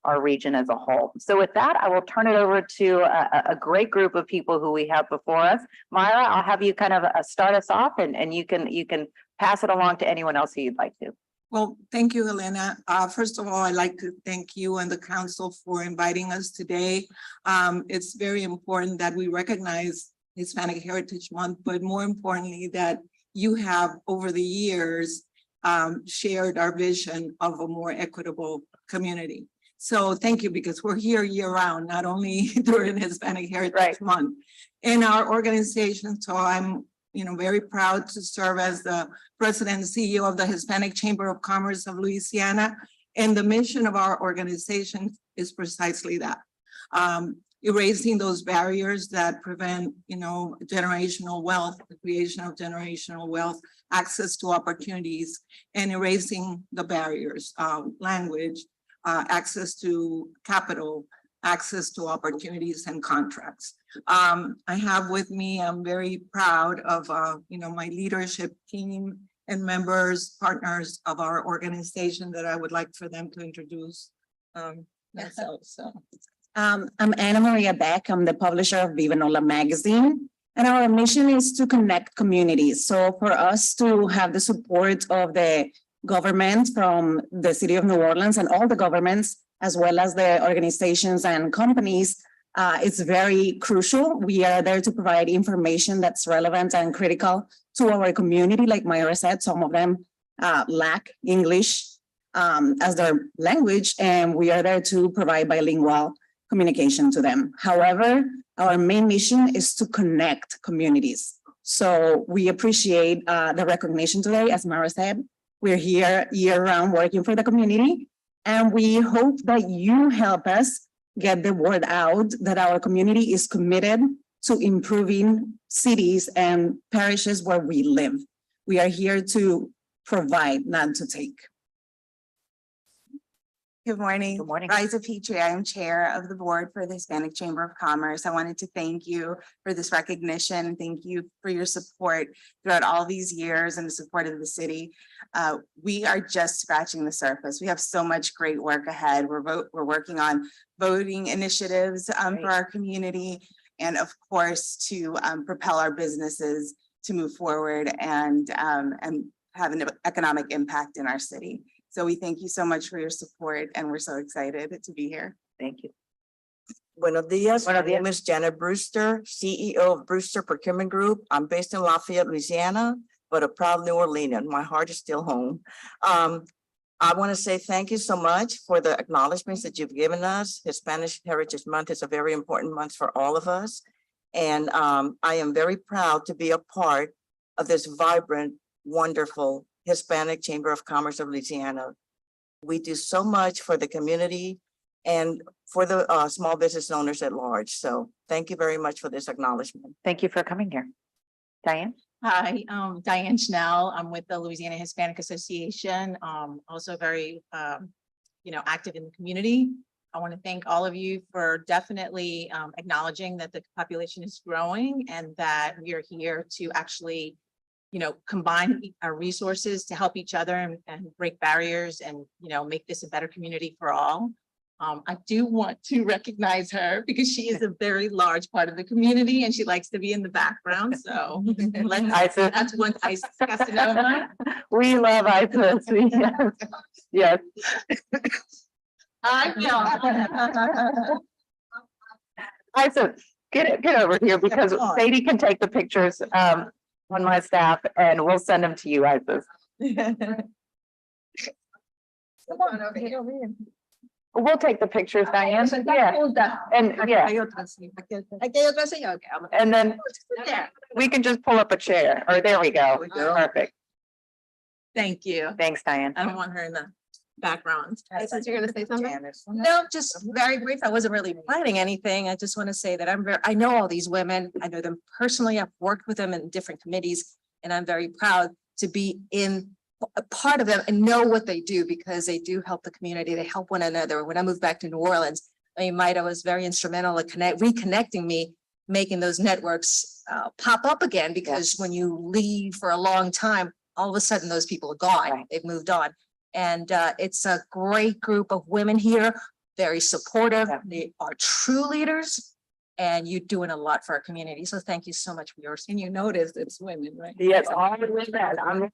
our region as a whole. So with that, I will turn it over to a great group of people who we have before us. Myra, I'll have you kind of start us off, and you can pass it along to anyone else who you'd like to. Well, thank you, Helena. First of all, I'd like to thank you and the council for inviting us today. It's very important that we recognize Hispanic Heritage Month, but more importantly, that you have over the years shared our vision of a more equitable community. So thank you, because we're here year round, not only during Hispanic Heritage Month. In our organization, so I'm very proud to serve as the president and CEO of the Hispanic Chamber of Commerce of Louisiana. And the mission of our organization is precisely that. Erasing those barriers that prevent, generational wealth, the creation of generational wealth, access to opportunities, and erasing the barriers, language, access to capital, access to opportunities and contracts. I have with me, I'm very proud of, my leadership team and members, partners of our organization that I would like for them to introduce themselves. So. I'm Ana Maria Beck. I'm the publisher of Viva Nola magazine, and our mission is to connect communities. So for us to have the support of the government from the city of New Orleans and all the governments, as well as the organizations and companies, it's very crucial. We are there to provide information that's relevant and critical to our community. Like Myra said, some of them lack English as their language, and we are there to provide bilingual communication to them. However, our main mission is to connect communities. So we appreciate the recognition today. As Mara said, we're here year-round working for the community, and we hope that you help us get the word out that our community is committed to improving cities and parishes where we live. We are here to provide, not to take. Good morning. Good morning. Liza Petrie. I am chair of the board for the Hispanic Chamber of Commerce. I wanted to thank you for this recognition. Thank you for your support throughout all these years and the support of the city. We are just scratching the surface. We have so much great work ahead. We're working on voting initiatives for our community, and of course to propel our businesses to move forward and have an economic impact in our city. So we thank you so much for your support, and we're so excited to be here. Thank you. Buenos dias. My name is Janet Brewster, CEO of Brewster Procurement Group. I'm based in Lafayette, Louisiana, but a proud New Orleanian. My heart is still home. I want to say thank you so much for the acknowledgements that you've given us. Hispanic Heritage Month is a very important month for all of us. And I am very proud to be a part of this vibrant, wonderful Hispanic Chamber of Commerce of Louisiana. We do so much for the community and for the small business owners at large. So thank you very much for this acknowledgement. Thank you for coming here. Diane? Hi, Diane Schnell. I'm with the Louisiana Hispanic Association. Also very, active in the community. I want to thank all of you for definitely acknowledging that the population is growing and that we are here to actually combine our resources to help each other and break barriers and, make this a better community for all. I do want to recognize her because she is a very large part of the community and she likes to be in the background. So that's one Isis Casanova. We love Isis. Yes. Isis, get over here because Sadie can take the pictures. On my staff, and we'll send them to you, Isis. We'll take the pictures, Diane. Yeah. And yeah. And then we can just pull up a chair. Or there we go. Perfect. Thank you. Thanks, Diane. I don't want her in the background. Since you're going to say something? No, just very brief. I wasn't really planning anything. I just want to say that I know all these women. I know them personally. I've worked with them in different committees, and I'm very proud to be in a part of them and know what they do because they do help the community. They help one another. When I moved back to New Orleans, Maida was very instrumental in reconnecting me, making those networks pop up again, because when you leave for a long time, all of a sudden those people are gone. They've moved on. And it's a great group of women here, very supportive. Yeah. They are true leaders. And you're doing a lot for our community. So thank you so much for yours. And you noticed it's women, right? Yes, I'm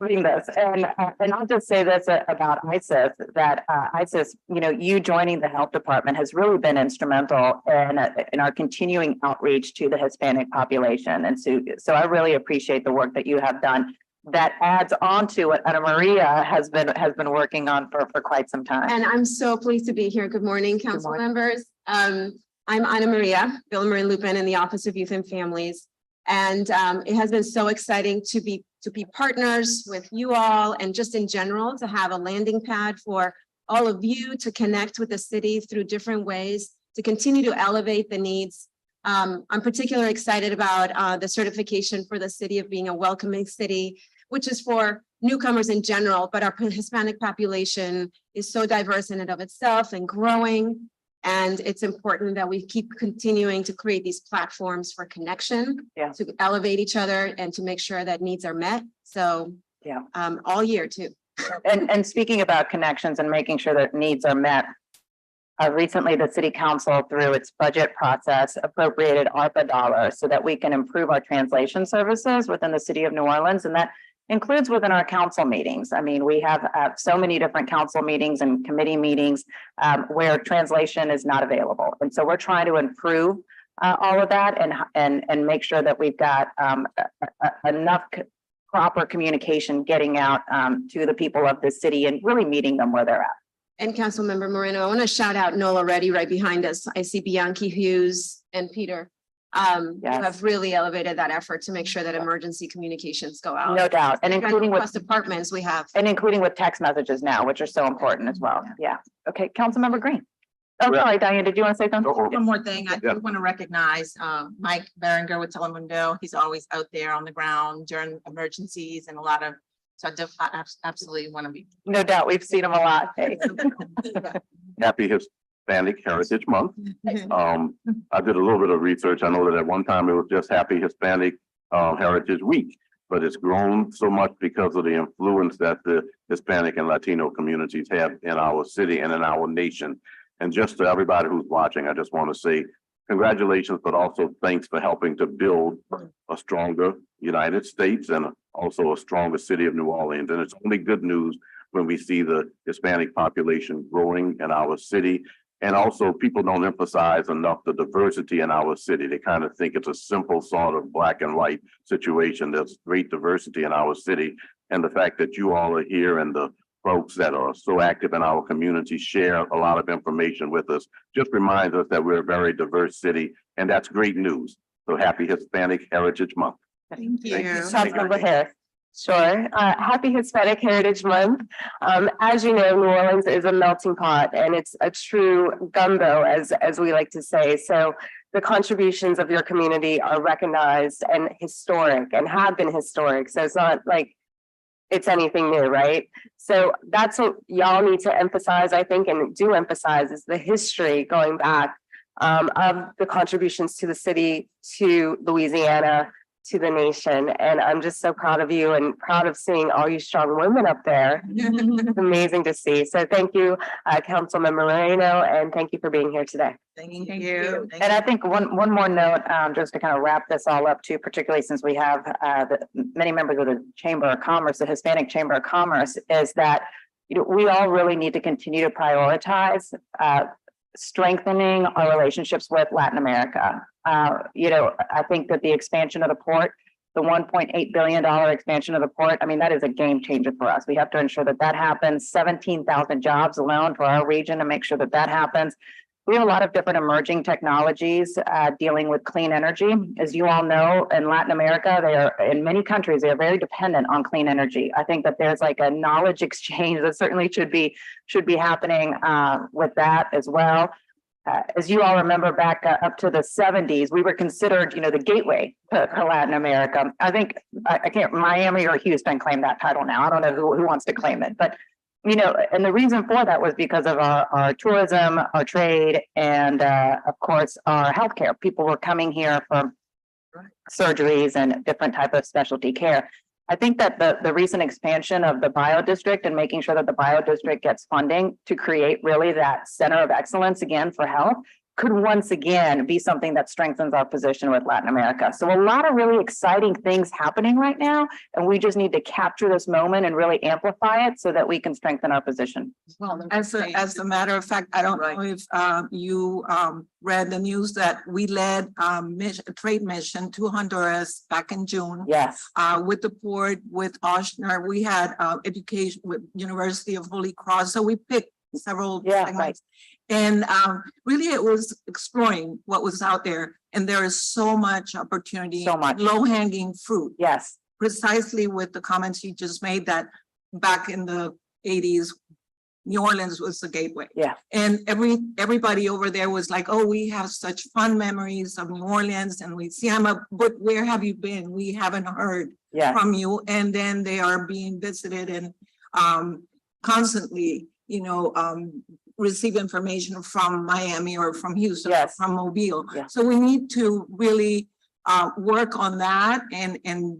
reading this, and I'll just say this about ISIS, that ISIS, you joining the health department has really been instrumental in our continuing outreach to the Hispanic population, and so I really appreciate the work that you have done. That adds on to what Ana Maria has been working on for quite some time. And I'm so pleased to be here. Good morning, council morning. members. I'm Ana Maria, Bill Marie Lupin in the Office of Youth and Families. And it has been so exciting to be partners with you all and just in general to have a landing pad for all of you to connect with the city through different ways to continue to elevate the needs. I'm particularly excited about the certification for the city of being a welcoming city, which is for newcomers in general, but our Hispanic population is so diverse in and of itself and growing. And it's important that we keep continuing to create these platforms for connection, to elevate each other and to make sure that needs are met. So all year too. And speaking about connections and making sure that needs are met, recently the city council, through its budget process, appropriated ARPA dollars so that we can improve our translation services within the city of New Orleans, and that includes within our council meetings. I mean, we have so many different council meetings and committee meetings where translation is not available. And so we're trying to improve all of that and make sure that we've got enough proper communication getting out to the people of the city and really meeting them where they're at. And Councilmember Moreno, I want to shout out Nola Reddy right behind us. I see Bianchi Hughes and Peter. You have really elevated that effort to make sure that emergency communications go out. No doubt. And including with departments we have. And including with text messages now, which are so important as well. Yeah. Okay, Councilmember Green. Oh, sorry, Diane, did you want to say something? One more thing, I do want to recognize Mike Berenger with Telemundo. He's always out there on the ground during emergencies and a lot of, so I absolutely want to be. No doubt, we've seen him a lot. Hey. Happy Hispanic Heritage Month. I did a little bit of research. I know that at one time it was just Happy Hispanic Heritage Week, but it's grown so much because of the influence that the Hispanic and Latino communities have in our city and in our nation. And just to everybody who's watching, I just want to say congratulations, but also thanks for helping to build a stronger United States and also a stronger city of New Orleans. And it's only good news when we see the Hispanic population growing in our city. And also people don't emphasize enough the diversity in our city. They kind of think it's a simple sort of black and white situation. There's great diversity in our city. And the fact that you all are here and the folks that are so active in our community share a lot of information with us just reminds us that we're a very diverse city. And that's great news. So happy Hispanic Heritage Month. Thank you. Councilmember Harris. Sure. Happy Hispanic Heritage Month. As you know, New Orleans is a melting pot and it's a true gumbo, as we like to say. So the contributions of your community are recognized and historic and have been historic. So it's not like it's anything new, right? So that's what y'all need to emphasize, I think, and do emphasize is the history going back of the contributions to the city, to Louisiana, to the nation. And I'm just so proud of you and proud of seeing all you strong women up there. It's amazing to see. So thank you, Councilmember Moreno, and thank you for being here today. Thank you. And I think one more note, just to kind of wrap this all up too, particularly since we have many members of the Chamber of Commerce, the Hispanic Chamber of Commerce, is that we all really need to continue to prioritize strengthening our relationships with Latin America. I think that the expansion of the port, the $1.8 billion expansion of the port, I mean, that is a game changer for us. We have to ensure that that happens. 17,000 jobs alone for our region to make sure that that happens. We have a lot of different emerging technologies dealing with clean energy. As you all know, in Latin America, they are in many countries, they are very dependent on clean energy. I think that there's like a knowledge exchange that certainly should be happening with that as well. As you all remember back up to the 70s, we were considered, the gateway to Latin America. I think I can't, Miami or Houston claim that title now. I don't know who wants to claim it, but and the reason for that was because of our tourism, our trade, and of course, our healthcare. People were coming here for surgeries and different type of specialty care. I think that the recent expansion of the bio district and making sure that the bio district gets funding to create really that center of excellence again for health could once again be something that strengthens our position with Latin America. So a lot of really exciting things happening right now, and we just need to capture this moment and really amplify it so that we can strengthen our position. Well, as a matter of fact, I don't know if you read the news that we led a trade mission to Honduras back in June. Yes. With the board, with Ashe, we had education with University of Holy Cross. So we picked several segments. And really it was exploring what was out there. And there is so much opportunity. So much. Low hanging fruit. Yes. Precisely with the comments you just made that back in the 80s, New Orleans was the gateway. Yeah. And everybody over there was like, oh, we have such fun memories of New Orleans and Louisiana, but where have you been? We haven't heard from you. And then they are being visited and constantly, receive information from Miami or from Houston, or from Mobile. So we need to really work on that and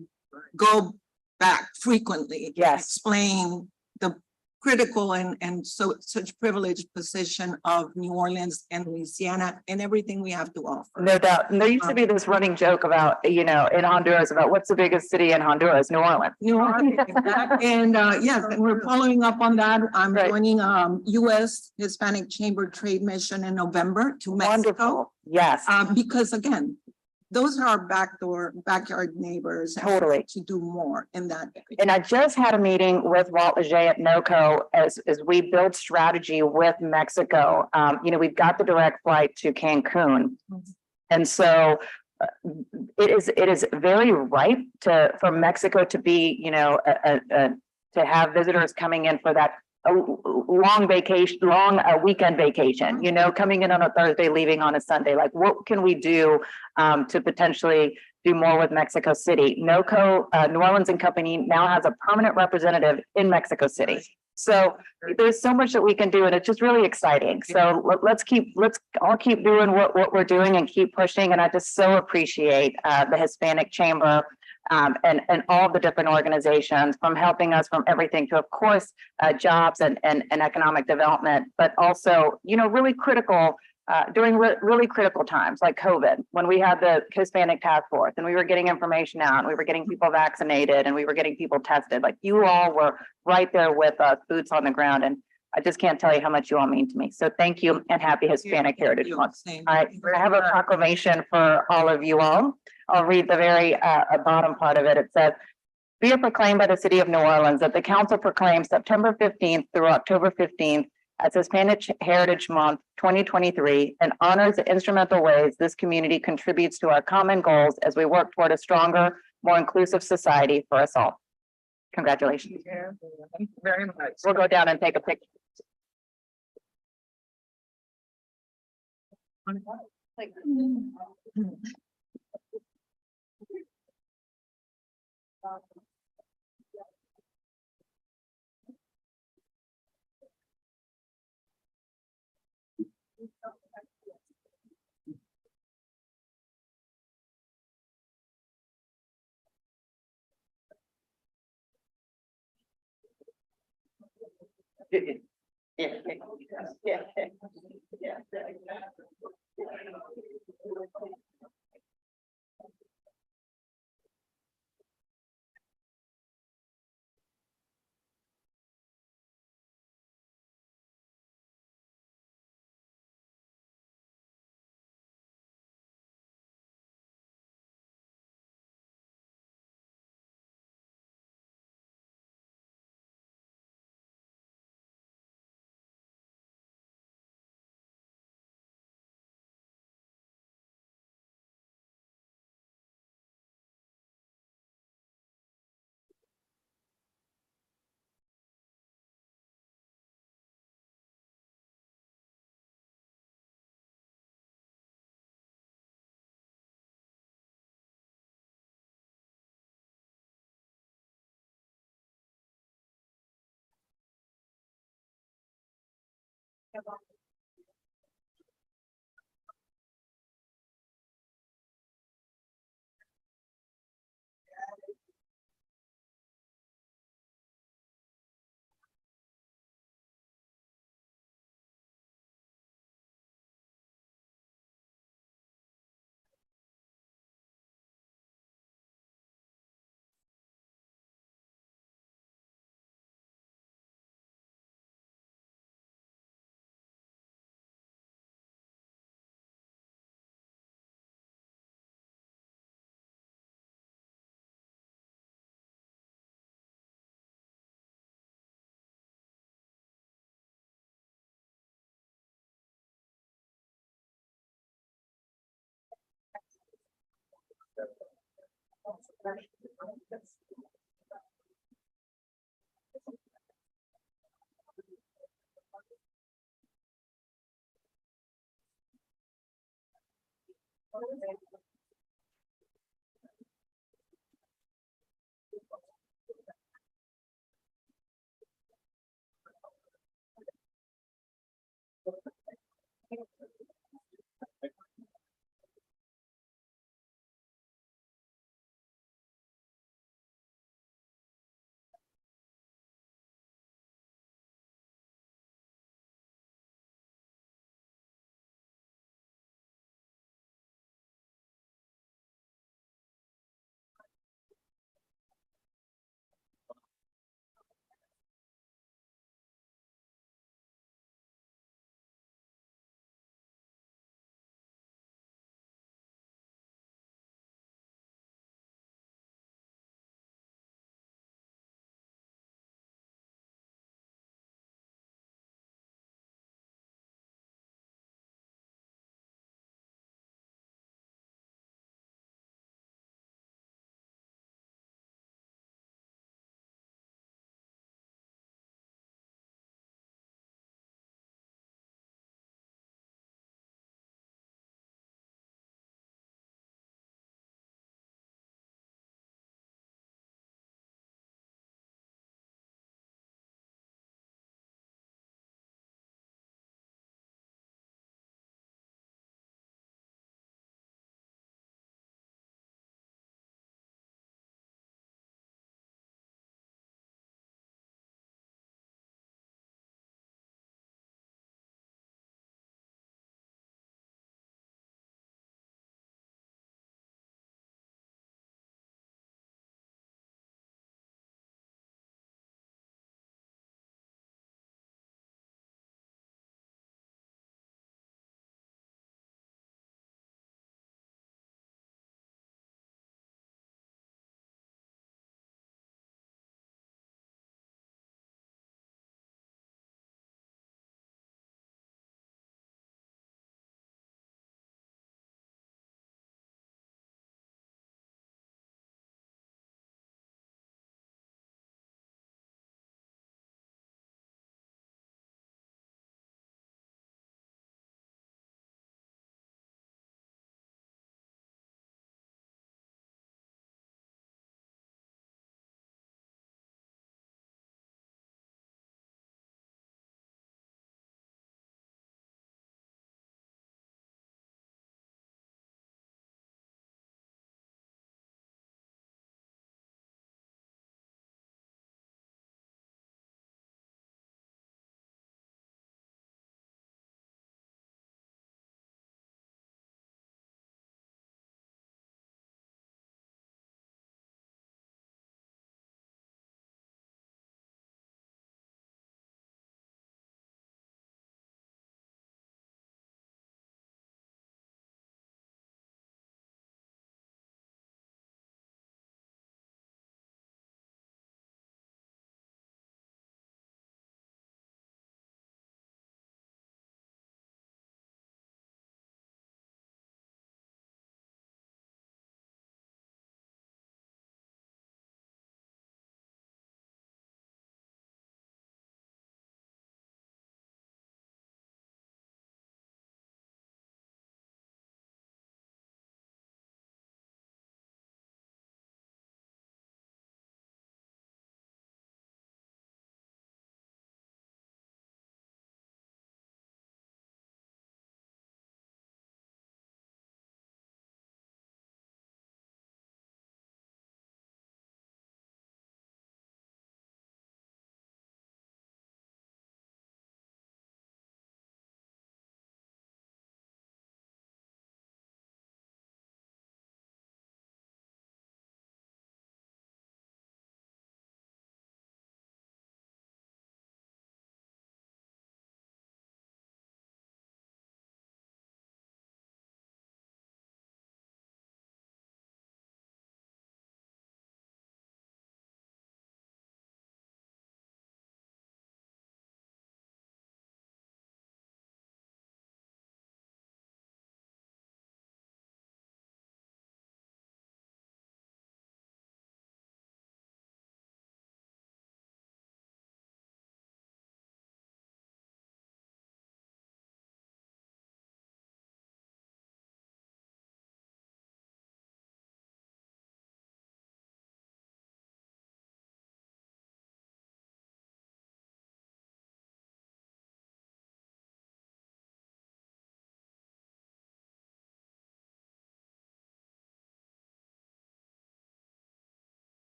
go back frequently. Explain the critical and such privileged position of New Orleans and Louisiana and everything we have to offer. No doubt. And there used to be this running joke about, in Honduras about what's the biggest city in Honduras, New Orleans. New Orleans. And yes, and we're following up on that. I'm joining US Hispanic Chamber Trade Mission in November to Mexico. Wonderful. Yes. Because again, those are our backyard neighbors. Totally. To do more in that area. And I just had a meeting with Walt Leger at NOCO as we build strategy with Mexico. We've got the direct flight to Cancun. And so it is very ripe for Mexico to be, to have visitors coming in for that long weekend vacation, coming in on a Thursday, leaving on a Sunday. Like, what can we do to potentially do more with Mexico City? NOCO, New Orleans and Company now has a permanent representative in Mexico City. So there's so much that we can do, and it's just really exciting. So let's all keep doing what we're doing and keep pushing. And I just so appreciate the Hispanic Chamber and all the different organizations from helping us from everything to, of course, jobs and economic development, but also, really critical during really critical times like COVID, when we had the Hispanic task force and we were getting information out and we were getting people vaccinated and we were getting people tested. Like, you all were right there with us, boots on the ground. And I just can't tell you how much you all mean to me. So thank you and happy Hispanic Heritage Month. All right, I have a proclamation for all of you all. I'll read the very bottom part of it. It says, be it proclaimed by the city of New Orleans that the council proclaims September 15th through October 15th as Hispanic Heritage Month 2023 and honors the instrumental ways this community contributes to our common goals as we work toward a stronger, more inclusive society for us all. Congratulations. Thank you very much. We'll go down and take a picture.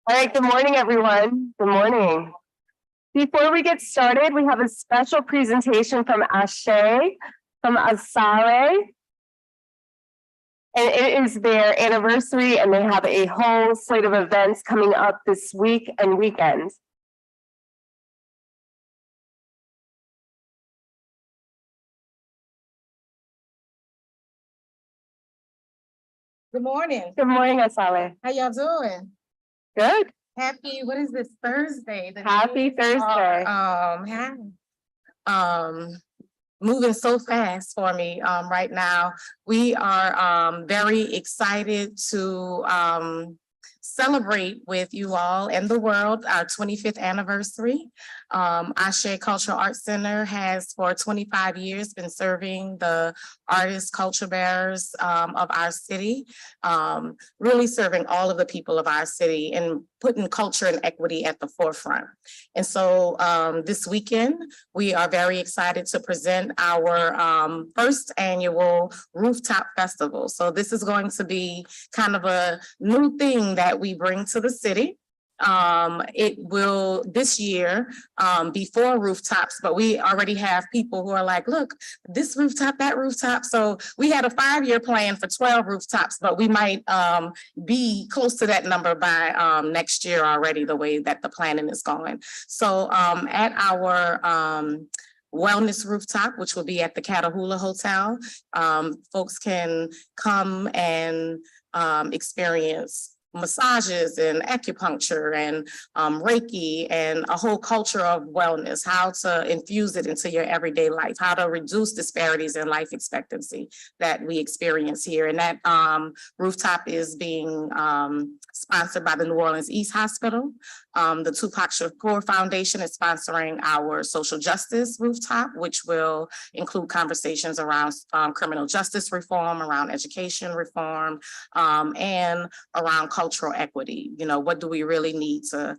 All right, good morning, everyone. Good morning. Before we get started, we have a special presentation from Ashe, from Asale. And it is their anniversary, and they have a whole slate of events coming up this week and weekend. Good morning. Good morning, Asale. How y'all doing? Good. Happy, what is this, Thursday? The Happy days Thursday. Moving so fast for me right now. We are very excited to celebrate with you all and the world our 25th anniversary. Ashe Cultural Arts Center has for 25 years been serving the artists, culture bearers of our city, really serving all of the people of our city and putting culture and equity at the forefront. And so this weekend, we are very excited to present our first annual rooftop festival. So this is going to be kind of a new thing that we bring to the city. It will this year be 4 rooftops, but we already have people who are like, look, this rooftop, that rooftop. So we had a 5-year plan for 12 rooftops, but we might be close to that number by next year already, the way that the planning is going. So at our wellness rooftop, which will be at the Catahoula Hotel, folks can come and experience massages and acupuncture and Reiki and a whole culture of wellness, how to infuse it into your everyday life, how to reduce disparities in life expectancy that we experience here. And that rooftop is being sponsored by the New Orleans East Hospital. The Tupac Shakur Foundation is sponsoring our social justice rooftop, which will include conversations around criminal justice reform, around education reform, and around cultural equity. You know, what do we really need to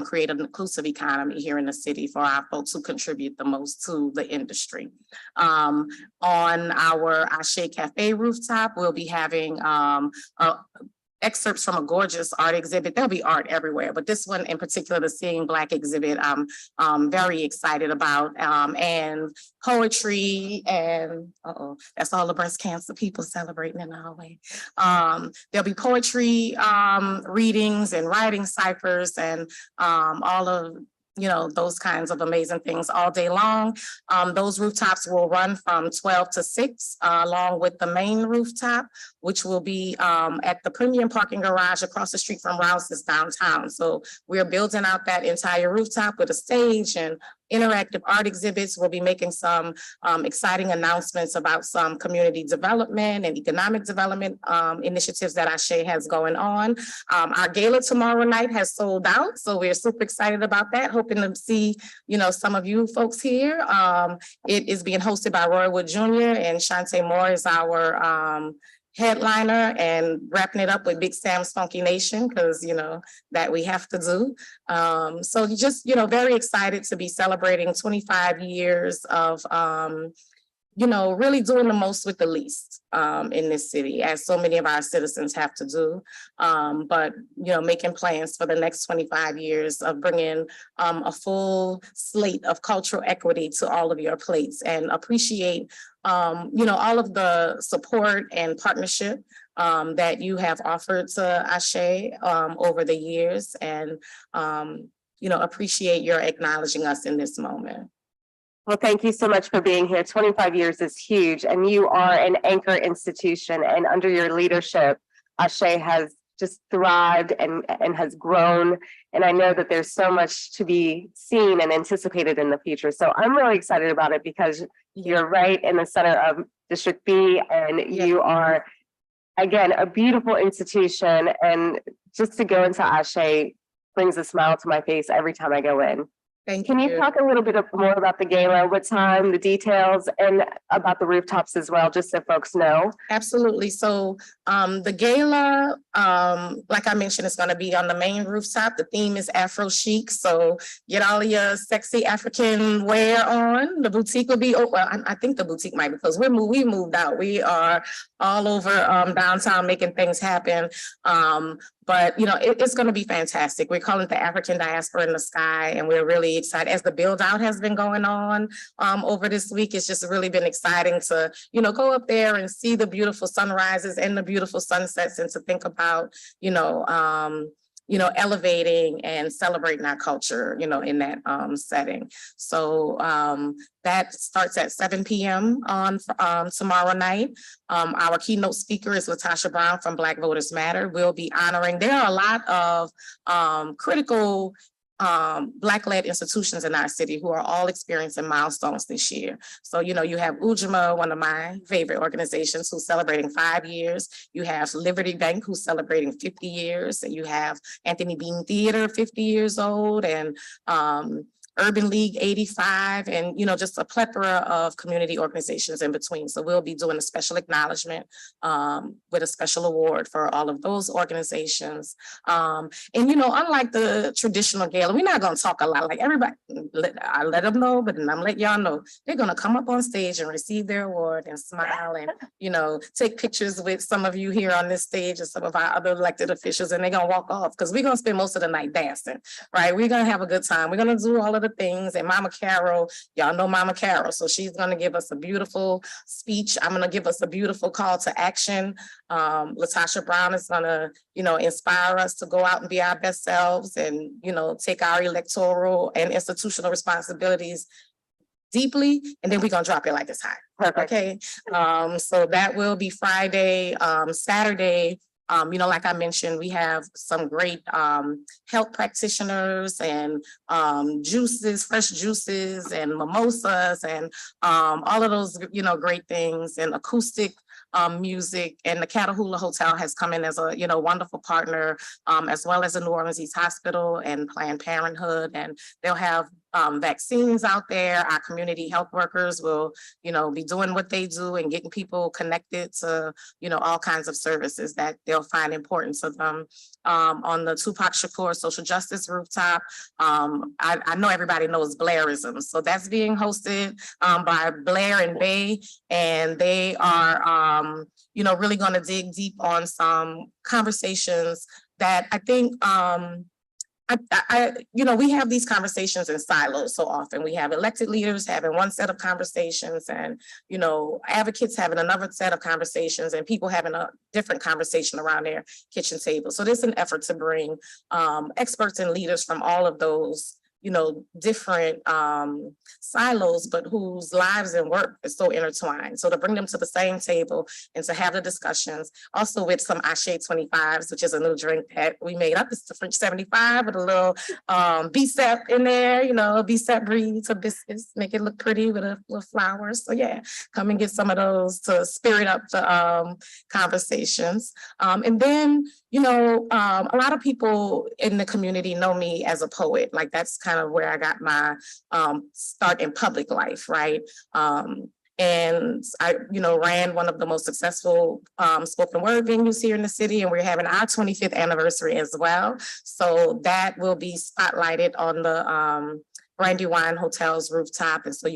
create an inclusive economy here in the city for our folks who contribute the most to the industry? On our Ashe Cafe rooftop, we'll be having excerpts from a gorgeous art exhibit. There'll be art everywhere, but this one in particular, the Seeing Black exhibit, I'm very excited about, and poetry and, that's all the breast cancer people celebrating in the hallway. There'll be poetry readings and writing ciphers and all of, you know, those kinds of amazing things all day long. Those rooftops will run from 12 to 6, along with the main rooftop, which will be at the premium parking garage across the street from Rouse's downtown. So we're building out that entire rooftop with a stage and interactive art exhibits. We'll be making some exciting announcements about some community development and economic development initiatives that Ashe has going on. Our gala tomorrow night has sold out, so we're super excited about that. Hoping to see, you know, some of you folks here. It is being hosted by Roy Wood Jr. and Shantae Moore is our headliner, and wrapping it up with Big Sam's Funky Nation, because, you know, that we have to do. So just, you know, very excited to be celebrating 25 years of, you know, really doing the most with the least in this city, as so many of our citizens have to do. But, you know, making plans for the next 25 years of bringing a full slate of cultural equity to all of your plates, and appreciate, you know, all of the support and partnership that you have offered to Ashe over the years, and, you know, appreciate your acknowledging us in this moment. Well, thank you so much for being here. 25 years is huge, and you are an anchor institution, and under your leadership, Ashe has just thrived and has grown. And I know that there's so much to be seen and anticipated in the future. So I'm really excited about it, because you're right in the center of District B, and you are, again, a beautiful institution. And just to go into Ashe brings a smile to my face every time I go in. Can you talk a little bit more about the gala, what time, the details, and about the rooftops as well, just so folks know? Absolutely. So the gala, like I mentioned, is going to be on the main rooftop. The theme is Afro chic. So get all of your sexy African wear on. The boutique will be, well, I think the boutique might be closed. We moved out. We are all over downtown making things happen. But, it's going to be fantastic. We're calling it the African Diaspora in the Sky, and we're really excited as the build out has been going on over this week. It's just really been exciting to, go up there and see the beautiful sunrises and the beautiful sunsets, and to think about, elevating and celebrating our culture, in that setting. So that starts at 7 p.m. on tomorrow night. Our keynote speaker is Latasha Brown from Black Voters Matter. We'll be honoring, there are a lot of critical Black-led institutions in our city who are all experiencing milestones this year. So, you have Ujima, one of my favorite organizations, who's celebrating 5 years. You have Liberty Bank, who's celebrating 50 years. And you have Anthony Bean Theater, 50 years old, and Urban League 85, and just a plethora of community organizations in between. So we'll be doing a special acknowledgement with a special award for all of those organizations. And unlike the traditional gala, we're not going to talk a lot. Like everybody, I let them know, but then I'm let y'all know they're going to come up on stage and receive their award and smile and take pictures with some of you here on this stage and some of our other elected officials, and they're going to walk off because we're going to spend most of the night dancing, right? We're going to have a good time. We're going to do all of the things, and Mama Carol, y'all know Mama Carol, so she's going to give us a beautiful speech. I'm going to give us a beautiful call to action. Latasha Brown is going to inspire us to go out and be our best selves, and take our electoral and institutional responsibilities deeply, and then we're going to drop it like it's hot. Perfect. Okay, so that will be Friday. Saturday, like I mentioned, we have some great health practitioners and fresh juices and mimosas and all of those, great things, and acoustic music. And the Catahoula Hotel has come in as a, wonderful partner, as well as the New Orleans East Hospital and Planned Parenthood. And they'll have vaccines out there. Our community health workers will, be doing what they do and getting people connected to, all kinds of services that they'll find important to them. On the Tupac Shakur Social Justice Rooftop, I know everybody knows Blairism. So that's being hosted by Blair and Bay, and they are, really going to dig deep on some conversations that I think, we have these conversations in silos so often. We have elected leaders having one set of conversations, and, advocates having another set of conversations, and people having a different conversation around their kitchen table. So there's an effort to bring experts and leaders from all of those different silos, but whose lives and work is so intertwined. So to bring them to the same table and to have the discussions, also with some Ashe 25s, which is a new drink that we made up. It's the French 75 with a little B-step in there, B-step breeds of biscuits, make it look pretty with a little flowers. So yeah, come and get some of those to spirit up the conversations. And then, a lot of people in the community know me as a poet. Like that's kind of where I got my start in public life, right? And I, ran one of the most successful spoken word venues here in the city, and we're having our 25th anniversary as well. So that will be spotlighted on the Brandywine Hotel's rooftop. And so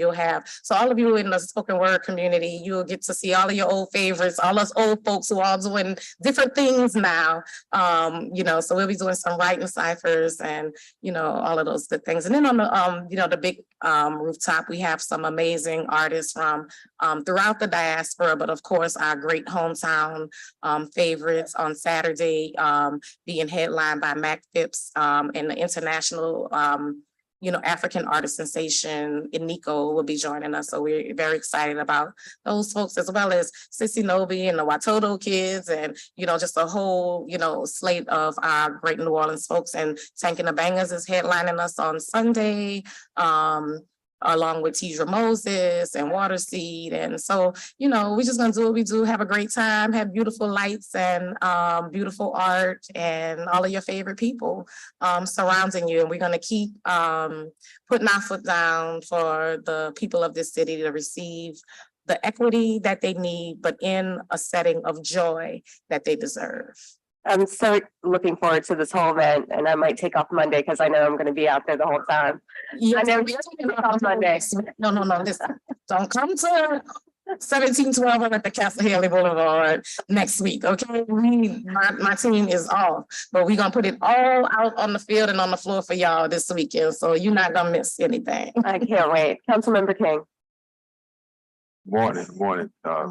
so all of you in the spoken word community, you'll get to see all of your old favorites, all us old folks who are all doing different things now. So we'll be doing some writing ciphers and, all of those good things. And then on the, the big rooftop, we have some amazing artists from throughout the diaspora, but of course our great hometown favorites on Saturday, being headlined by Mac Phipps and the international African artist sensation Iniko will be joining us. So we're very excited about those folks, as well as Sissy Nobi and the Watoto kids, and, just a whole, slate of our great New Orleans folks. And Tank and the Bangers is headlining us on Sunday, along with Tidra Moses and Waterseed. And so, we're just gonna do what we do, have a great time, have beautiful lights and beautiful art and all of your favorite people surrounding you. And we're gonna keep putting our foot down for the people of this city to receive the equity that they need, but in a setting of joy that they deserve. I'm so looking forward to this whole event, and I might take off Monday because I know I'm going to be out there the whole time. Yes, I know you're taking off Monday. No, listen, don't come to 1712 at the Castle Haley Boulevard next week, okay? My team is off, but we're gonna put it all out on the field and on the floor for y'all this weekend, so you're not gonna miss anything. I can't wait. Councilmember King. Morning. Good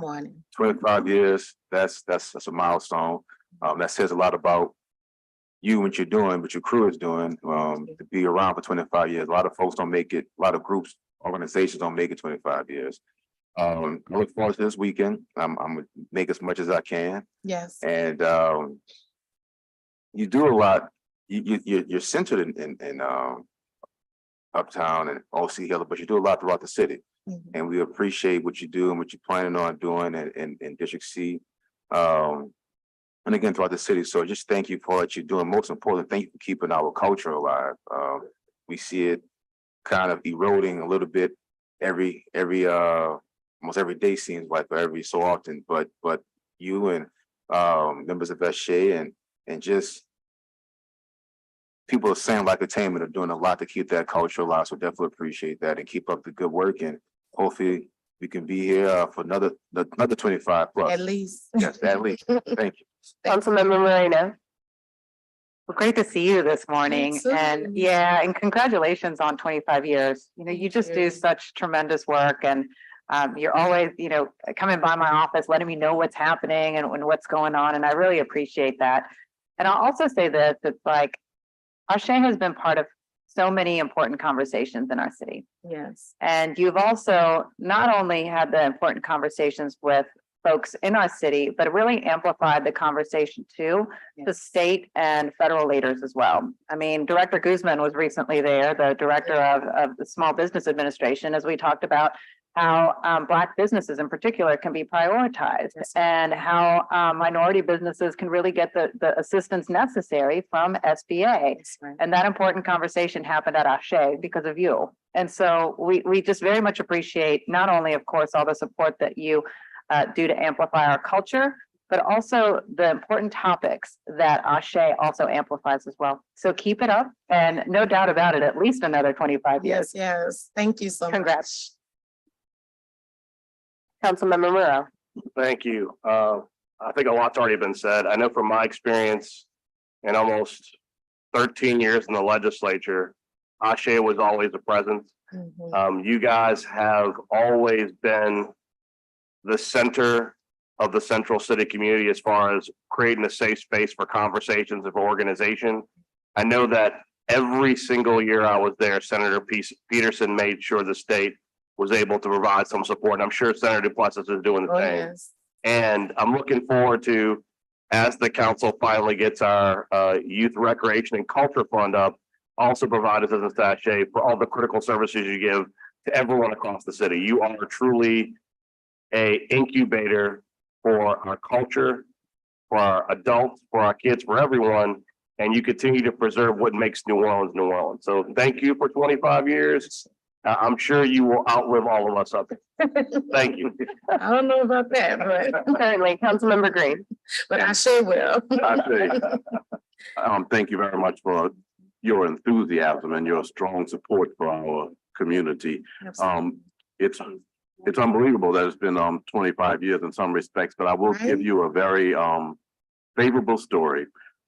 morning. 25 years, that's a milestone. That says a lot about you, what you're doing, what your crew is doing, to be around for 25 years. A lot of folks don't make it, a lot of groups, organizations don't make it 25 years. I look forward to this weekend. I'm gonna make as much as I can. Yes. And you do a lot. You're centered in Uptown and OC Hill, but you do a lot throughout the city. And we appreciate what you do and what you're planning on doing in District C. And again, throughout the city. So just thank you for what you're doing. Most important, thank you for keeping our culture alive. We see it kind of eroding a little bit every almost every day seems like, or every so often. But you and members of Ashe and just people of Sound Like Entertainment are doing a lot to keep that culture alive. So definitely appreciate that and keep up the good work. And hopefully we can be here for another 25 plus. At least. Yes, at least. Thank you. Councilmember Moreno. Well, great to see you this morning. too. And yeah, and congratulations on 25 years. You know, you just do such tremendous work, and you're always, you know, coming by my office, letting me know what's happening and what's going on. And I really appreciate that. And I'll also say this, it's like, Ashe has been part of so many important conversations in our city. Yes. And you've also not only had the important conversations with folks in our city, but it really amplified the conversation to the state and federal leaders as well. I mean, Director Guzman was recently there, the director of the Small Business Administration, as we talked about how Black businesses in particular can be prioritized, and how minority businesses can really get the assistance necessary from SBA. And that important conversation happened at Ashe because of you. And so we just very much appreciate not only, of course, all the support that you do to amplify our culture, but also the important topics that Ashe also amplifies as well. So keep it up, and no doubt about it, at least another 25 years. Yes. Thank you so much. Congrats. Councilmember Murrow. Thank you. I think a lot's already been said. I know from my experience in almost 13 years in the legislature, Ashe was always a presence. You guys have always been the center of the Central City community as far as creating a safe space for conversations of organization. I know that every single year I was there, Senator Peterson made sure the state was able to provide some support. And I'm sure Senator Duplessis is doing the same. Yes. And I'm looking forward to, as the council finally gets our youth recreation and culture fund up, also provide assistance to Ashe for all the critical services you give to everyone across the city. You are truly a incubator for our culture, for our adults, for our kids, for everyone. And you continue to preserve what makes New Orleans, New Orleans. So thank you for 25 years. I'm sure you will outlive all of us up there. Thank you. I don't know about that, but Certainly, Councilmember Green. but I sure will. Thank you very much for your enthusiasm and your strong support for our community. It's unbelievable that it's been 25 years in some respects, but I will give you a very favorable story.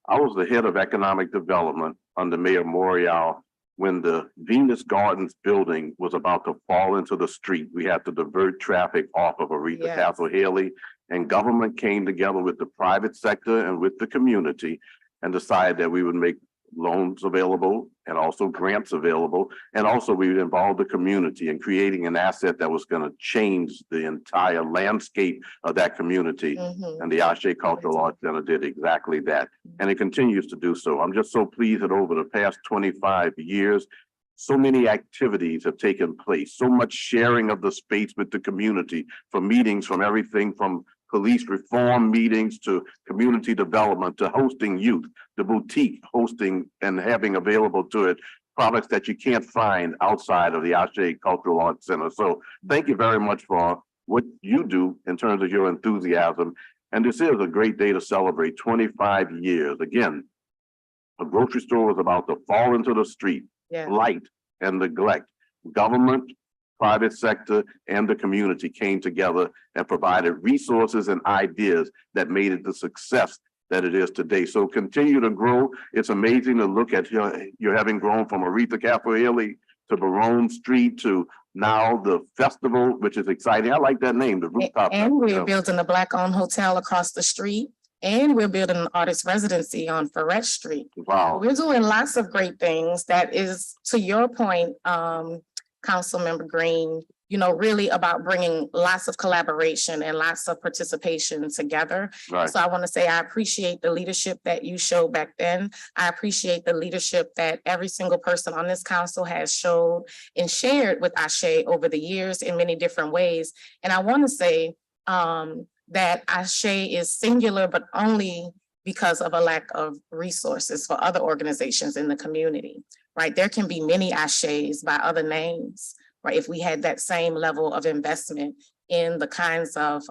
I was the head of economic development under Mayor Morial when the Venus Gardens building was about to fall into the street. We had to divert traffic off of Aretha Castle Haley, and government came together with the private sector and with the community and decided that we would make loans available and also grants available. And also we would involve the community in creating an asset that was going to change the entire landscape of that community. And the Ashe Cultural Arts Center did exactly that. And it continues to do so. I'm just so pleased that over the past 25 years, so many activities have taken place, so much sharing of the space with the community, from meetings, from everything from police reform meetings to community development to hosting youth, the boutique hosting and having available to it products that you can't find outside of the Ashe Cultural Arts Center. So thank you very much for what you do in terms of your enthusiasm. And this is a great day to celebrate 25 years. Again, a grocery store was about to fall into the street, light and neglect. Government, private sector, and the community came together and provided resources and ideas that made it the success that it is today. So continue to grow. It's amazing to look at you're having grown from Aretha Capoeira to Barone Street to now the festival, which is exciting. I like that name, the rooftop. And we're Festival. building a Black-owned hotel across the street. And we're building an artist residency on Ferret Street. Wow. We're doing lots of great things. That is, to your point, Councilmember Green, you know, really about bringing lots of collaboration and lots of participation together. Right. So I want to say I appreciate the leadership that you showed back then. I appreciate the leadership that every single person on this council has showed and shared with Ashe over the years in many different ways. And I want to say that Ashe is singular, but only because of a lack of resources for other organizations in the community, right? There can be many Ashes by other names, right? If we had that same level of investment in the kinds of,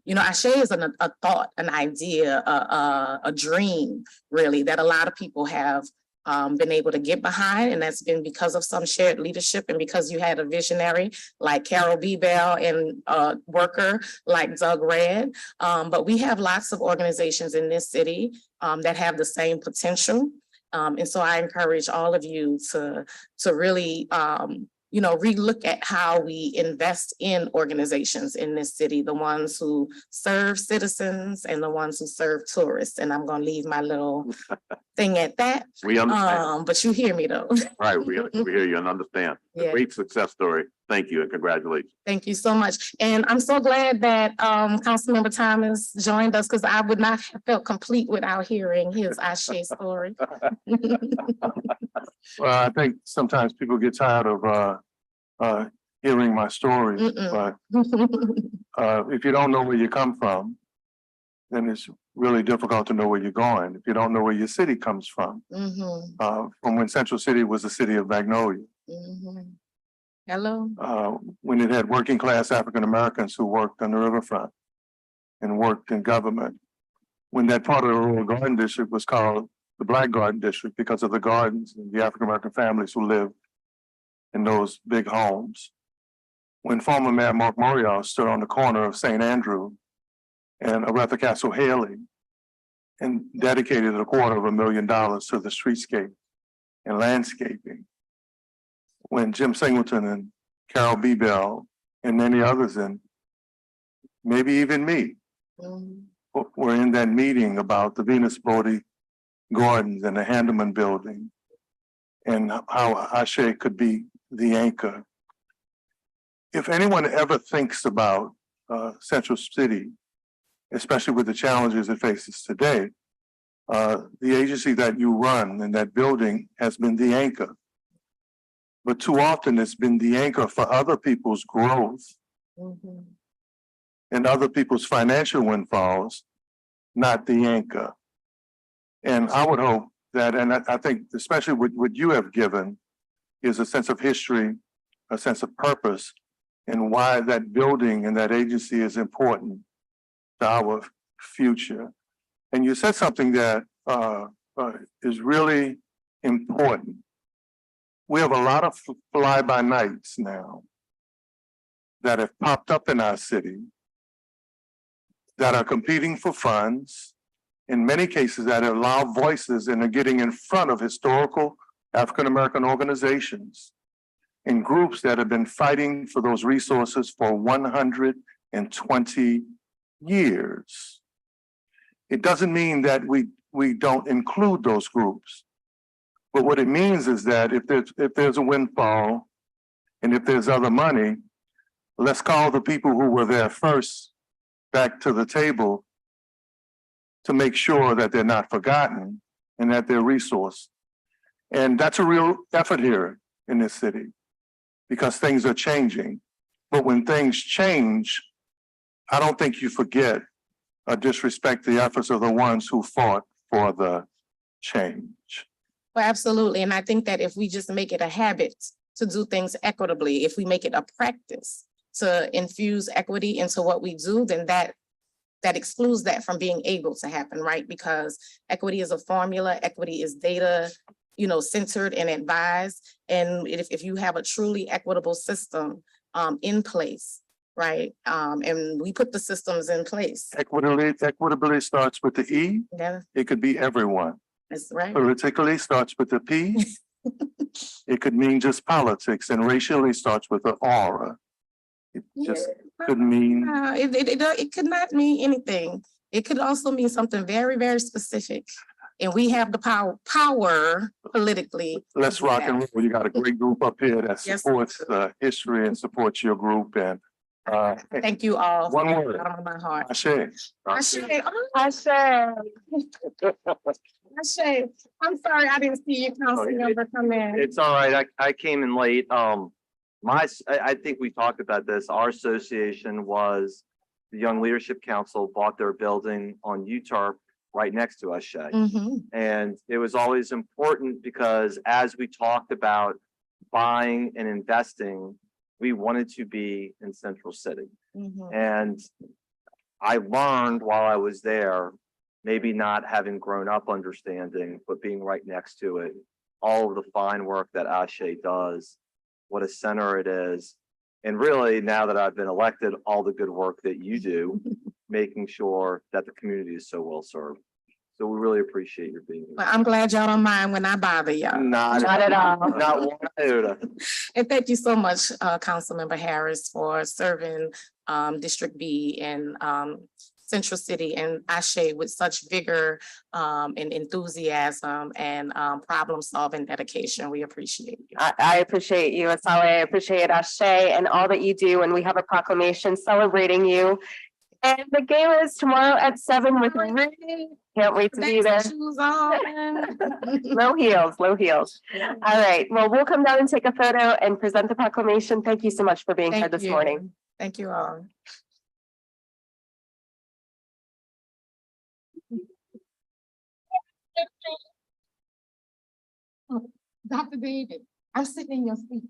you know, Ashe is a thought, an idea, a dream, really, that a lot of people have been able to get behind, and that's been because of some shared leadership and because you had a visionary like Carol B. Bell and a worker like Doug Red. But we have lots of organizations in this city that have the same potential. And so I encourage all of you to really you know, relook at how we invest in organizations in this city, the ones who serve citizens and the ones who serve tourists. And I'm gonna leave my little thing at that. We understand. But you hear me though. Right, we hear you and understand. A Yeah. great success story. Thank you and congratulations. Thank you so much. And I'm so glad that Councilmember Thomas joined us because I would not have felt complete without hearing his Ashe story. Well, I think sometimes people get tired of hearing my story, but if you don't know where you come from, then it's really difficult to know where you're going. If you don't know where your city comes from when Central City was the city of Magnolia. Hello. When it had working class African Americans who worked on the riverfront and worked in government. When that part of the rural garden district was called the Black Garden District because of the gardens and the African American families who lived in those big homes. When former Mayor Mark Morial stood on the corner of St. Andrew and Aretha Castle Haley and dedicated $250,000 to the streetscape and landscaping. When Jim Singleton and Carol B. Bell and many others, and maybe even me, were in that meeting about the Venus Bodie Gardens and the Handeman Building and how Ashe could be the anchor. If anyone ever thinks about Central City, especially with the challenges it faces today, the agency that you run in that building has been the anchor. But too often it's been the anchor for other people's growth and other people's financial windfalls, not the anchor. And I would hope that, and I think especially what you have given is a sense of history, a sense of purpose, and why that building and that agency is important to our future. And you said something that is really important. We have a lot of fly-by-nights now that have popped up in our city that are competing for funds, in many cases that allow voices and are getting in front of historical African-American organizations and groups that have been fighting for those resources for 120 years. It doesn't mean that we don't include those groups. But what it means is that if there's a windfall and if there's other money, let's call the people who were there first back to the table to make sure that they're not forgotten and that they're resourced. And that's a real effort here in this city because things are changing. But when things change, I don't think you forget or disrespect the efforts of the ones who fought for the change. Well, absolutely. And I think that if we just make it a habit to do things equitably, if we make it a practice to infuse equity into what we do, then that excludes that from being able to happen, right? Because equity is a formula, equity is data centered and advised. And if you have a truly equitable system in place, right? And we put the systems in place. Equitably starts with the E. Yeah, It could be everyone. that's right. Politically starts with the P. It could mean just politics, and racially starts with the R. It just could mean, It could not mean anything. It could also mean something very, very specific. And we have the power politically. let's rock and roll. You got a great group up here that Yes. supports history and supports your group, and Thank you all. one word. Bottom of my heart. Ashe. Ashe, oh, Ashe. Ashe. I'm sorry, I didn't see you, council member, come in. It's all right. I came in late. I think we talked about this. Our association was, the Young Leadership Council bought their building on UTARP right next to Ashe. Mhm. And it was always important because as we talked about buying and investing, we wanted to be in Central City. Mhm. And I learned while I was there, maybe not having grown up understanding, but being right next to it, all of the fine work that Ashe does, what a center it is. And really, now that I've been elected, all the good work that you do, making sure that the community is so well served. So we really appreciate your being Well, here. I'm glad y'all don't mind when I bother y'all. Not at all. Not one iota. And thank you so much, Councilmember Harris, for serving District B and Central City and Ashe with such vigor and enthusiasm and problem-solving dedication. We appreciate you. I appreciate you, Asale. I appreciate Ashe and all that you do. And we have a proclamation celebrating you. And the gala is tomorrow at 7 with Rudy. Can't wait to be there. Shoes on. Low heels, low heels. All right. Well, we'll come down and take a photo and present the proclamation. Thank you so much for being here Thank this you. morning. Thank you all. Dr. David, I'm sitting in your seat.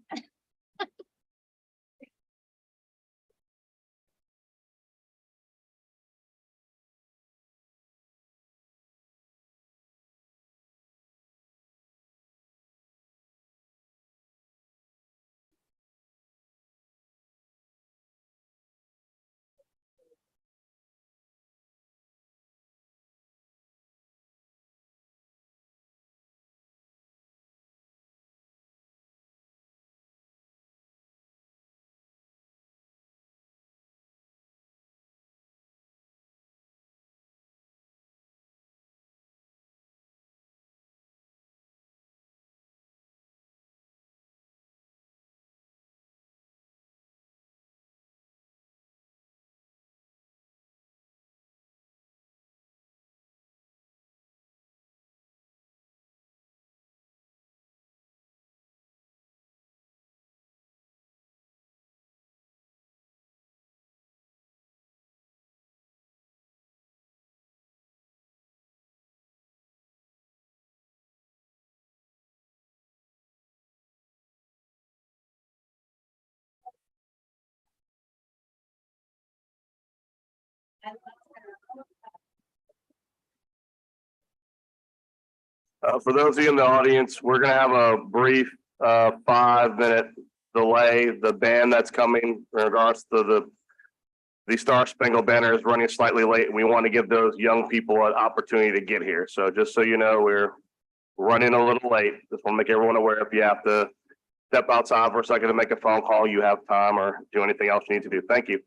For those of you in the audience, we're gonna have a brief 5-minute delay. The band that's coming in regards to the Star Spangled Banner is running slightly late, and we want to give those young people an opportunity to get here. So just so you know, we're running a little late. Just want to make everyone aware, if you have to step outside for a second to make a phone call, you have time, or do anything else you need to do. Thank you.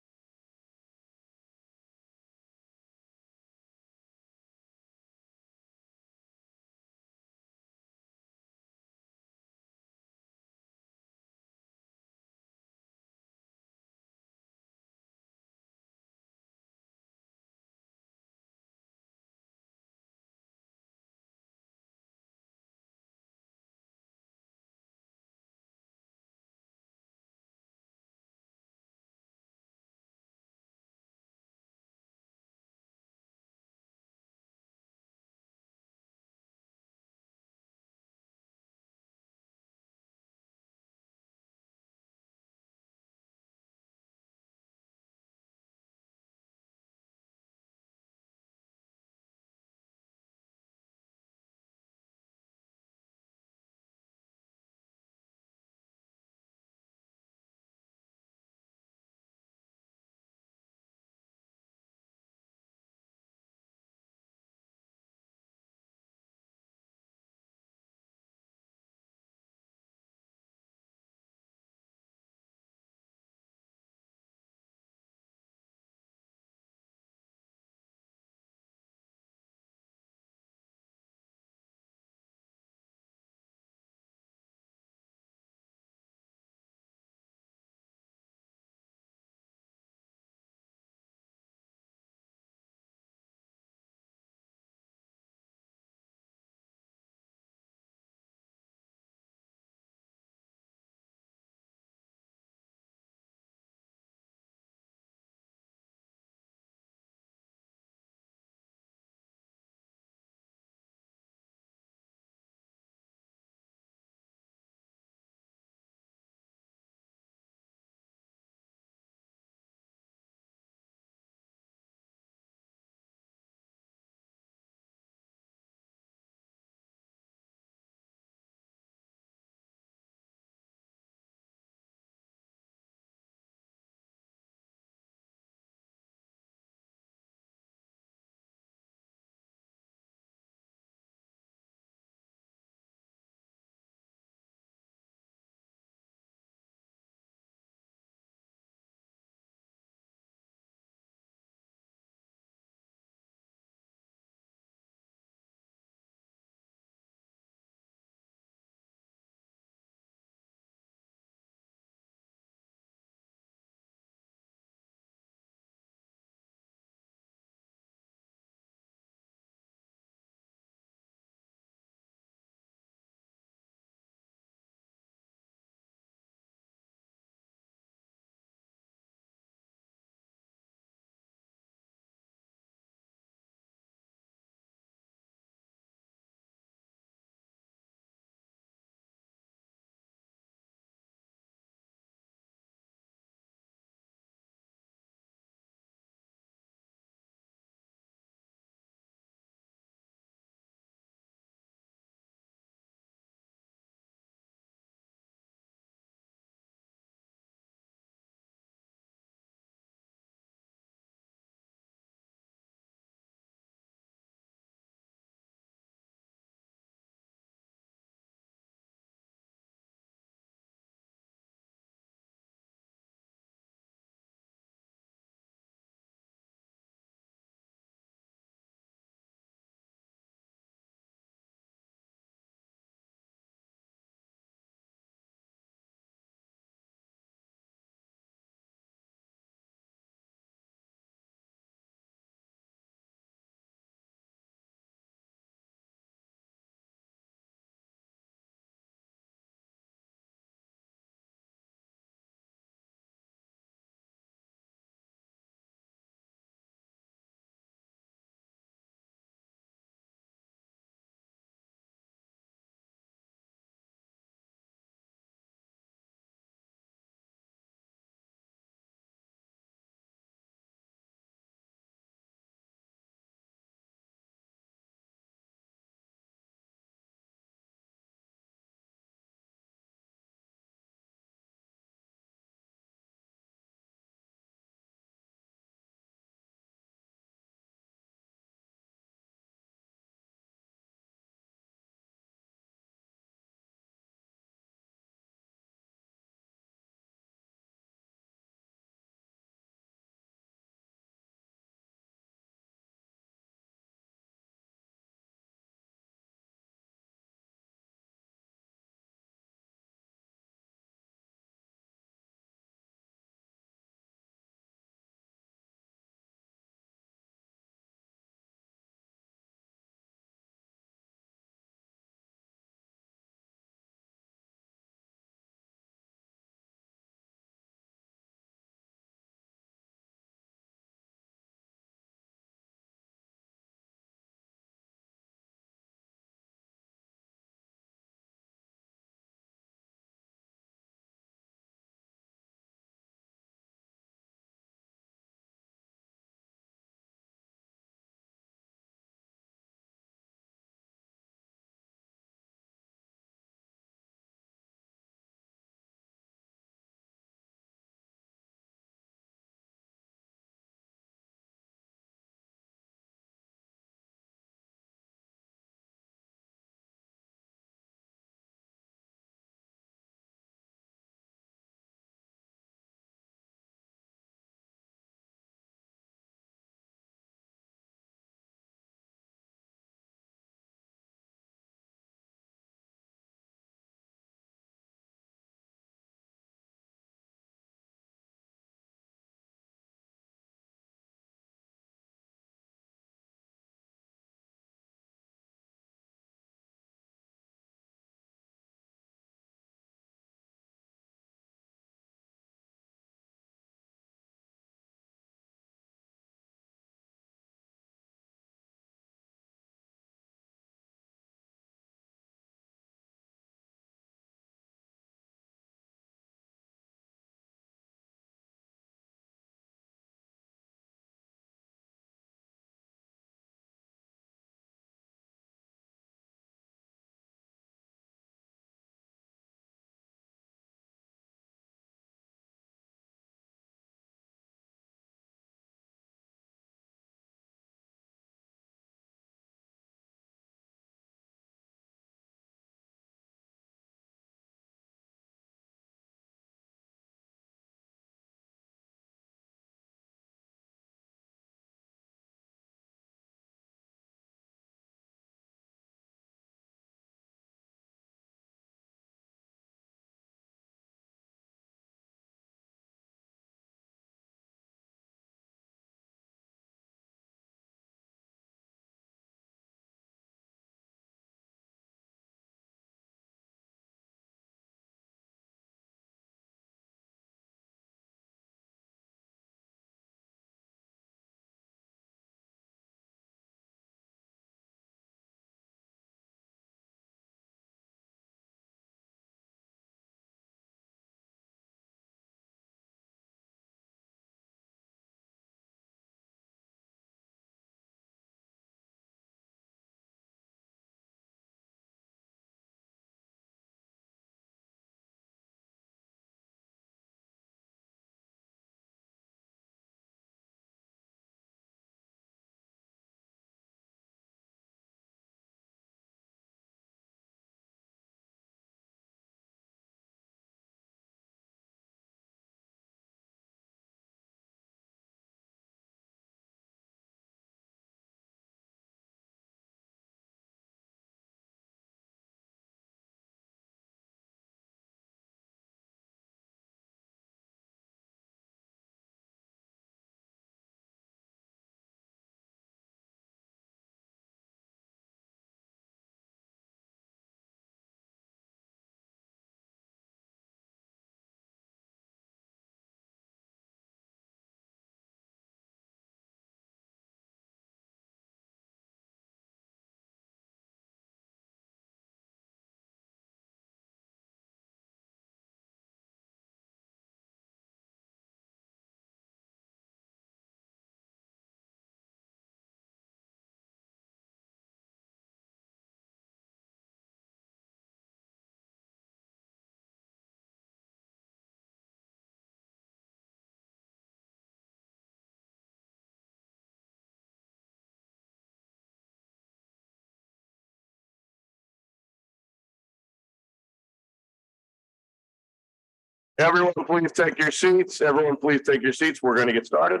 Everyone, please take your seats. Everyone, please take your seats. We're going to get started.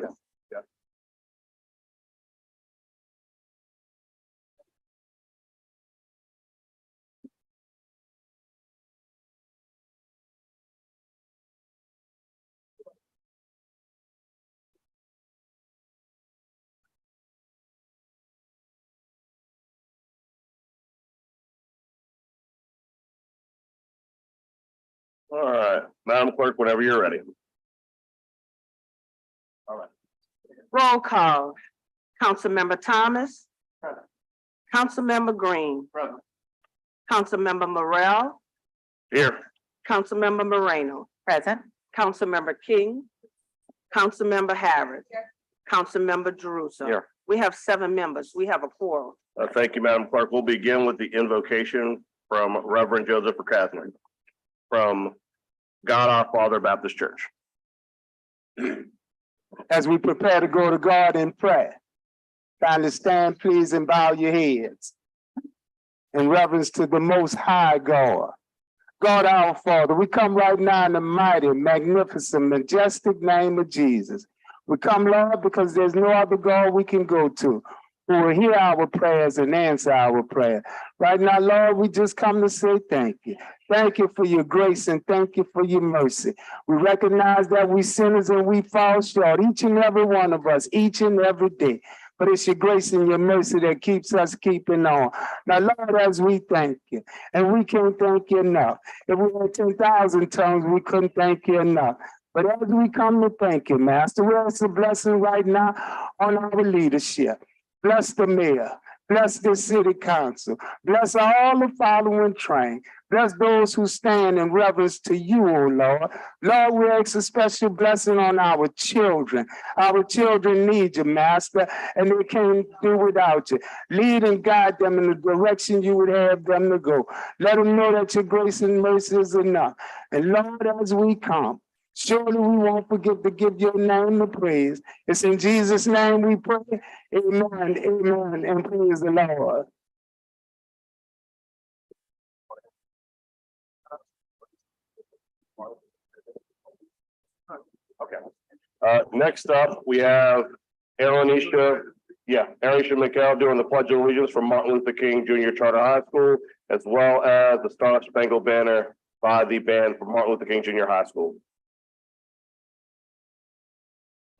All right, Madam Clerk, whenever you're ready. All right. Roll call. Councilmember Thomas. Councilmember Green. Councilmember Morrell. Here. Councilmember Moreno. Present. Councilmember King. Councilmember Harris. Councilmember Jeruso. Here. We have 7 members. We have a quorum. Thank you, Madam Clerk. We'll begin with the invocation from Reverend Joseph Procasnik from God Our Father Baptist Church. As we prepare to go to God in prayer, kindly stand, please, and bow your heads in reverence to the Most High God. God our Father, we come right now in the mighty, magnificent, majestic name of Jesus. We come, Lord, because there's no other God we can go to who will hear our prayers and answer our prayer. Right now, Lord, we just come to say thank you. Thank you for your grace and thank you for your mercy. We recognize that we sinners and we fall short, each and every one of us, each and every day. But it's your grace and your mercy that keeps us keeping on. Now, Lord, as we thank you, and we can't thank you enough. If we had 10,000 tongues, we couldn't thank you enough. But as we come to thank you, Master, we ask a blessing right now on our leadership. Bless the mayor. Bless the city council. Bless all the following train. Bless those who stand in reverence to you, O Lord. Lord, we ask a special blessing on our children. Our children need you, Master, and they can't do without you. Lead and guide them in the direction you would have them to go. Let them know that your grace and mercy is enough. And Lord, as we come, surely we won't forget to give your name the praise. It's in Jesus' name we pray. Amen, amen, and praise the Lord. Okay. Next up, we have Aronisha McHale doing the Pledge of Allegiance from Martin Luther King Jr. Charter High School, as well as the Star Spangled Banner by the band from Martin Luther King Jr. High School.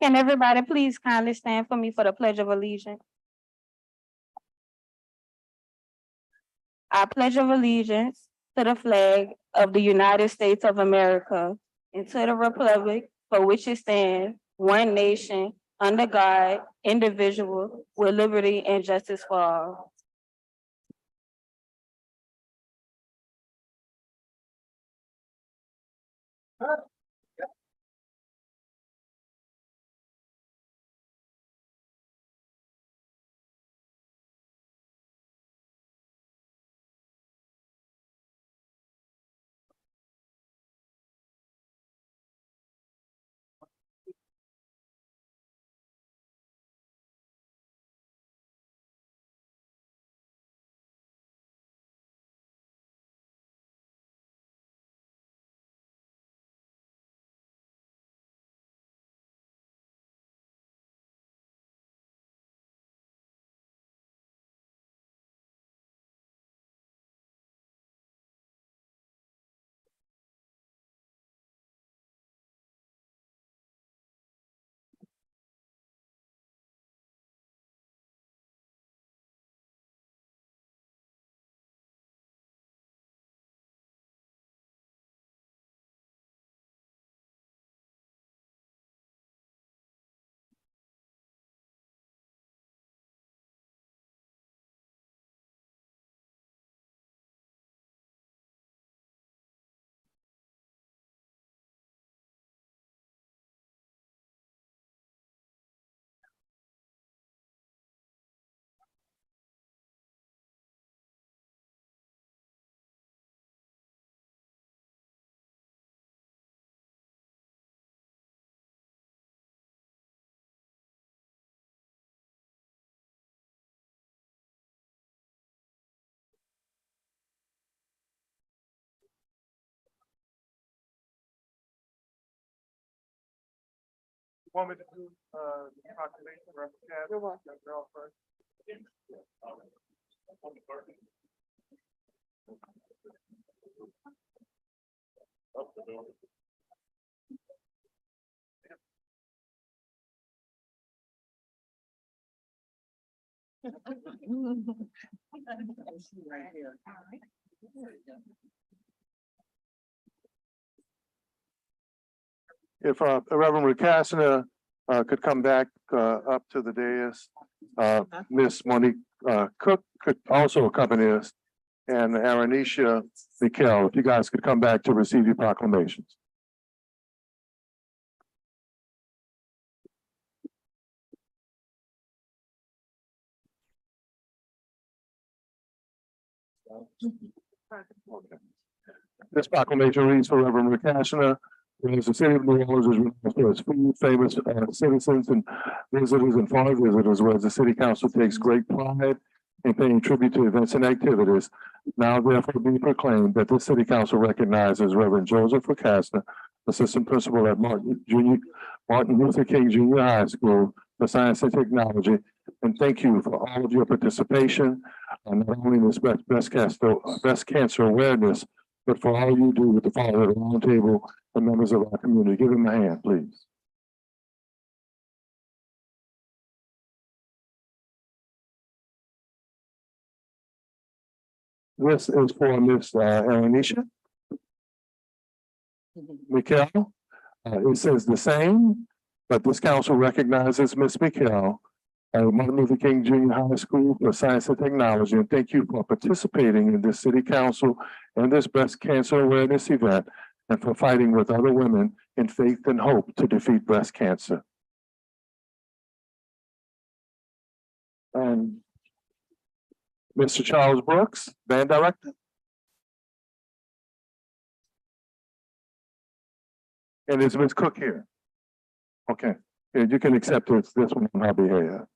Can everybody please kindly stand for me for the Pledge of Allegiance? I pledge of allegiance to the flag of the United States of America and to the republic for which it stands, one nation, under God, indivisible, with liberty and justice for all. Want me to do, the proclamation, Reverend Girl first? If Reverend Recasna could come back up to the dais. Miss Monique Cook could also accompany us. And Aranisha Mikkel, if you guys could come back to receive your proclamations. This proclamation reads for Reverend Recasna. Whereas the city of New Orleans is renowned for its food, famous citizens and visitors and foreign visitors, whereas the city council takes great pride in paying tribute to events and activities. Now therefore be proclaimed that this city council recognizes Reverend Joseph Recasna, assistant principal at Martin Luther King Junior High School for Science and Technology. And thank you for all of your participation, not only in this breast cancer awareness, but for all you do with the Father of the Round Table and members of our community. Give him a hand, please. This is for Miss Aranisha Mikkel. It says the same, but this council recognizes Miss Mikkel at Martin Luther King Junior High School for Science and Technology. And thank you for participating in this city council and this breast cancer awareness event, and for fighting with other women in faith and hope to defeat breast cancer. And Mr. Charles Brooks, band director. And is Ms. Cook here? Okay, yeah, you can accept this one on our behalf.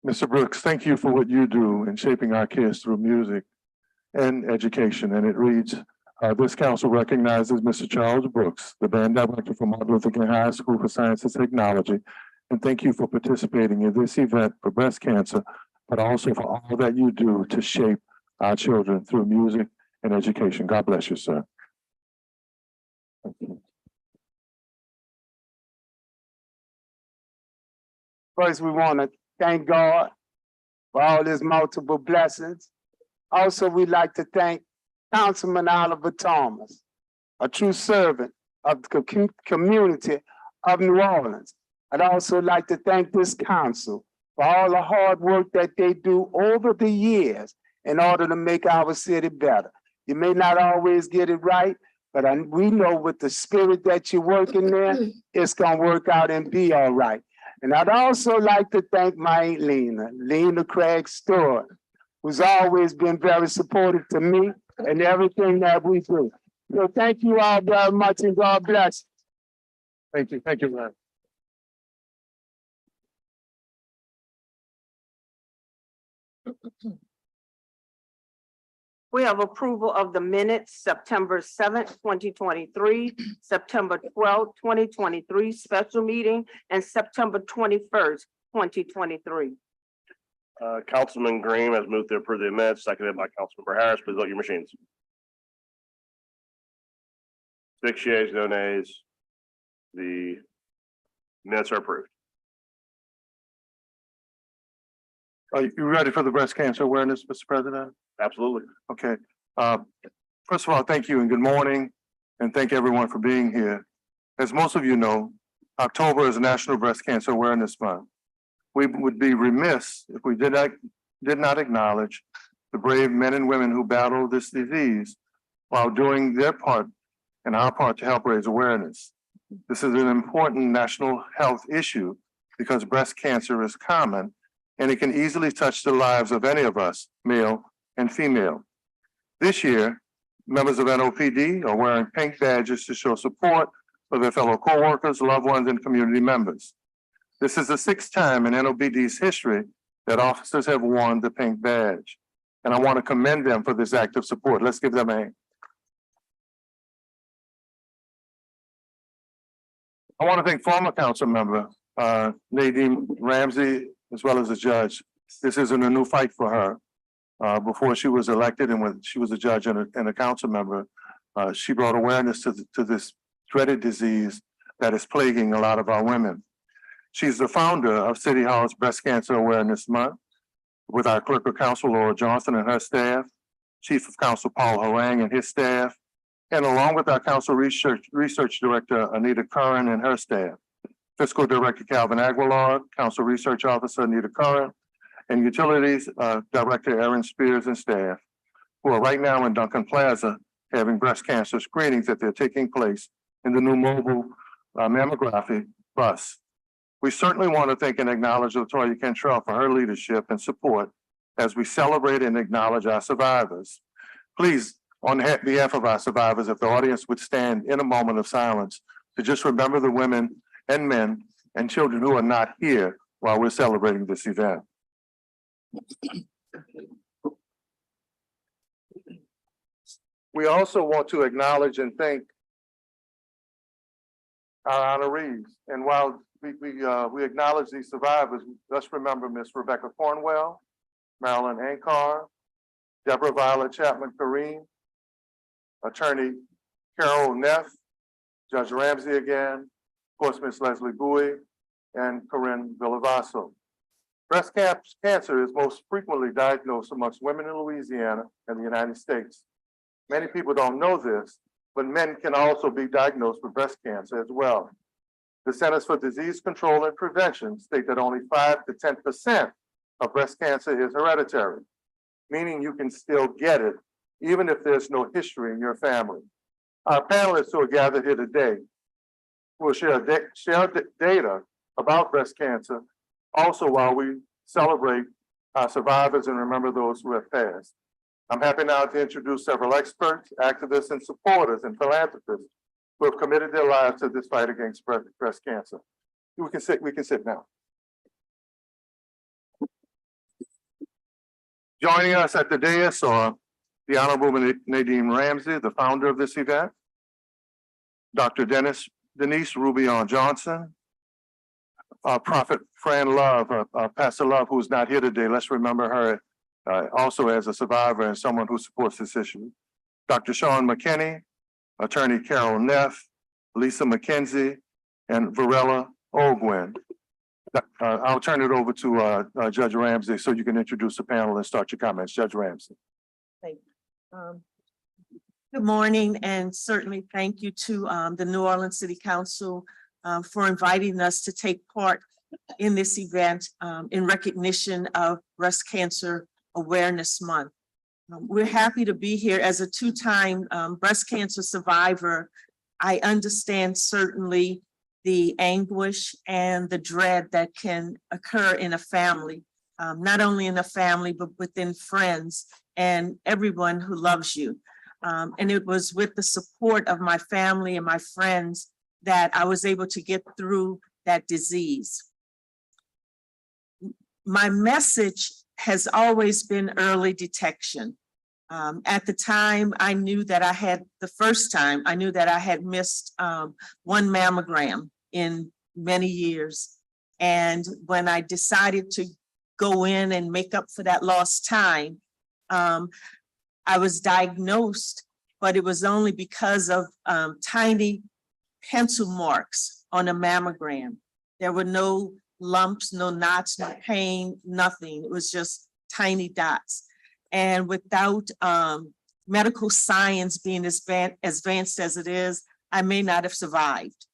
Mr. Brooks, thank you for what you do in shaping our kids through music and education. And it reads, this council recognizes Mr. Charles Brooks, the band director for Martin Luther King High School for Science and Technology. And thank you for participating in this event for breast cancer, but also for all that you do to shape our children through music and education. God bless you, sir. Thank you. First, we want to thank God for all his multiple blessings. Also, we'd like to thank Councilman Oliver Thomas, a true servant of the community of New Orleans. I'd also like to thank this council for all the hard work that they do over the years in order to make our city better. You may not always get it right, but we know with the spirit that you're working there, it's gonna work out and be all right. And I'd also like to thank my Aunt Lena Craig Stewart, who's always been very supportive to me and everything that we do. So thank you all very much and God bless. Thank you, Ron. We have approval of the minutes, September 7th, 2023, September 12th, 2023, special meeting, and September 21st, 2023. Councilman Green has moved to approve the minutes, seconded by Councilmember Harris. Please vote your machines. 6 yeas, no nays. The minutes are approved. Are you ready for the breast cancer awareness, Mr. President? Absolutely. Okay. First of all, thank you and good morning, and thank everyone for being here. As most of you know, October is National Breast Cancer Awareness Month. We would be remiss if we did not acknowledge the brave men and women who battle this disease while doing their part and our part to help raise awareness. This is an important national health issue because breast cancer is common and it can easily touch the lives of any of us, male and female. This year, members of NOPD are wearing pink badges to show support for their fellow coworkers, loved ones, and community members. This is the 6th time in NOPD's history that officers have worn the pink badge. And I want to commend them for this act of support. Let's give them a hand. I want to thank former council member Nadine Ramsey, as well as the judge. This isn't a new fight for her. Before she was elected and when she was a judge and a council member, she brought awareness to this dreaded disease that is plaguing a lot of our women. She's the founder of City Hall's Breast Cancer Awareness Month with our clerk of council, Laura Johnson, and her staff, Chief of Council Paul Harang and his staff, and along with our council research director, Anita Curran and her staff, fiscal director, Calvin Aguilar, council research officer, Anita Curran, and utilities director, Aaron Spears and staff, who are right now in Duncan Plaza having breast cancer screenings that they're taking place in the new mobile mammography bus. We certainly want to thank and acknowledge Latoya Cantrell for her leadership and support as we celebrate and acknowledge our survivors. Please, on behalf of our survivors, if the audience would stand in a moment of silence to just remember the women and men and children who are not here while we're celebrating this event. We also want to acknowledge and thank our honorees. And while we acknowledge these survivors, let's remember Miss Rebecca Cornwell, Marilyn Ankar, Deborah Violet Chapman-Kareem, Attorney Carol Neff, Judge Ramsey again, of course, Miss Leslie Bowie, and Corinne Villavaso. Breast cancer is most frequently diagnosed amongst women in Louisiana and the United States. Many people don't know this, but men can also be diagnosed with breast cancer as well. The Centers for Disease Control and Prevention state that only 5 to 10% of breast cancer is hereditary, meaning you can still get it, even if there's no history in your family. Our panelists who are gathered here today will share data about breast cancer, also while we celebrate our survivors and remember those who have passed. I'm happy now to introduce several experts, activists, and supporters and philanthropists who have committed their lives to this fight against breast cancer. We can sit now. Joining us at the dais are the Honorable Nadine Ramsey, the founder of this event, Dr. Denise Rubion Johnson, Prophet Fran Love, Pastor Love, who's not here today. Let's remember her also as a survivor and someone who supports this issue. Dr. Sean McKinney, Attorney Carol Neff, Lisa McKenzie, and Varela Ogwin. I'll turn it over to Judge Ramsey so you can introduce the panel and start your comments. Judge Ramsey. Thank you. Good morning, and certainly thank you to the New Orleans City Council for inviting us to take part in this event in recognition of Breast Cancer Awareness Month. We're happy to be here. As a two-time breast cancer survivor, I understand certainly the anguish and the dread that can occur in a family, not only in a family, but within friends and everyone who loves you. And it was with the support of my family and my friends that I was able to get through that disease. My message has always been early detection. At the time, I knew that I had, the first time, I knew that I had missed one mammogram in many years. And when I decided to go in and make up for that lost time, I was diagnosed, but it was only because of tiny pencil marks on a mammogram. There were no lumps, no knots, no pain, nothing. It was just tiny dots. And without medical science being as advanced as it is, I may not have survived.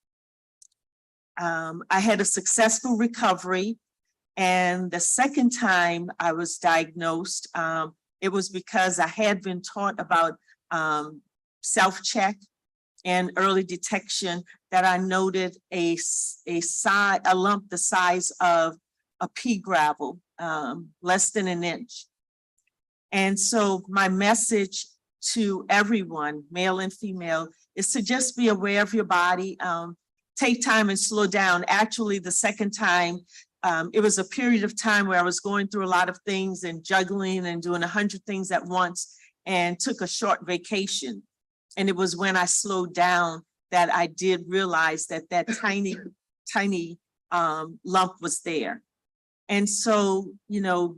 I had a successful recovery. And the second time I was diagnosed, it was because I had been taught about self-check and early detection that I noted a lump the size of a pea gravel, less than an inch. And so my message to everyone, male and female, is to just be aware of your body, take time and slow down. Actually, the second time, it was a period of time where I was going through a lot of things and juggling and doing 100 things at once and took a short vacation. And it was when I slowed down that I did realize that that tiny lump was there. And so, you know,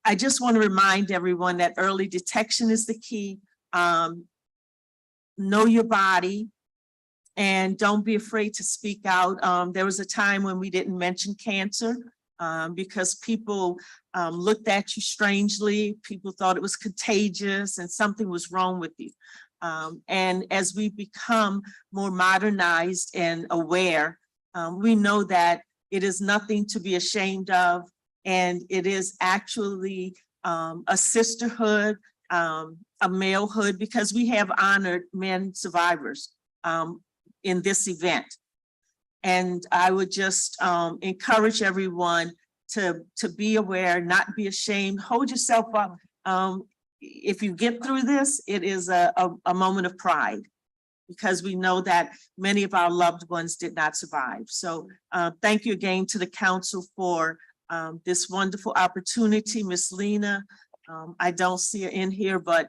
I just want to remind everyone that early detection is the key. Know your body and don't be afraid to speak out. There was a time when we didn't mention cancer because people looked at you strangely. People thought it was contagious and something was wrong with you. And as we become more modernized and aware, we know that it is nothing to be ashamed of. And it is actually a sisterhood, a malehood, because we have honored men survivors in this event. And I would just encourage everyone to be aware, not be ashamed, hold yourself up. If you get through this, it is a moment of pride, because we know that many of our loved ones did not survive. So thank you again to the council for this wonderful opportunity. Miss Lena, I don't see her in here, but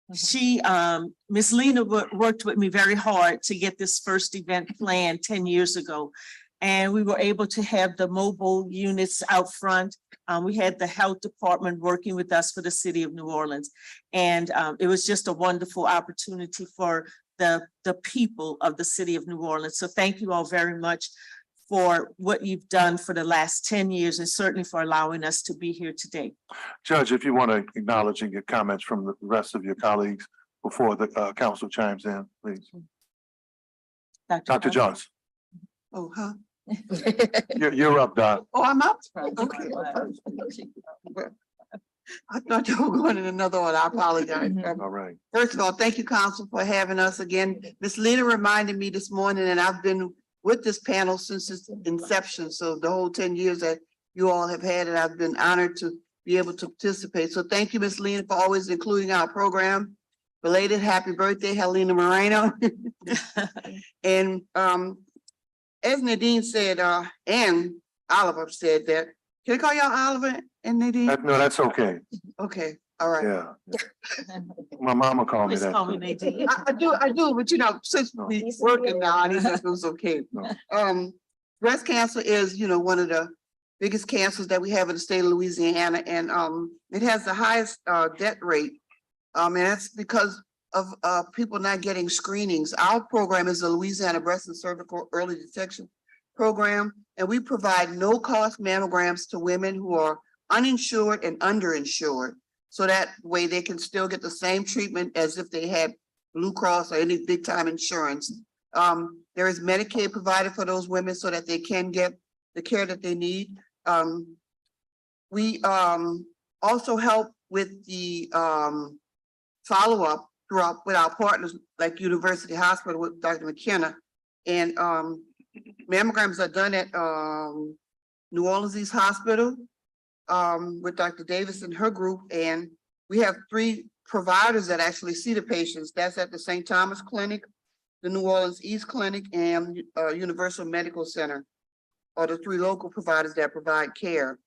Miss Lena worked with me very hard to get this first event planned 10 years ago. And we were able to have the mobile units out front. We had the health department working with us for the city of New Orleans. And it was just a wonderful opportunity for the people of the city of New Orleans. So thank you all very much for what you've done for the last 10 years and certainly for allowing us to be here today. Judge, if you want to acknowledge and get comments from the rest of your colleagues before the council chimes in, please. Dr. Johnson. Oh, huh? You're up, Doc. Oh, I'm up? Okay. I thought you were going in another one. I apologize. All right. First of all, thank you, council, for having us again. Ms. Lena reminded me this morning, and I've been with this panel since its inception. So the whole 10 years that you all have had it, I've been honored to be able to participate. So thank you, Ms. Lena, for always including our program. Belated happy birthday, Helena Moreno. And as Nadine said, and Oliver said that, can I call y'all Oliver and Nadine? No, that's okay. Okay, all right. Yeah. My mama called me Please that. call me Nadine. I do, but you know, since we working now, I need to know it's okay. No. Breast cancer is, you know, one of the biggest cancers that we have in the state of Louisiana, and it has the highest death rate. And that's because of people not getting screenings. Our program is the Louisiana Breast and Cervical Early Detection Program, and we provide no-cost mammograms to women who are uninsured and underinsured. So that way they can still get the same treatment as if they had Blue Cross or any big time insurance. There is Medicaid provided for those women so that they can get the care that they need. We also help with the follow-up throughout with our partners like University Hospital with Dr. McKenna. And mammograms are done at New Orleans East Hospital with Dr. Davis and her group. And we have 3 providers that actually see the patients. That's at the St. Thomas Clinic, the New Orleans East Clinic, and Universal Medical Center are the 3 local providers that provide care.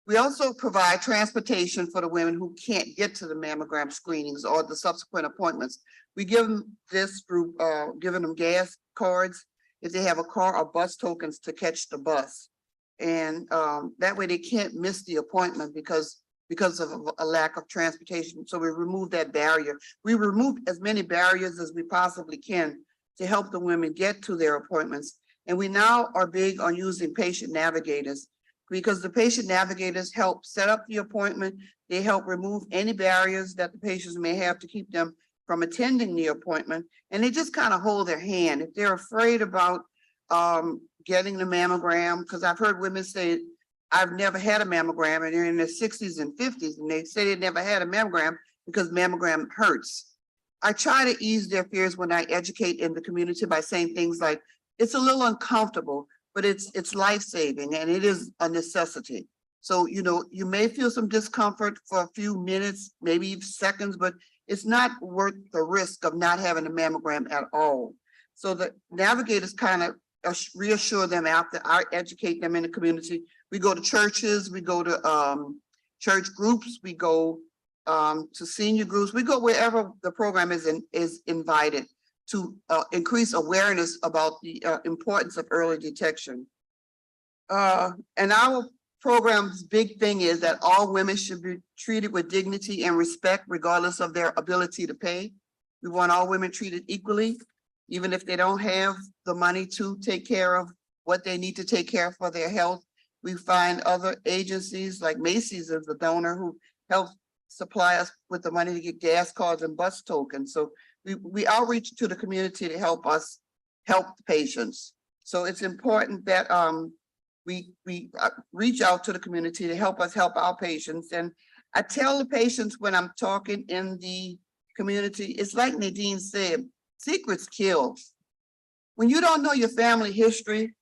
We also provide transportation for the women who can't get to the mammogram screenings or the subsequent appointments. We give them this through giving them gas cards if they have a car, or bus tokens to catch the bus. And that way they can't miss the appointment because of a lack of transportation. So we remove that barrier. We remove as many barriers as we possibly can to help the women get to their appointments. And we now are big on using patient navigators, because the patient navigators help set up the appointment. They help remove any barriers that the patients may have to keep them from attending the appointment. And they just kind of hold their hand. If they're afraid about getting the mammogram, because I've heard women say, I've never had a mammogram, and they're in their 60s and 50s, and they say they never had a mammogram because mammogram hurts. I try to ease their fears when I educate in the community by saying things like, it's a little uncomfortable, but it's life-saving and it is a necessity. So, you know, you may feel some discomfort for a few minutes, maybe seconds, but it's not worth the risk of not having a mammogram at all. So the navigators kind of reassure them after I educate them in the community. We go to churches, we go to church groups, we go to senior groups, we go wherever the program is invited to increase awareness about the importance of early detection. And our program's big thing is that all women should be treated with dignity and respect, regardless of their ability to pay. We want all women treated equally, even if they don't have the money to take care of what they need to take care of for their health. We find other agencies like Macy's as the donor who helps supply us with the money to get gas cards and bus tokens. So we outreach to the community to help us help the patients. So it's important that we reach out to the community to help us help our patients. And I tell the patients when I'm talking in the community, it's like Nadine said, secrets kill. When you don't know your family history,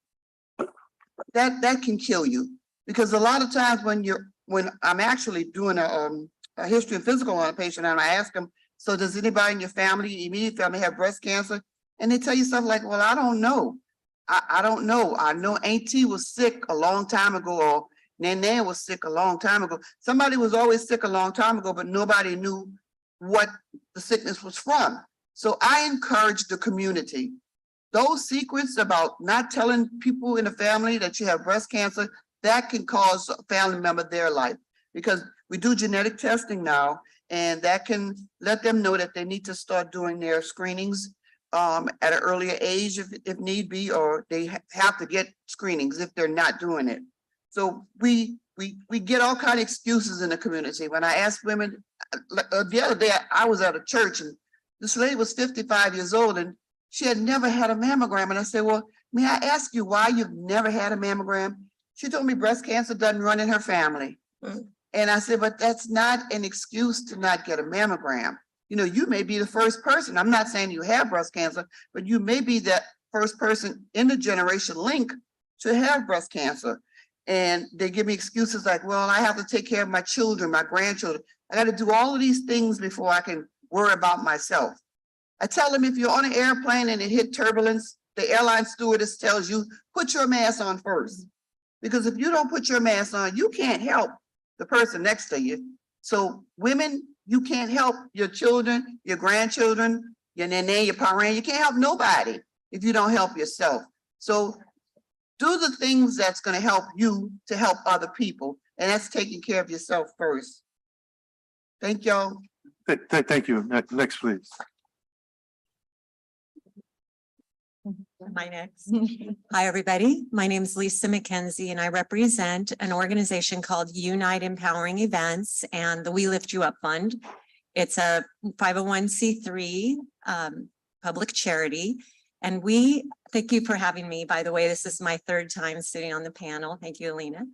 that can kill you. Because a lot of times when I'm actually doing a history and physical on a patient and I ask them, so does anybody in your family, immediate family have breast cancer? And they tell you stuff like, well, I don't know. I don't know. I know Auntie was sick a long time ago, or Nana was sick a long time ago. Somebody was always sick a long time ago, but nobody knew what the sickness was from. So I encourage the community. Those secrets about not telling people in the family that you have breast cancer, that can cause a family member their life, because we do genetic testing now, and that can let them know that they need to start doing their screenings at an earlier age if need be, or they have to get screenings if they're not doing it. So we get all kinds of excuses in the community. When I ask women, the other day I was at a church and this lady was 55 years old and she had never had a mammogram. And I said, well, may I ask you why you've never had a mammogram? She told me breast cancer doesn't run in her family. And I said, but that's not an excuse to not get a mammogram. You know, you may be the first person. I'm not saying you have breast cancer, but you may be that first person in the generation link to have breast cancer. And they give me excuses like, well, I have to take care of my children, my grandchildren. I got to do all of these things before I can worry about myself. I tell them if you're on an airplane and it hit turbulence, the airline stewardess tells you, put your mask on first. Because if you don't put your mask on, you can't help the person next to you. So women, you can't help your children, your grandchildren, your nene, your parent. You can't help nobody if you don't help yourself. So do the things that's going to help you to help other people. And that's taking care of yourself first. Thank y'all. Thank you. Next, please. My next. Hi, everybody. My name is Lisa McKenzie, and I represent an organization called Unite Empowering Events and the We Lift You Up Fund. It's a 501c3 public charity. And thank you for having me. By the way, this is my third time sitting on the panel. Thank you, Alina.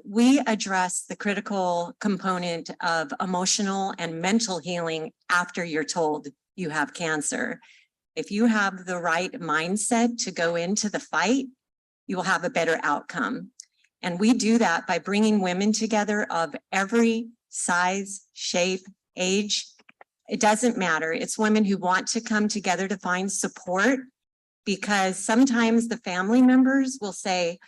We address the critical component of emotional and mental healing after you're told you have cancer. If you have the right mindset to go into the fight, you will have a better outcome. And we do that by bringing women together of every size, shape, age. It doesn't matter. It's women who want to come together to find support, because sometimes the family members will say,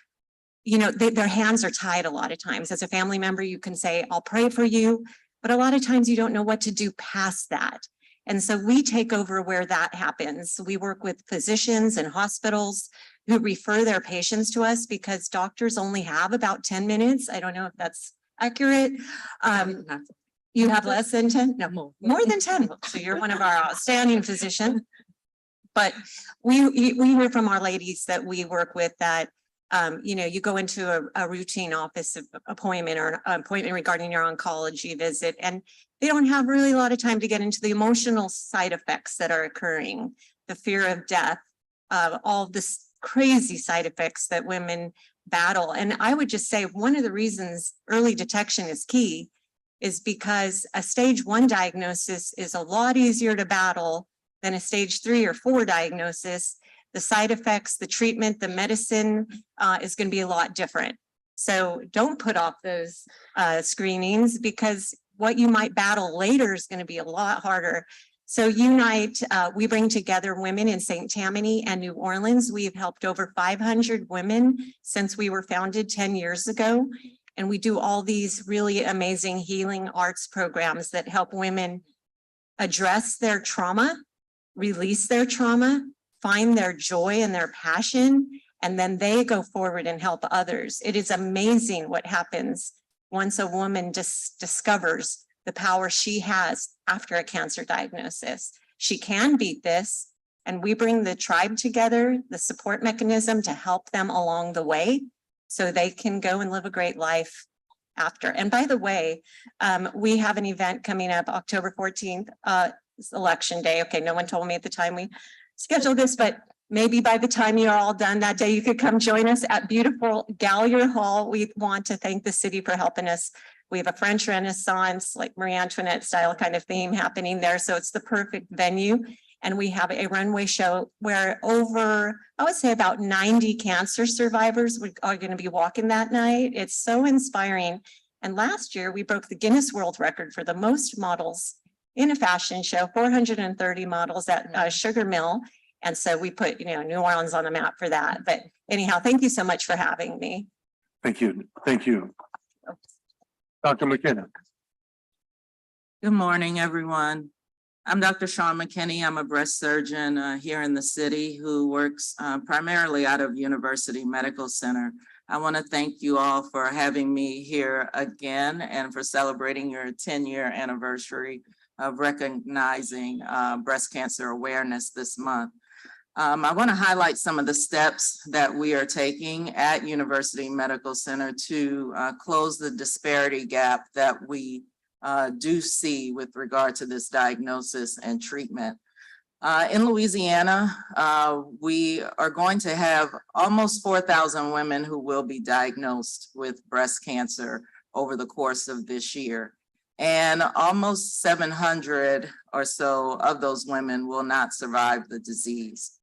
you know, their hands are tied a lot of times. As a family member, you can say, I'll pray for you, but a lot of times you don't know what to do past that. And so we take over where that happens. We work with physicians and hospitals who refer their patients to us because doctors only have about 10 minutes. I don't know if that's accurate. You have less than 10? No, more than 10. So you're one of our outstanding physicians. But we hear from our ladies that we work with that, you know, you go into a routine office appointment or an appointment regarding your oncology visit, and they don't have really a lot of time to get into the emotional side effects that are occurring, the fear of death, all of this crazy side effects that women battle. And I would just say one of the reasons early detection is key is because a stage 1 diagnosis is a lot easier to battle than a stage 3 or 4 diagnosis. The side effects, the treatment, the medicine is going to be a lot different. So don't put off those screenings, because what you might battle later is going to be a lot harder. So Unite, we bring together women in St. Tammany and New Orleans. We've helped over 500 women since we were founded 10 years ago. And we do all these really amazing healing arts programs that help women address their trauma, release their trauma, find their joy and their passion, and then they go forward and help others. It is amazing what happens once a woman discovers the power she has after a cancer diagnosis. She can beat this, and we bring the tribe together, the support mechanism to help them along the way so they can go and live a great life after. And by the way, we have an event coming up October 14th, it's election day. Okay, no one told me at the time we scheduled this, but maybe by the time you're all done that day, you could come join us at beautiful Gallier Hall. We want to thank the city for helping us. We have a French Renaissance, like Marie Antoinette style kind of theme happening there. So it's the perfect venue. And we have a runway show where over, I would say about 90 cancer survivors are going to be walking that night. It's so inspiring. And last year we broke the Guinness World Record for the most models in a fashion show, 430 models at Sugar Mill. And so we put, New Orleans on the map for that. But anyhow, thank you so much for having me. Thank you. Thank you. Dr. McKenna. Good morning, everyone. I'm Dr. Sean McKinney. I'm a breast surgeon here in the city who works primarily out of University Medical Center. I want to thank you all for having me here again and for celebrating your 10-year anniversary of recognizing breast cancer awareness this month. I want to highlight some of the steps that we are taking at University Medical Center to close the disparity gap that we do see with regard to this diagnosis and treatment. In Louisiana, we are going to have almost 4,000 women who will be diagnosed with breast cancer over the course of this year. And almost 700 or so of those women will not survive the disease.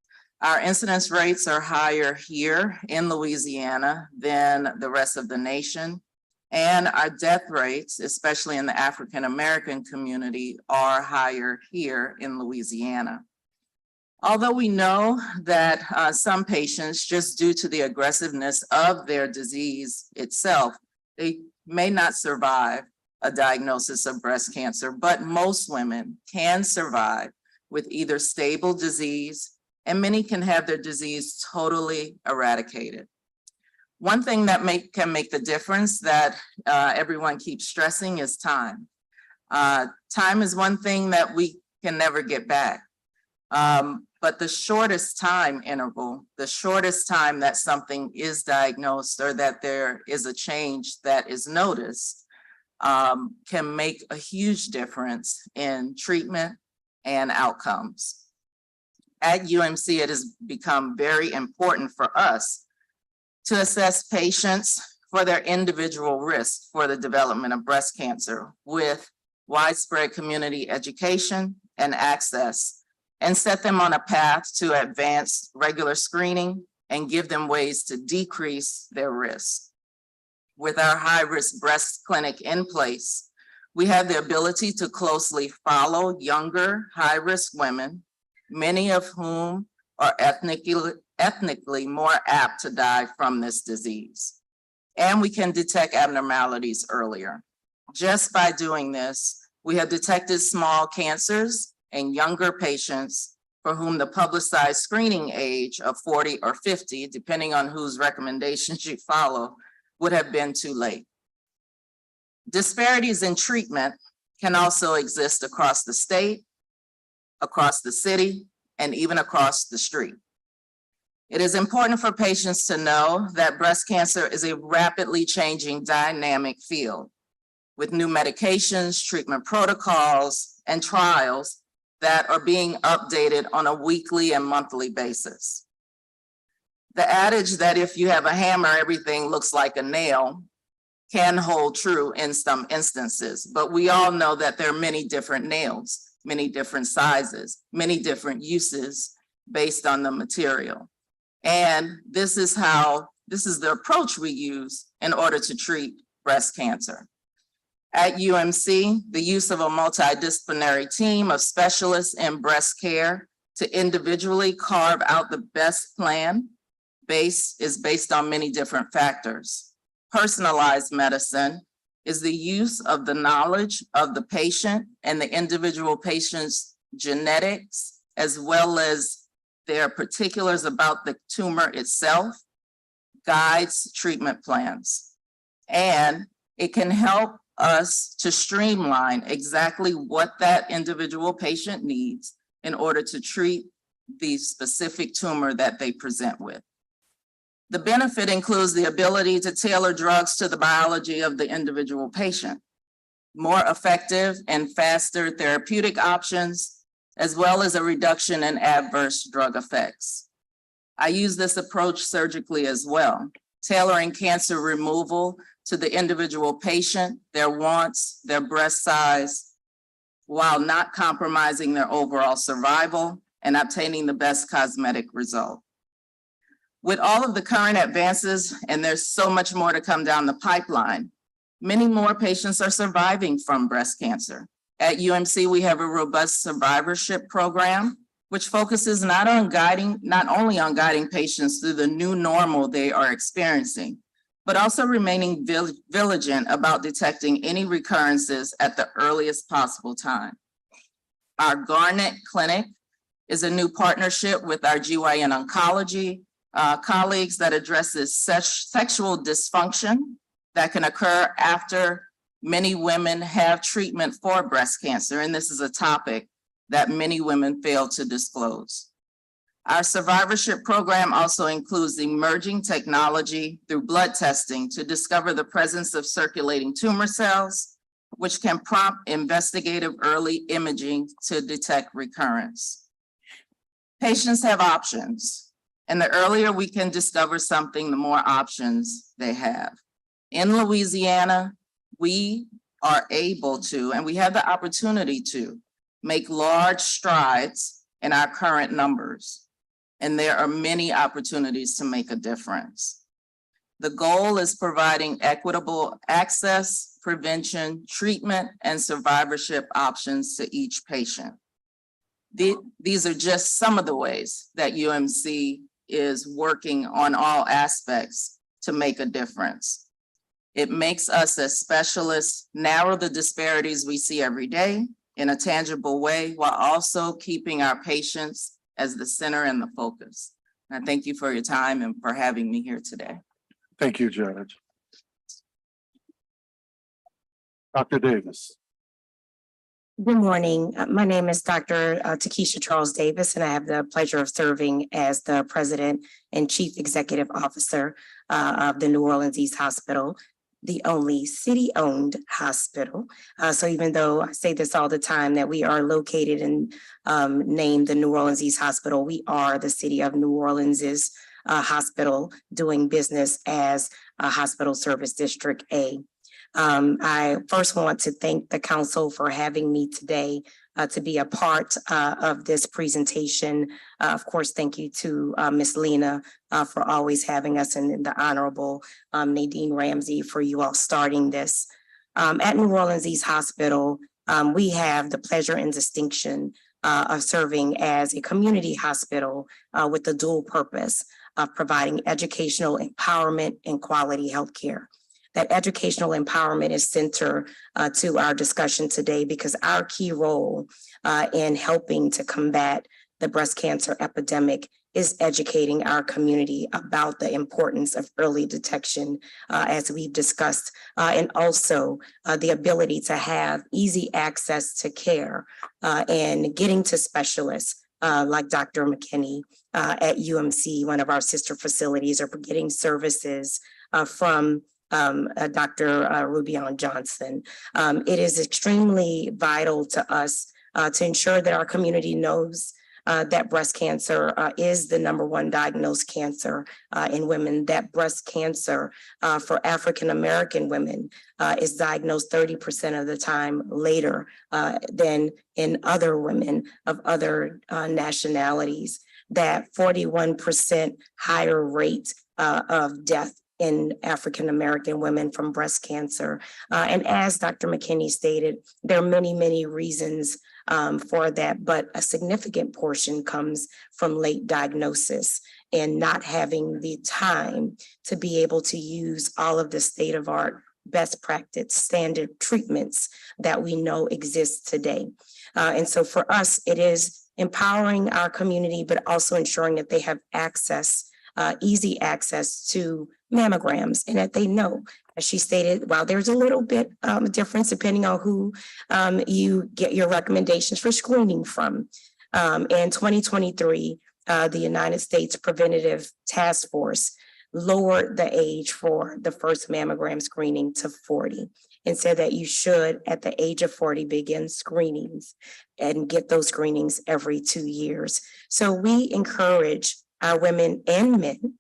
Our incidence rates are higher here in Louisiana than the rest of the nation. And our death rates, especially in the African-American community, are higher here in Louisiana. Although we know that some patients, just due to the aggressiveness of their disease itself, they may not survive a diagnosis of breast cancer, but most women can survive with either stable disease, and many can have their disease totally eradicated. One thing that can make the difference that everyone keeps stressing is time. Time is one thing that we can never get back. But the shortest time interval, the shortest time that something is diagnosed or that there is a change that is noticed can make a huge difference in treatment and outcomes. At UMC, it has become very important for us to assess patients for their individual risk for the development of breast cancer with widespread community education and access, and set them on a path to advance regular screening and give them ways to decrease their risk. With our high-risk breast clinic in place, we have the ability to closely follow younger, high-risk women, many of whom are ethnically more apt to die from this disease. And we can detect abnormalities earlier. Just by doing this, we have detected small cancers in younger patients for whom the publicized screening age of 40 or 50, depending on whose recommendations you follow, would have been too late. Disparities in treatment can also exist across the state, across the city, and even across the street. It is important for patients to know that breast cancer is a rapidly changing dynamic field with new medications, treatment protocols, and trials that are being updated on a weekly and monthly basis. The adage that if you have a hammer, everything looks like a nail can hold true in some instances, but we all know that there are many different nails, many different sizes, many different uses based on the material. And this is the approach we use in order to treat breast cancer. At UMC, the use of a multidisciplinary team of specialists in breast care to individually carve out the best plan is based on many different factors. Personalized medicine is the use of the knowledge of the patient and the individual patient's genetics, as well as their particulars about the tumor itself, guides treatment plans. And it can help us to streamline exactly what that individual patient needs in order to treat the specific tumor that they present with. The benefit includes the ability to tailor drugs to the biology of the individual patient, more effective and faster therapeutic options, as well as a reduction in adverse drug effects. I use this approach surgically as well, tailoring cancer removal to the individual patient, their wants, their breast size, while not compromising their overall survival and obtaining the best cosmetic result. With all of the current advances, and there's so much more to come down the pipeline, many more patients are surviving from breast cancer. At UMC, we have a robust survivorship program, which focuses not only on guiding patients through the new normal they are experiencing, but also remaining vigilant about detecting any recurrences at the earliest possible time. Our Garnet Clinic is a new partnership with our GYN oncology colleagues that addresses sexual dysfunction that can occur after many women have treatment for breast cancer. And this is a topic that many women fail to disclose. Our survivorship program also includes emerging technology through blood testing to discover the presence of circulating tumor cells, which can prompt investigative early imaging to detect recurrence. Patients have options, and the earlier we can discover something, the more options they have. In Louisiana, we are able to, and we have the opportunity to, make large strides in our current numbers. And there are many opportunities to make a difference. The goal is providing equitable access, prevention, treatment, and survivorship options to each patient. These are just some of the ways that UMC is working on all aspects to make a difference. It makes us as specialists narrow the disparities we see every day in a tangible way, while also keeping our patients as the center and the focus. And I thank you for your time and for having me here today. Thank you, Judge. Dr. Davis. Good morning. My name is Dr. Takesha Charles Davis, and I have the pleasure of serving as the President and Chief Executive Officer of the New Orleans East Hospital, the only city-owned hospital. So even though I say this all the time, that we are located and named the New Orleans East Hospital, we are the city of New Orleans's hospital doing business as a Hospital Service District A. I first want to thank the council for having me today to be a part of this presentation. Of course, thank you to Ms. Lena for always having us, and the Honorable Nadine Ramsey for you all starting this. At New Orleans East Hospital, we have the pleasure and distinction of serving as a community hospital with the dual purpose of providing educational empowerment and quality healthcare. That educational empowerment is center to our discussion today, because our key role in helping to combat the breast cancer epidemic is educating our community about the importance of early detection, as we've discussed, and also the ability to have easy access to care and getting to specialists like Dr. McKinney at UMC, one of our sister facilities, or getting services from Dr. Rubion Johnson. It is extremely vital to us to ensure that our community knows that breast cancer is the #1 diagnosed cancer in women, that breast cancer for African-American women is diagnosed 30% of the time later than in other women of other nationalities, that 41% higher rate of death in African-American women from breast cancer. And as Dr. McKinney stated, there are many, many reasons for that, but a significant portion comes from late diagnosis and not having the time to be able to use all of the state-of-art best practice standard treatments that we know exist today. And so for us, it is empowering our community, but also ensuring that they have access, easy access to mammograms, and that they know, as she stated, while there's a little bit of difference depending on who you get your recommendations for screening from. In 2023, the United States Preventative Task Force lowered the age for the first mammogram screening to 40 and said that you should, at the age of 40, begin screenings and get those screenings every 2 years. So we encourage our women and men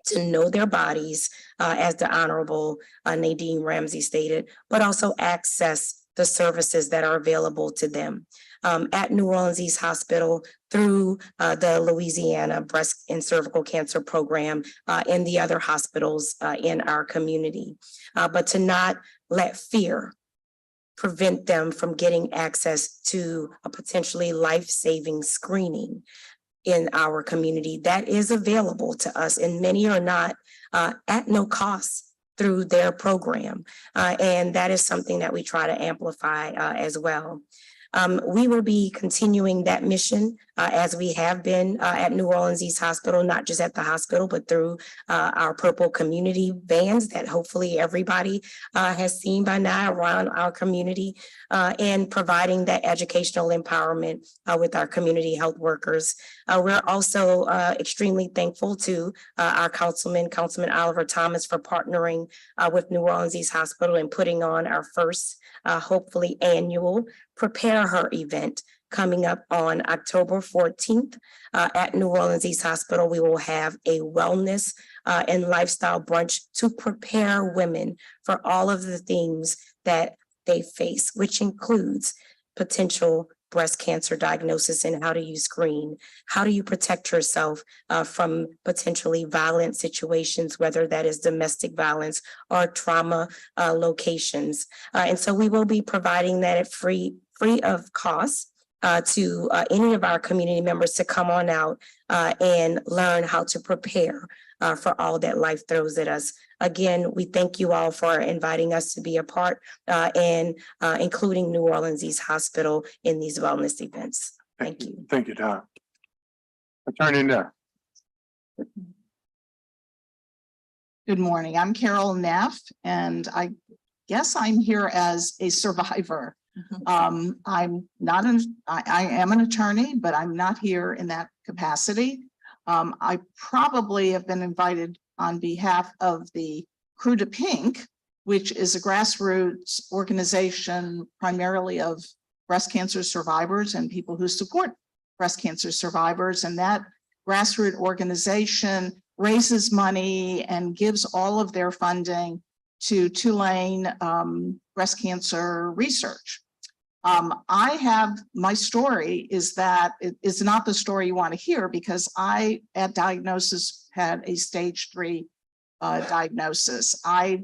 to know their bodies, as the Honorable Nadine Ramsey stated, but also access the services that are available to them. At New Orleans East Hospital, through the Louisiana Breast and Cervical Cancer Program, and the other hospitals in our community. But to not let fear prevent them from getting access to a potentially life-saving screening in our community that is available to us, and many are not at no cost through their program. And that is something that we try to amplify as well. We will be continuing that mission as we have been at New Orleans East Hospital, not just at the hospital, but through our purple community vans that hopefully everybody has seen by now around our community, and providing that educational empowerment with our community health workers. We're also extremely thankful to our Councilman Oliver Thomas, for partnering with New Orleans East Hospital and putting on our first, hopefully annual Prepare Her event coming up on October 14th at New Orleans East Hospital. We will have a wellness and lifestyle brunch to prepare women for all of the things that they face, which includes potential breast cancer diagnosis and how do you screen, how do you protect yourself from potentially violent situations, whether that is domestic violence or trauma locations. And so we will be providing that at free of cost to any of our community members to come on out and learn how to prepare for all that life throws at us. Again, we thank you all for inviting us to be a part and including New Orleans East Hospital in these wellness events. Thank you. Thank you, Don. Attorney Neff. Good morning. I'm Carol Neff, and I guess I'm here as a survivor. I'm not I am an attorney, but I'm not here in that capacity. I probably have been invited on behalf of the Crew to Pink, which is a grassroots organization primarily of breast cancer survivors and people who support breast cancer survivors. And that grassroots organization raises money and gives all of their funding to Tulane breast cancer research. My story is that it is not the story you want to hear, because I, at diagnosis, had a stage 3 diagnosis. I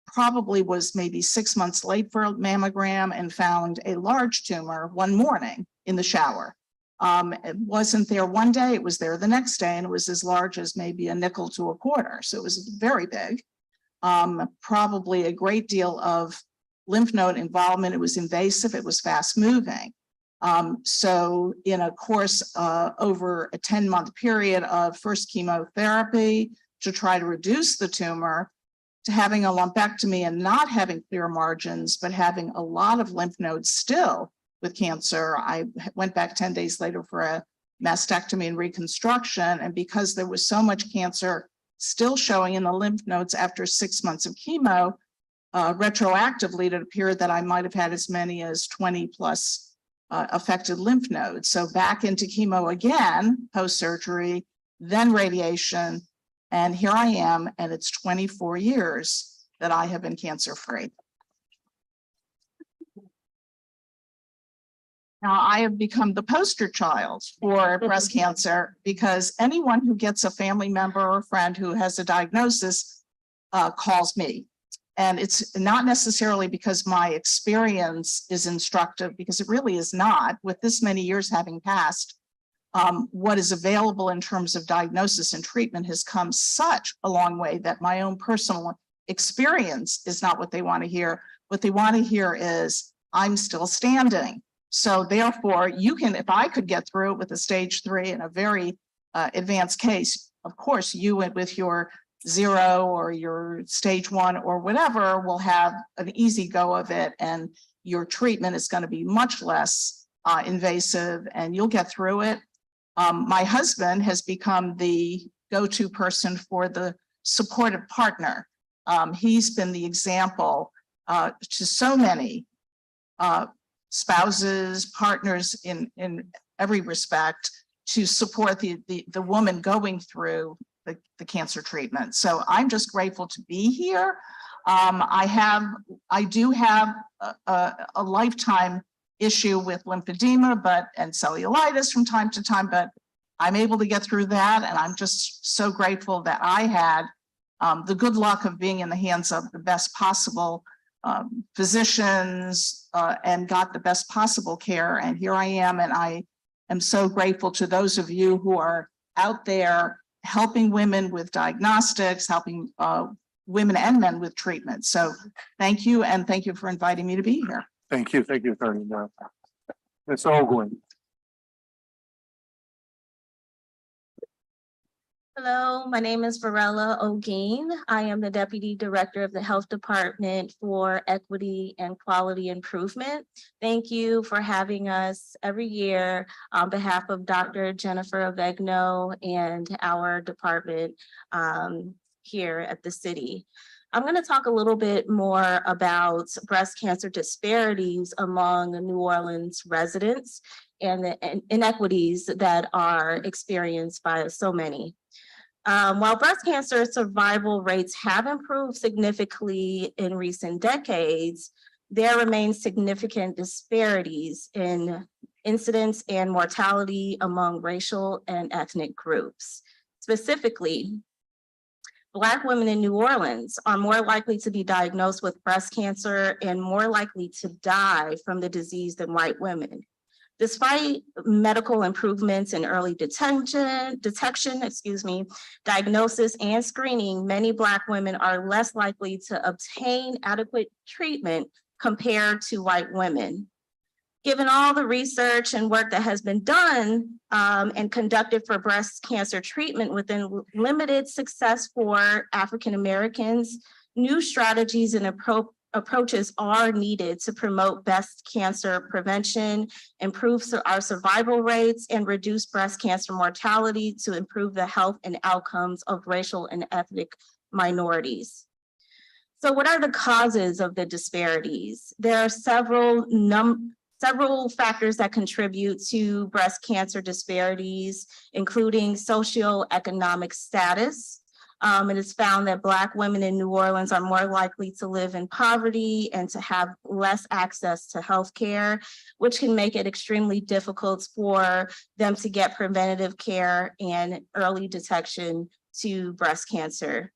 probably was maybe 6 months late for a mammogram and found a large tumor one morning in the shower. It wasn't there one day, it was there the next day, and it was as large as maybe a nickel to a quarter. So it was very big, probably a great deal of lymph node involvement. It was invasive, it was fast moving. So in a course over a 10-month period of first chemotherapy to try to reduce the tumor, to having a lumpectomy and not having clear margins, but having a lot of lymph nodes still with cancer, I went back 10 days later for a mastectomy and reconstruction. And because there was so much cancer still showing in the lymph nodes after 6 months of chemo, retroactively, it appeared that I might have had as many as 20 plus affected lymph nodes. So back into chemo again, post-surgery, then radiation, and here I am, and it's 24 years that I have been cancer-free. Now, I have become the poster child for breast cancer, because anyone who gets a family member or friend who has a diagnosis calls me. And it's not necessarily because my experience is instructive, because it really is not. With this many years having passed, what is available in terms of diagnosis and treatment has come such a long way that my own personal experience is not what they want to hear. What they want to hear is, I'm still standing. So therefore, you can, if I could get through it with a stage 3 in a very advanced case, of course, you with your 0 or your stage 1 or whatever will have an easy go of it, and your treatment is going to be much less invasive, and you'll get through it. My husband has become the go-to person for the supportive partner. He's been the example to so many spouses, partners in every respect, to support the woman going through the cancer treatment. So I'm just grateful to be here. I do have a lifetime issue with lymphedema and cellulitis from time to time, but I'm able to get through that. And I'm just so grateful that I had the good luck of being in the hands of the best possible physicians and got the best possible care. And here I am, and I am so grateful to those of you who are out there helping women with diagnostics, helping women and men with treatment. So thank you, and thank you for inviting me to be here. Thank you, Attorney. Ms. Ogwin. Hello, my name is Varela Ogeen. I am the Deputy Director of the Health Department for Equity and Quality Improvement. Thank you for having us every year on behalf of Dr. Jennifer Avegno and our department here at the city. I'm going to talk a little bit more about breast cancer disparities among New Orleans residents and the inequities that are experienced by so many. While breast cancer survival rates have improved significantly in recent decades, there remain significant disparities in incidence and mortality among racial and ethnic groups. Specifically, Black women in New Orleans are more likely to be diagnosed with breast cancer and more likely to die from the disease than white women. Despite medical improvements in early detection, diagnosis and screening, many Black women are less likely to obtain adequate treatment compared to white women. Given all the research and work that has been done and conducted for breast cancer treatment within limited success for African Americans, new strategies and approaches are needed to promote breast cancer prevention, improve our survival rates, and reduce breast cancer mortality to improve the health and outcomes of racial and ethnic minorities. So what are the causes of the disparities? There are several factors that contribute to breast cancer disparities, including socioeconomic status. It is found that Black women in New Orleans are more likely to live in poverty and to have less access to healthcare, which can make it extremely difficult for them to get preventative care and early detection to breast cancer.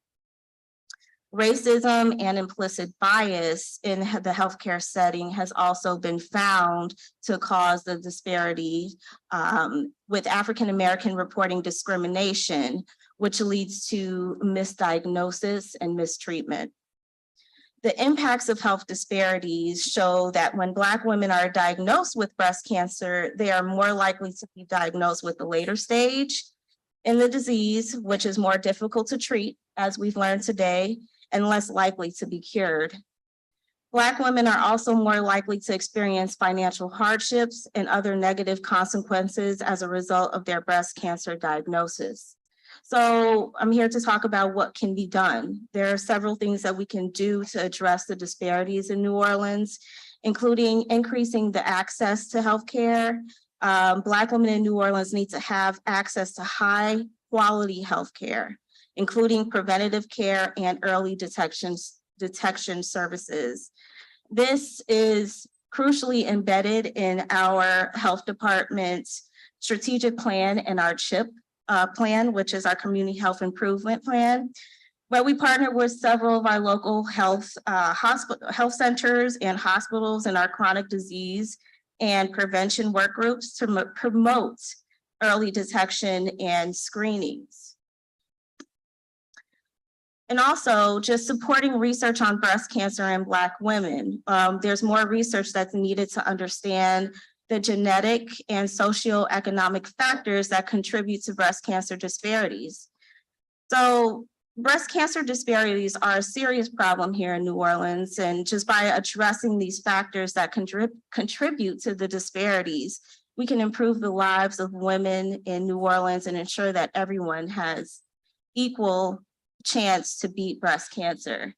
Racism and implicit bias in the healthcare setting has also been found to cause the disparity, with African American reporting discrimination, which leads to misdiagnosis and mistreatment. The impacts of health disparities show that when Black women are diagnosed with breast cancer, they are more likely to be diagnosed with the later stage in the disease, which is more difficult to treat, as we've learned today, and less likely to be cured. Black women are also more likely to experience financial hardships and other negative consequences as a result of their breast cancer diagnosis. So I'm here to talk about what can be done. There are several things that we can do to address the disparities in New Orleans, including increasing the access to healthcare. Black women in New Orleans need to have access to high quality healthcare, including preventative care and early detection services. This is crucially embedded in our health department's strategic plan and our CHIP plan, which is our community health improvement plan. But we partner with several of our local health centers and hospitals in our chronic disease and prevention work groups to promote early detection and screenings. And also just supporting research on breast cancer in Black women. There's more research that's needed to understand the genetic and socioeconomic factors that contribute to breast cancer disparities. So breast cancer disparities are a serious problem here in New Orleans, and just by addressing these factors that contribute to the disparities, we can improve the lives of women in New Orleans and ensure that everyone has equal chance to beat breast cancer.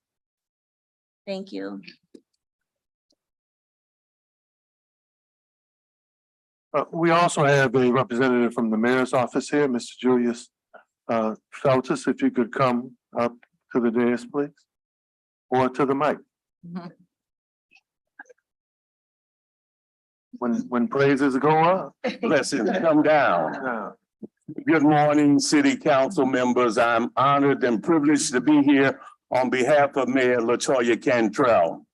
Thank you. We also have a representative from the mayor's office here, Mr. Julius Feltus, if you could come up to the dais, please, or to the mic. When praises go up, blessings come down. Good morning, city council members. I'm honored and privileged to be here on behalf of Mayor LaToya Cantrell.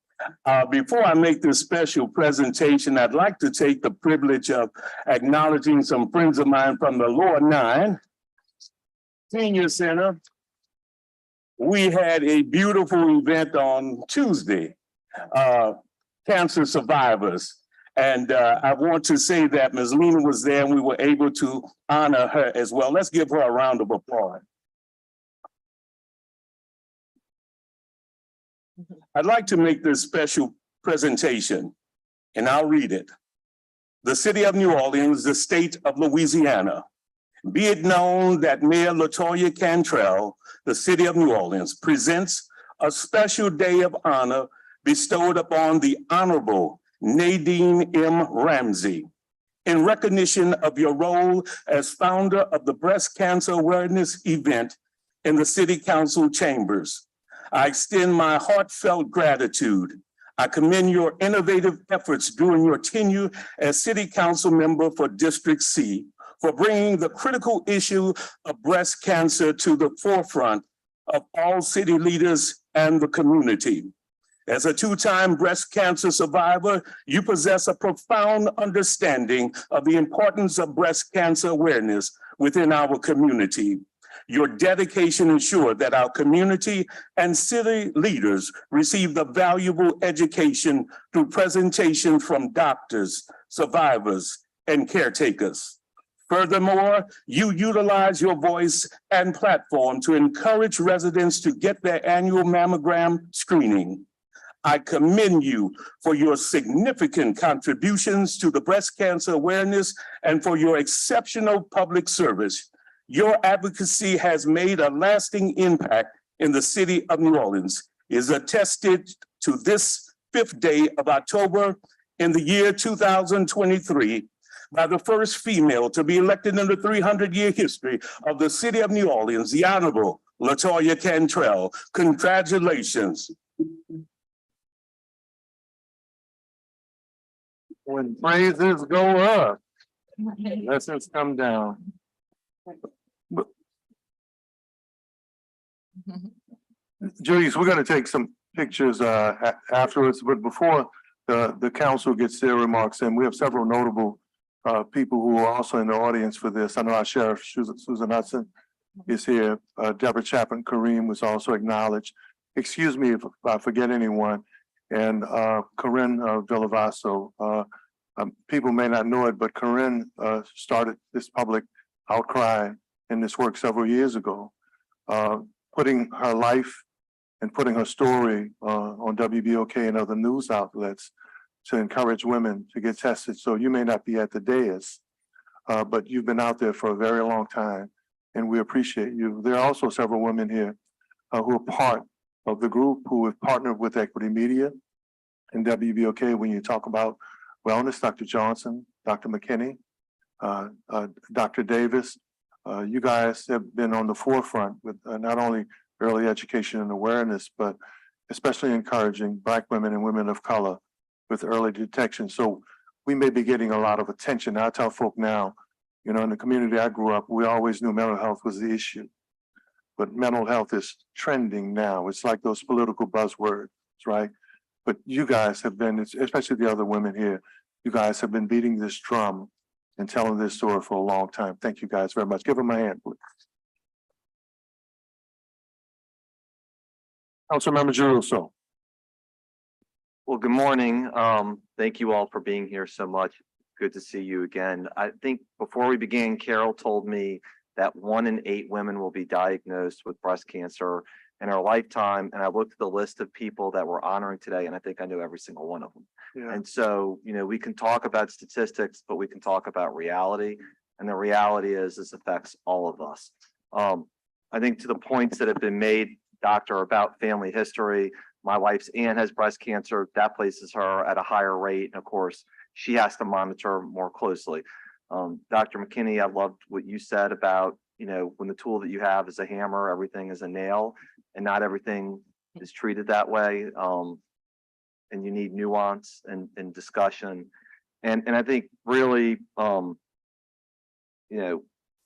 Before I make this special presentation, I'd like to take the privilege of acknowledging some friends of mine from the Lower 9 Senior Center. We had a beautiful event on Tuesday, cancer survivors. And I want to say that Ms. Lena was there and we were able to honor her as well. Let's give her a round of applause. I'd like to make this special presentation, and I'll read it. The city of New Orleans, the state of Louisiana. Be it known that Mayor LaToya Cantrell, the city of New Orleans, presents a special day of honor bestowed upon the Honorable Nadine M. Ramsey in recognition of your role as founder of the breast cancer awareness event in the city council chambers. I extend my heartfelt gratitude. I commend your innovative efforts during your tenure as city council member for District C for bringing the critical issue of breast cancer to the forefront of all city leaders and the community. As a two-time breast cancer survivor, you possess a profound understanding of the importance of breast cancer awareness within our community. Your dedication ensured that our community and city leaders receive the valuable education through presentation from doctors, survivors, and caretakers. Furthermore, you utilize your voice and platform to encourage residents to get their annual mammogram screening. I commend you for your significant contributions to the breast cancer awareness and for your exceptional public service. Your advocacy has made a lasting impact in the city of New Orleans. It is attested to this 5th day of October in the year 2023 by the first female to be elected in the 300-year history of the city of New Orleans, the Honorable LaToya Cantrell. Congratulations. when praises go up, blessings come down. Julius, we're going to take some pictures afterwards, but before the council gets their remarks in, we have several notable people who are also in the audience for this. I know our Sheriff Susan Hudson is here. Deborah Chapman Kareem was also acknowledged. Excuse me if I forget anyone. And Corinne Villavaso. People may not know it, but Corinne started this public outcry in this work several years ago, putting her life and putting her story on WBOK and other news outlets to encourage women to get tested. So you may not be at the dais, but you've been out there for a very long time, and we appreciate you. There are also several women here who are part of the group who have partnered with Equity Media and WBOK when you talk about wellness. Dr. Johnson, Dr. McKinney, Dr. Davis, you guys have been on the forefront with not only early education and awareness, but especially encouraging Black women and women of color with early detection. So we may be getting a lot of attention. I tell folk now, you know, in the community I grew up, we always knew mental health was the issue. but mental health is trending now. It's like those political buzzwords, right? But you guys have been, especially the other women here, you guys have been beating this drum and telling this story for a long time. Thank you guys very much. Give them a hand, please. Councilmember Giroux. Well, good morning. Thank you all for being here so much. Good to see you again. I think before we began, Carol told me that 1 in 8 women will be diagnosed with breast cancer in our lifetime. And I looked at the list of people that we're honoring today, and I think I knew every single one of them. Yeah. And so, you know, we can talk about statistics, but we can talk about reality. And the reality is this affects all of us. I think to the points that have been made, Doctor, about family history, my wife's aunt has breast cancer. That places her at a higher rate. And of course, she has to monitor more closely. Dr. McKinney, I loved what you said about, you know, when the tool that you have is a hammer, everything is a nail, and not everything is treated that way. And you need nuance and discussion. And I think really, you know,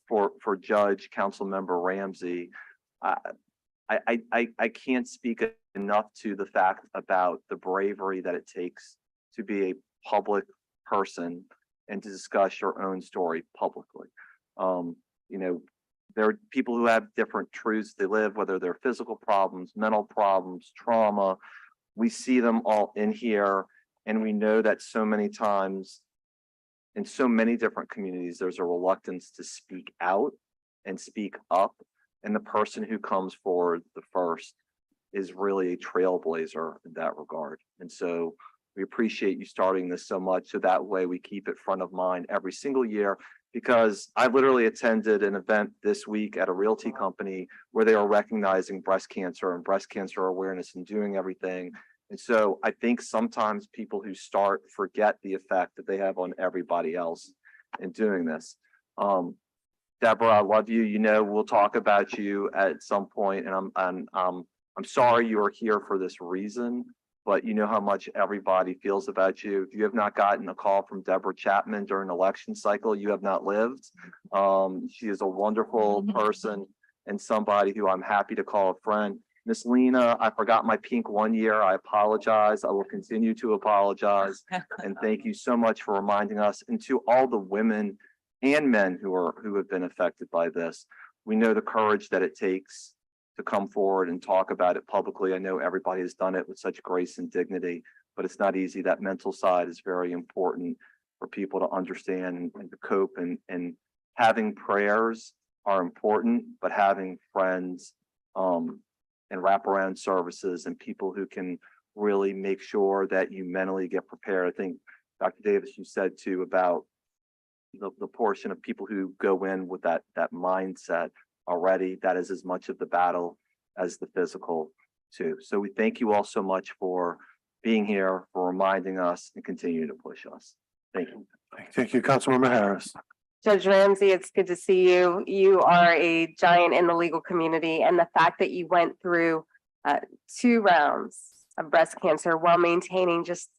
for Judge Councilmember Ramsey, I can't speak enough to the fact about the bravery that it takes to be a public person and to discuss your own story publicly. You know, there are people who have different truths they live, whether they're physical problems, mental problems, trauma. We see them all in here, and we know that so many times in so many different communities, there's a reluctance to speak out and speak up. And the person who comes forward the first is really a trailblazer in that regard. And so we appreciate you starting this so much, so that way we keep it front of mind every single year. Because I literally attended an event this week at a realty company where they are recognizing breast cancer and breast cancer awareness and doing everything. And so I think sometimes people who start forget the effect that they have on everybody else in doing this. Deborah, I love you. You know, we'll talk about you at some point, and I'm sorry you are here for this reason, but you know how much everybody feels about you. If you have not gotten a call from Deborah Chapman during the election cycle, you have not lived. She is a wonderful person and somebody who I'm happy to call a friend. Miss Lena, I forgot my pink one year. I apologize. I will continue to apologize. And thank you so much for reminding us, and to all the women and men who have been affected by this. We know the courage that it takes to come forward and talk about it publicly. I know everybody has done it with such grace and dignity, but it's not easy. That mental side is very important for people to understand and to cope, and having prayers are important, but having friends and wraparound services and people who can really make sure that you mentally get prepared. I think Dr. Davis, you said too about the portion of people who go in with that mindset already. That is as much of the battle as the physical too. So we thank you all so much for being here, for reminding us, and continue to push us. Thank you. Thank you, Councilmember Harris. Judge Ramsey, it's good to see you. You are a giant in the legal community, and the fact that you went through 2 rounds of breast cancer while maintaining just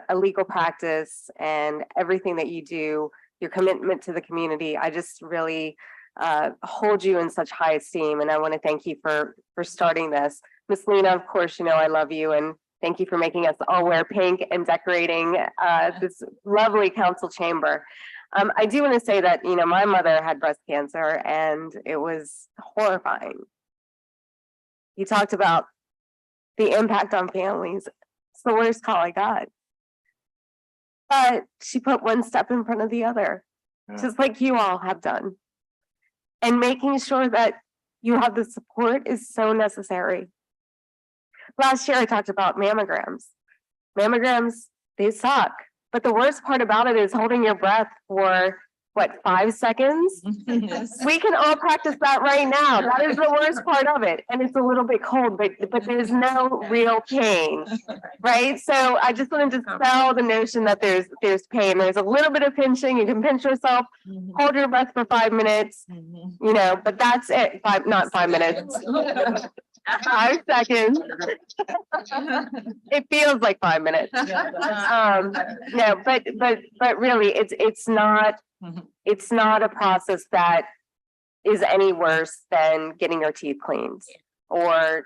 a legal practice and everything that you do, your commitment to the community, I just really hold you in such high esteem, and I want to thank you for starting this. Miss Lena, of course, you know I love you, and thank you for making us all wear pink and decorating this lovely council chamber. I do want to say that, you know, my mother had breast cancer and it was horrifying. You talked about the impact on families. It's the worst call I got. But she put one step in front of the other, just like you all have done. And making sure that you have the support is so necessary. Last year, I talked about mammograms. Mammograms, they suck. But the worst part about it is holding your breath for, what, 5 seconds? We can all practice that right now. That is the worst part of it. And it's a little bit cold, but there's no real pain, right? So I just wanted to sell the notion that there's pain. There's a little bit of pinching. You can pinch yourself, hold your breath for 5 minutes, you know, but that's it. Not 5 minutes. 5 seconds. It feels like 5 minutes. No, but really, it's not a process that is any worse than getting your teeth cleaned or,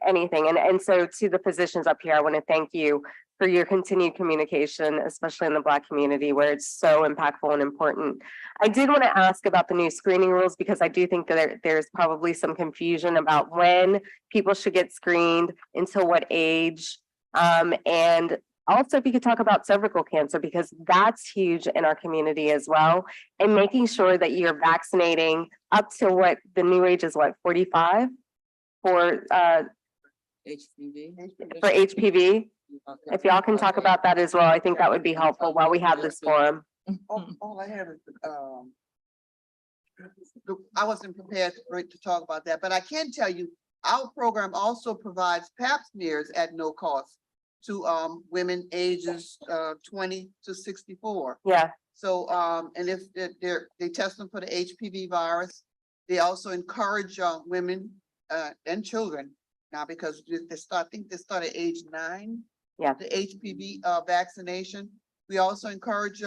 anything. And so to the physicians up here, I want to thank you for your continued communication, especially in the Black community where it's so impactful and important. I did want to ask about the new screening rules because I do think that there's probably some confusion about when people should get screened, until what age. And also, if you could talk about cervical cancer, because that's huge in our community as well, and making sure that you're vaccinating up to what the new age is, 45 for HPV. for HPV. If y'all can talk about that as well, I think that would be helpful while we have this forum. All I have is, I wasn't prepared to talk about that, but I can tell you, our program also provides pap smears at no cost to women ages 20 to 64. Yeah. So and if they test them for the HPV virus, they also encourage women and children now, because I think they start at age 9. Yeah. The HPV vaccination. We also encourage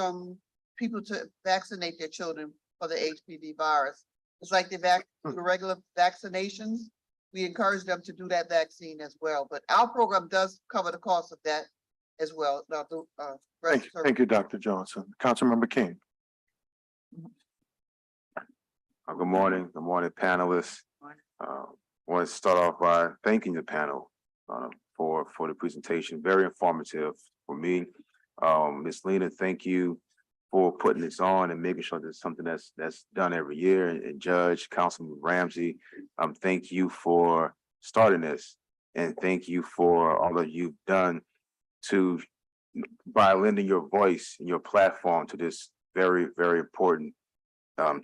people to vaccinate their children for the HPV virus. It's like the regular vaccinations. We encourage them to do that vaccine as well. But our program does cover the cost of that as well. Thank you, Dr. Johnson. Councilmember King. Good morning, panelists. Want to start off by thanking the panel for the presentation. Very informative for me. Ms. Lena, thank you for putting this on and making sure there's something that's done every year. And Judge, Councilman Ramsey, thank you for starting this, and thank you for all that you've done by lending your voice and your platform to this very, very important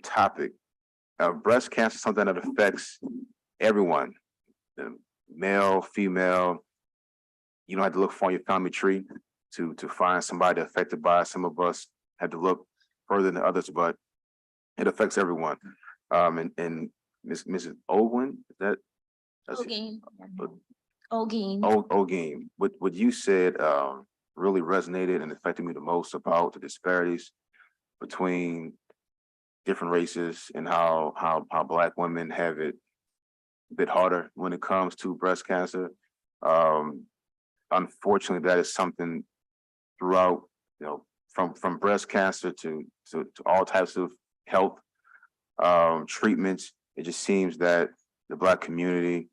topic. Breast cancer is something that affects everyone, male, female. You don't have to look for your family tree to find somebody affected by it. Some of us have to look further than others, but it affects everyone. And Mrs. Ogwin, Ogeen, what you said really resonated and affected me the most about the disparities between different races and how Black women have it a bit harder when it comes to breast cancer. Unfortunately, that is something throughout, from breast cancer to all types of health treatments. It just seems that the Black community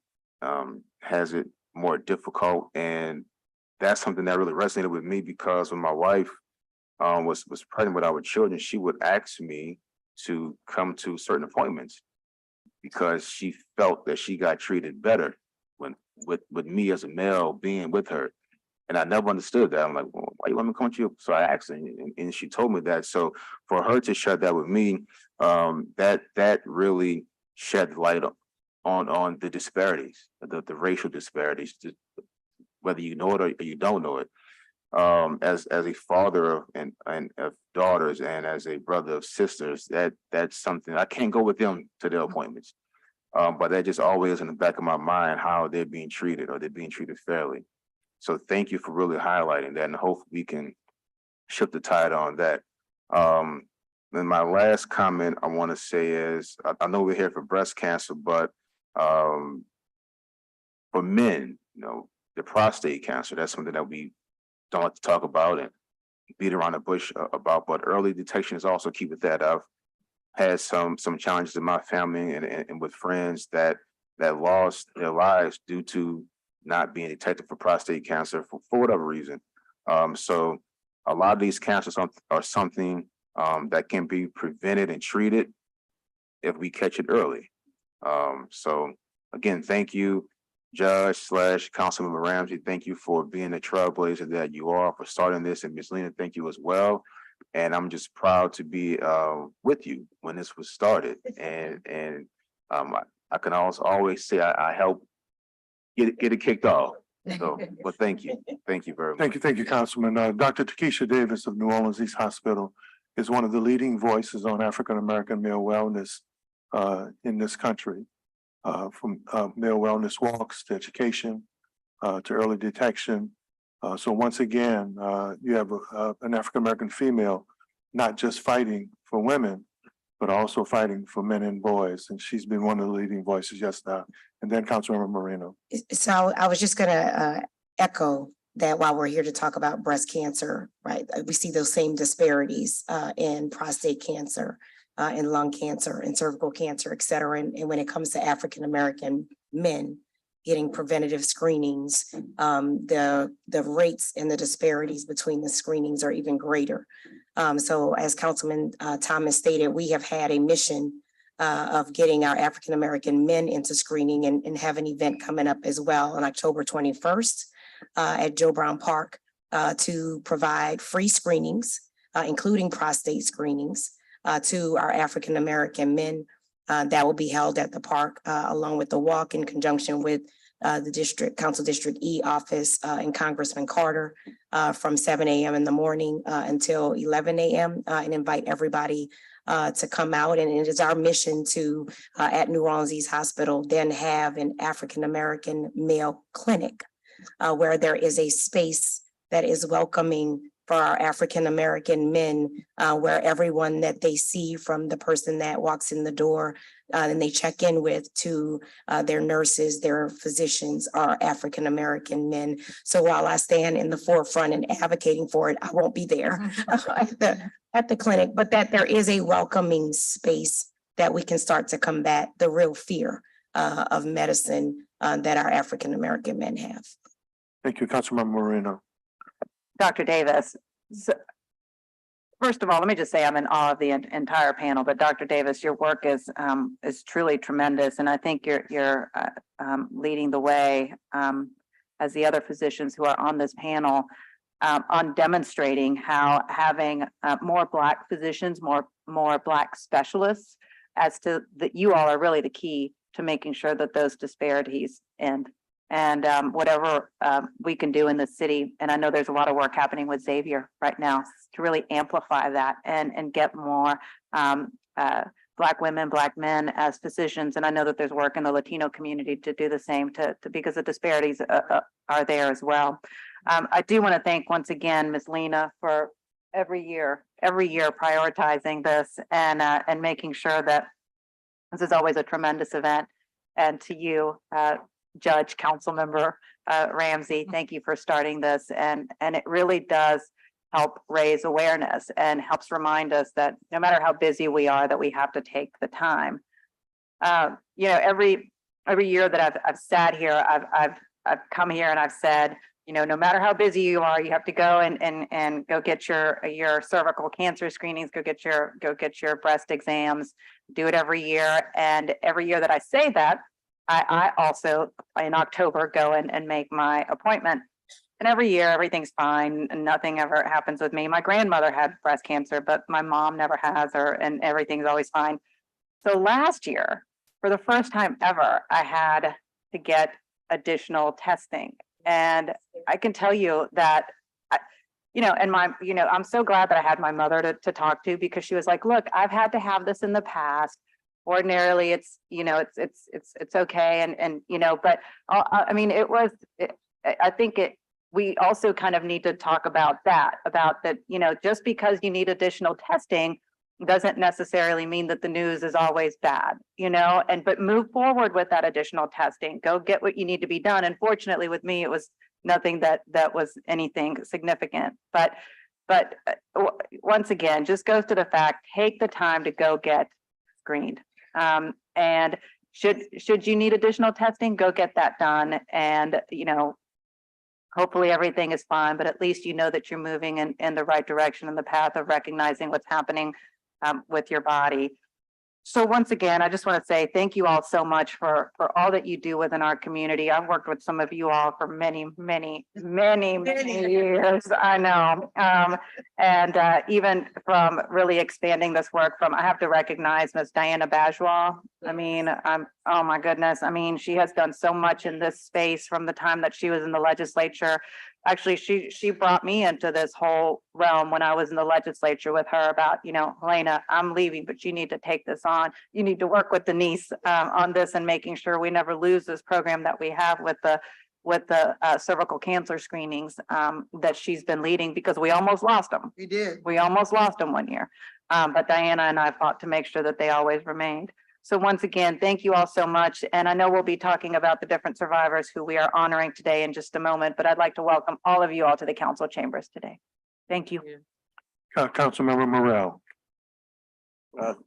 has it more difficult, and that's something that really resonated with me, because when my wife was pregnant with our children, she would ask me to come to certain appointments because she felt that she got treated better with me as a male being with her. And I never understood that. I'm like, well, why you want me to come to you? So I asked her, and she told me that. So for her to share that with me, that really shed light on the disparities, the racial disparities, whether you know it or you don't know it. As a father of daughters and as a brother of sisters, that's something I can't go with them to their appointments. But that just always in the back of my mind, how they're being treated or they're being treated fairly. So thank you for really highlighting that, and hopefully we can shift the tide on that. Then my last comment I want to say is, I know we're here for breast cancer, but for men, the prostate cancer, that's something that we don't like to talk about and beat around the bush about, but early detection is also key with that. I've had some challenges in my family and with friends that lost their lives due to not being detected for prostate cancer for whatever reason. So a lot of these cancers are something that can be prevented and treated if we catch it early. So again, thank you, Judge / Councilmember Ramsey. Thank you for being the trailblazer that you are, for starting this, and Ms. Lena, thank you as well. And I'm just proud to be with you when this was started. And I can always say I helped get it kicked off. So, but thank you very much. Thank you, Councilman. Dr. Takesha Davis of New Orleans East Hospital is one of the leading voices on African-American male wellness in this country. From male wellness walks to education to early detection. So once again, you have an African-American female not just fighting for women, but also fighting for men and boys. And she's been one of the leading voices just now. And then Councilmember Moreno. So I was just gonna echo that while we're here to talk about breast cancer, right? We see those same disparities in prostate cancer, in lung cancer, and cervical cancer, et cetera. And when it comes to African American men getting preventative screenings, the rates and the disparities between the screenings are even greater. So as Councilman Thomas stated, we have had a mission of getting our African American men into screening and have an event coming up as well on October 21st at Joe Brown Park to provide free screenings, including prostate screenings to our African American men. That will be held at the park along with the walk in conjunction with the Council District E office and Congressman Carter from 7 a.m. in the morning until 11 a.m. And invite everybody to come out. And it is our mission to, at New Orleans East Hospital, then have an African American male clinic where there is a space that is welcoming for our African American men, where everyone that they see, from the person that walks in the door and they check in with, to their nurses, their physicians, are African American men. So while I stand in the forefront and advocating for it, I won't be there at the clinic, but that there is a welcoming space that we can start to combat the real fear of medicine that our African American men have. Thank you, Councilmember Moreno. Dr. Davis, so first of all, let me just say I'm in awe of the entire panel, but Dr. Davis, your work is truly tremendous. And I think you're leading the way as the other physicians who are on this panel on demonstrating how having more Black physicians, more Black specialists, as to that you all are really the key to making sure that those disparities end. And whatever we can do in the city, and I know there's a lot of work happening with Xavier right now to really amplify that and get more Black women, Black men as physicians. And I know that there's work in the Latino community to do the same, to because the disparities are there as well. I do want to thank once again Ms. Lena for every year prioritizing this and making sure that this is always a tremendous event. And to you, Judge, Council Member Ramsey, thank you for starting this. And it really does help raise awareness and helps remind us that no matter how busy we are, that we have to take the time. You know, every year that I've sat here, I've come here and I've said, you know, no matter how busy you are, you have to go and go get your cervical cancer screenings, go get your breast exams, do it every year. And every year that I say that, I also in October go and make my appointment. And every year everything's fine and nothing ever happens with me. My grandmother had breast cancer, but my mom never has her, and everything's always fine. So last year, for the first time ever, I had to get additional testing. And I can tell you that, I'm so glad that I had my mother to talk to, because she was like, look, I've had to have this in the past. Ordinarily, it's okay. But I mean, we also kind of need to talk about that, just because you need additional testing doesn't necessarily mean that the news is always bad, but move forward with that additional testing, go get what you need to be done. And fortunately with me, it was nothing that was anything significant, but once again, just goes to the fact, take the time to go get screened. And should you need additional testing, go get that done. And, hopefully everything is fine, but at least you know that you're moving in the right direction, in the path of recognizing what's happening with your body. So once again, I just want to say thank you all so much for all that you do within our community. I've worked with some of you all for many years. I know. And even from really expanding this work I have to recognize Ms. Diana Bajwa. I mean, oh my goodness. I mean, she has done so much in this space from the time that she was in the legislature. Actually, she brought me into this whole realm when I was in the legislature with her about, Helena, I'm leaving, but you need to take this on. You need to work with Denise on this and making sure we never lose this program that we have with the cervical cancer screenings that she's been leading, because we almost lost them. We did. We almost lost them one year. But Diana and I fought to make sure that they always remained. So once again, thank you all so much. And I know we'll be talking about the different survivors who we are honoring today in just a moment, but I'd like to welcome all of you all to the council chambers today. Thank you. Councilmember Morrell.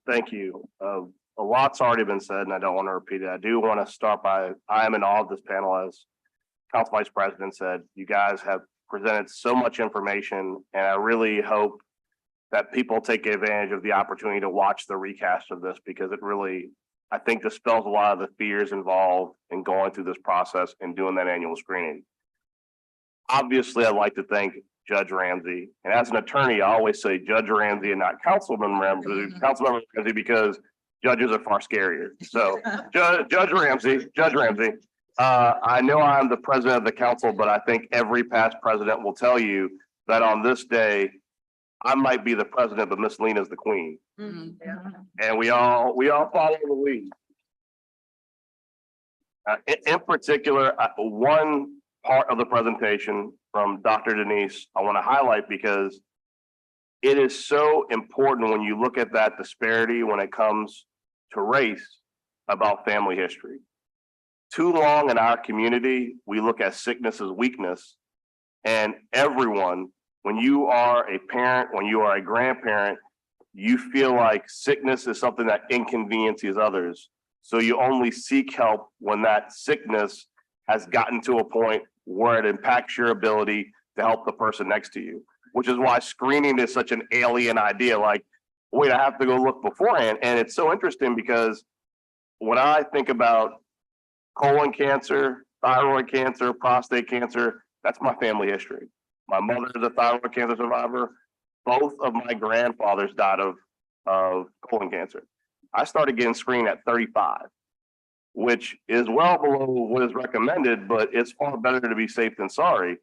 Thank you. A lot's already been said and I don't want to repeat it. I do want to start by, I am in awe of this panel. As Council Vice President said, you guys have presented so much information, and I really hope that people take advantage of the opportunity to watch the recast of this, because it really, I think, dispels a lot of the fears involved in going through this process and doing that annual screening. Obviously, I'd like to thank Judge Ramsey, and as an attorney, I always say Judge Ramsey and not Councilman Ramsey, Councilmember Ramsey, because judges are far scarier. So Judge Ramsey, I know I'm the president of the council, but I think every past president will tell you that on this day, I might be the president, but Miss Lena's the queen. And we all follow the lead. In particular, one part of the presentation from Dr. Denise, I want to highlight because it is so important when you look at that disparity when it comes to race about family history. Too long in our community, we look at sickness as weakness, and everyone, when you are a parent, when you are a grandparent, you feel like sickness is something that inconveniences others. So you only seek help when that sickness has gotten to a point where it impacts your ability to help the person next to you, which is why screening is such an alien idea. Like, wait, I have to go look beforehand. And it's so interesting because when I think about colon cancer, thyroid cancer, prostate cancer, that's my family history. My mother is a thyroid cancer survivor. Both of my grandfathers died of colon cancer. I started getting screened at 35, which is well below what is recommended, but it's far better to be safe than sorry.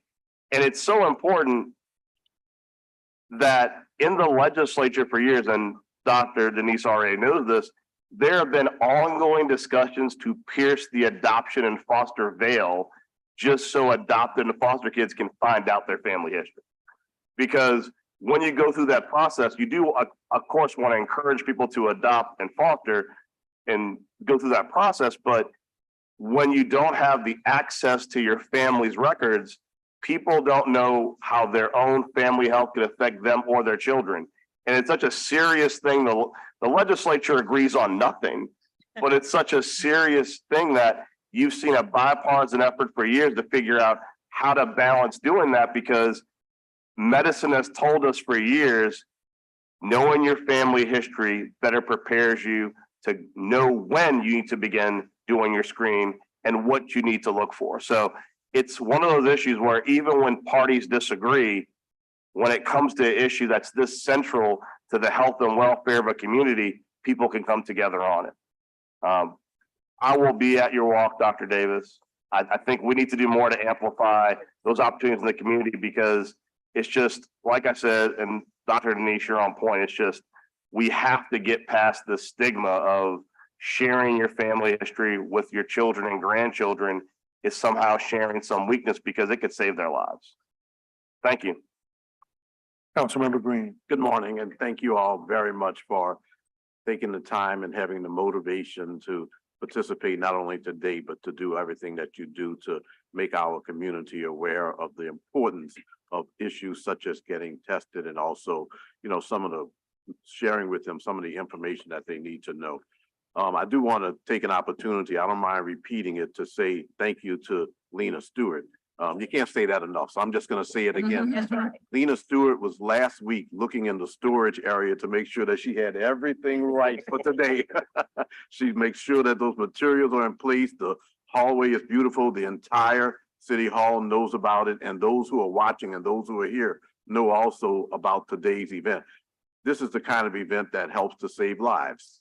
And it's so important that in the legislature for years, and Dr. Denise already knows this, there have been ongoing discussions to pierce the adoption and foster veil, just so adopted and foster kids can find out their family history. Because when you go through that process, you do, of course, want to encourage people to adopt and foster and go through that process. But when you don't have the access to your family's records, people don't know how their own family health could affect them or their children. And it's such a serious thing. The legislature agrees on nothing, but it's such a serious thing that you've seen a bipartisan effort for years to figure out how to balance doing that, because medicine has told us for years, knowing your family history better prepares you to know when you need to begin doing your screening and what you need to look for. So it's one of those issues where even when parties disagree, when it comes to an issue that's this central to the health and welfare of a community, people can come together on it. I will be at your walk, Dr. Davis. I think we need to do more to amplify those opportunities in the community, because it's just, like I said, and Dr. Denise, you're on point. It's just, we have to get past the stigma of sharing your family history with your children and grandchildren is somehow sharing some weakness, because it could save their lives. Thank you. Councilmember Green. Good morning, and thank you all very much for taking the time and having the motivation to participate not only today, but to do everything that you do to make our community aware of the importance of issues such as getting tested, and also, you know, some of the sharing with them some of the information that they need to know. I do want to take an opportunity, I don't mind repeating it, to say thank you to Lena Stewart. You can't say that enough, so I'm just going to say it again. That's right. Lena Stewart was last week looking in the storage area to make sure that she had everything right for today. She makes sure that those materials are in place. The hallway is beautiful. The entire City Hall knows about it, and those who are watching and those who are here know also about today's event. This is the kind of event that helps to save lives,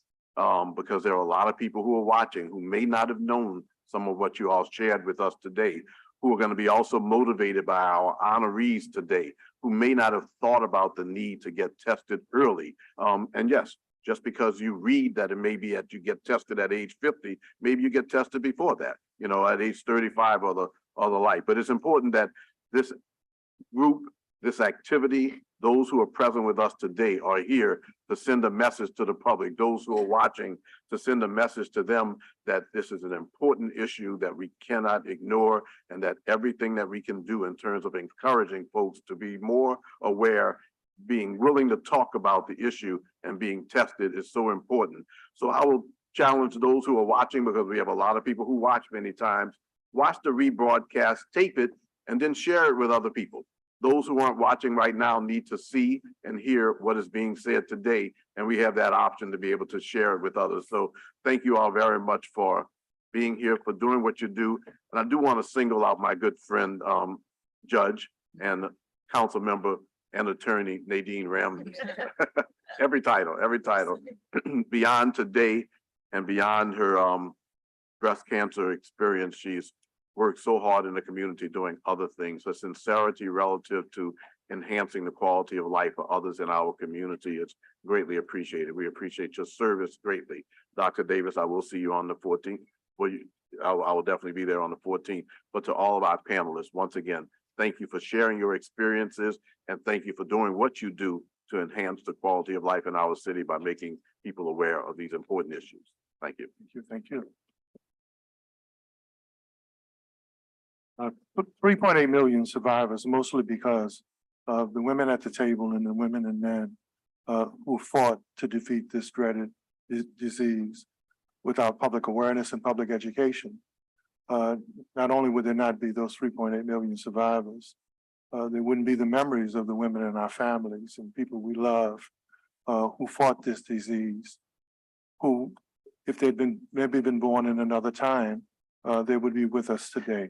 because there are a lot of people who are watching who may not have known some of what you all shared with us today, who are going to be also motivated by our honorees today, who may not have thought about the need to get tested early. And yes, just because you read that it may be that you get tested at age 50, maybe you get tested before that, you know, at age 35 or the like. But it's important that this group, this activity, those who are present with us today are here to send a message to the public, those who are watching, to send a message to them that this is an important issue that we cannot ignore, and that everything that we can do in terms of encouraging folks to be more aware, being willing to talk about the issue and being tested is so important. So I will challenge those who are watching, because we have a lot of people who watch many times, watch the rebroadcast, tape it, and then share it with other people. Those who aren't watching right now need to see and hear what is being said today, and we have that option to be able to share it with others. So thank you all very much for being here, for doing what you do. And I do want to single out my good friend, Judge and Council Member and Attorney Nadine Ramsey. Every title, beyond today and beyond her breast cancer experience, she's worked so hard in the community doing other things. Her sincerity relative to enhancing the quality of life for others in our community is greatly appreciated. We appreciate your service greatly. Dr. Davis, I will see you on the 14th. Well, I will definitely be there on the 14th. But to all of our panelists, once again, thank you for sharing your experiences, and thank you for doing what you do to enhance the quality of life in our city by making people aware of these important issues. Thank you. Thank you, thank you. 3.8 million survivors, mostly because of the women at the table and the women and men who fought to defeat this dreaded disease. Without public awareness and public education, not only would there not be those 3.8 million survivors, there wouldn't be the memories of the women in our families and people we love who fought this disease, who, if they'd been maybe been born in another time, they would be with us today.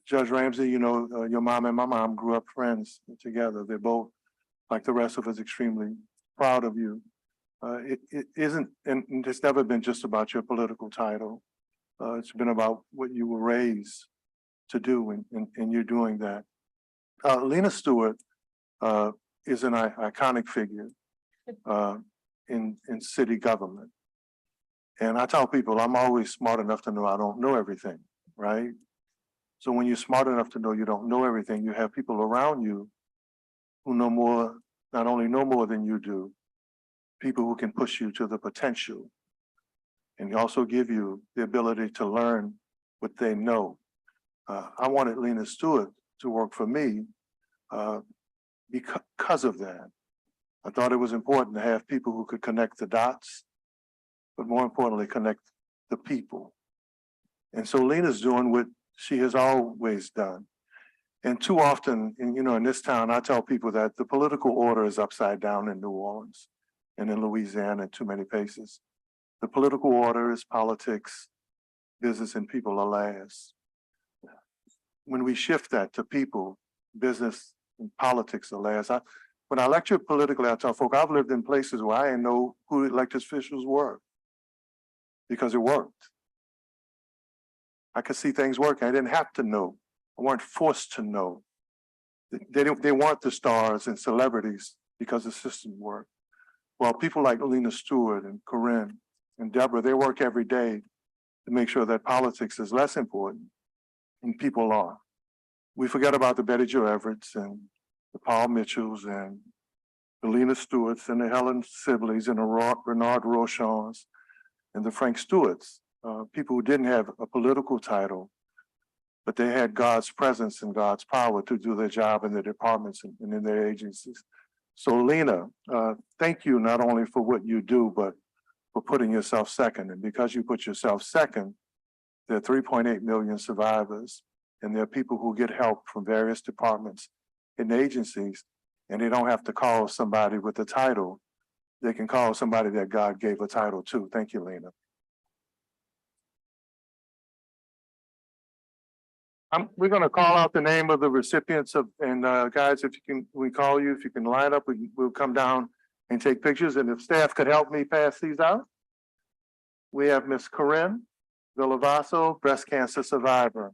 Judge Ramsey, you know, your mom and my mom grew up friends together. They're both, like the rest of us, extremely proud of you. It isn't, and it's never been just about your political title. It's been about what you were raised to do, and you're doing that. Lena Stewart is an iconic figure in city government. And I tell people I'm always smart enough to know I don't know everything, right? So when you're smart enough to know you don't know everything, you have people around you who know more, not only know more than you do, people who can push you to the potential, and also give you the ability to learn what they know. I wanted Lena Stewart to work for me because of that. I thought it was important to have people who could connect the dots, but more importantly, connect the people. And so Lena's doing what she has always done. And too often, in this town, I tell people that the political order is upside down in New Orleans and in Louisiana in too many places. The political order is politics, business, and people are last. When we shift that to people, business, and politics are last. When I lecture politically, I tell folk I've lived in places where I didn't know who elected officials were because it worked. I could see things working. I didn't have to know. I weren't forced to know. They weren't the stars and celebrities because the system worked. Well, people like Lena Stewart and Corinne and Deborah, they work every day to make sure that politics is less important and people are. We forget about the Betty Jo Everetts and the Paul Mitchells and the Lena Stewarts and the Helen Sibleys and the Bernard Rochons and the Frank Stewarts, people who didn't have a political title, but they had God's presence and God's power to do their job in their departments and in their agencies. So Lena, thank you not only for what you do, but for putting yourself second. And because you put yourself second, there are 3.8 million survivors, and there are people who get help from various departments and agencies, and they don't have to call somebody with a title. They can call somebody that God gave a title to. Thank you, Lena. We're going to call out the name of the recipients and guys, if you can, we call you, if you can line up, we'll come down and take pictures. And if staff could help me pass these out. We have Miss Corinne Villavaso, breast cancer survivor.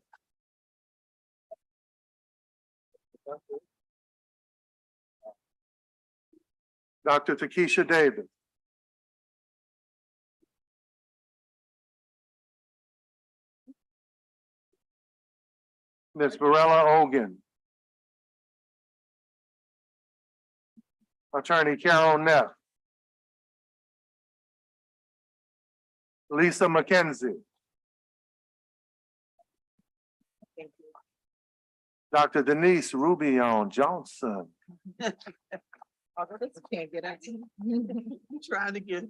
Dr. Takesha Davis. Ms. Varela Ogan. Attorney Carol Neff. Lisa McKenzie. Dr. Denise Rubion Johnson. Can't get out. Trying to get.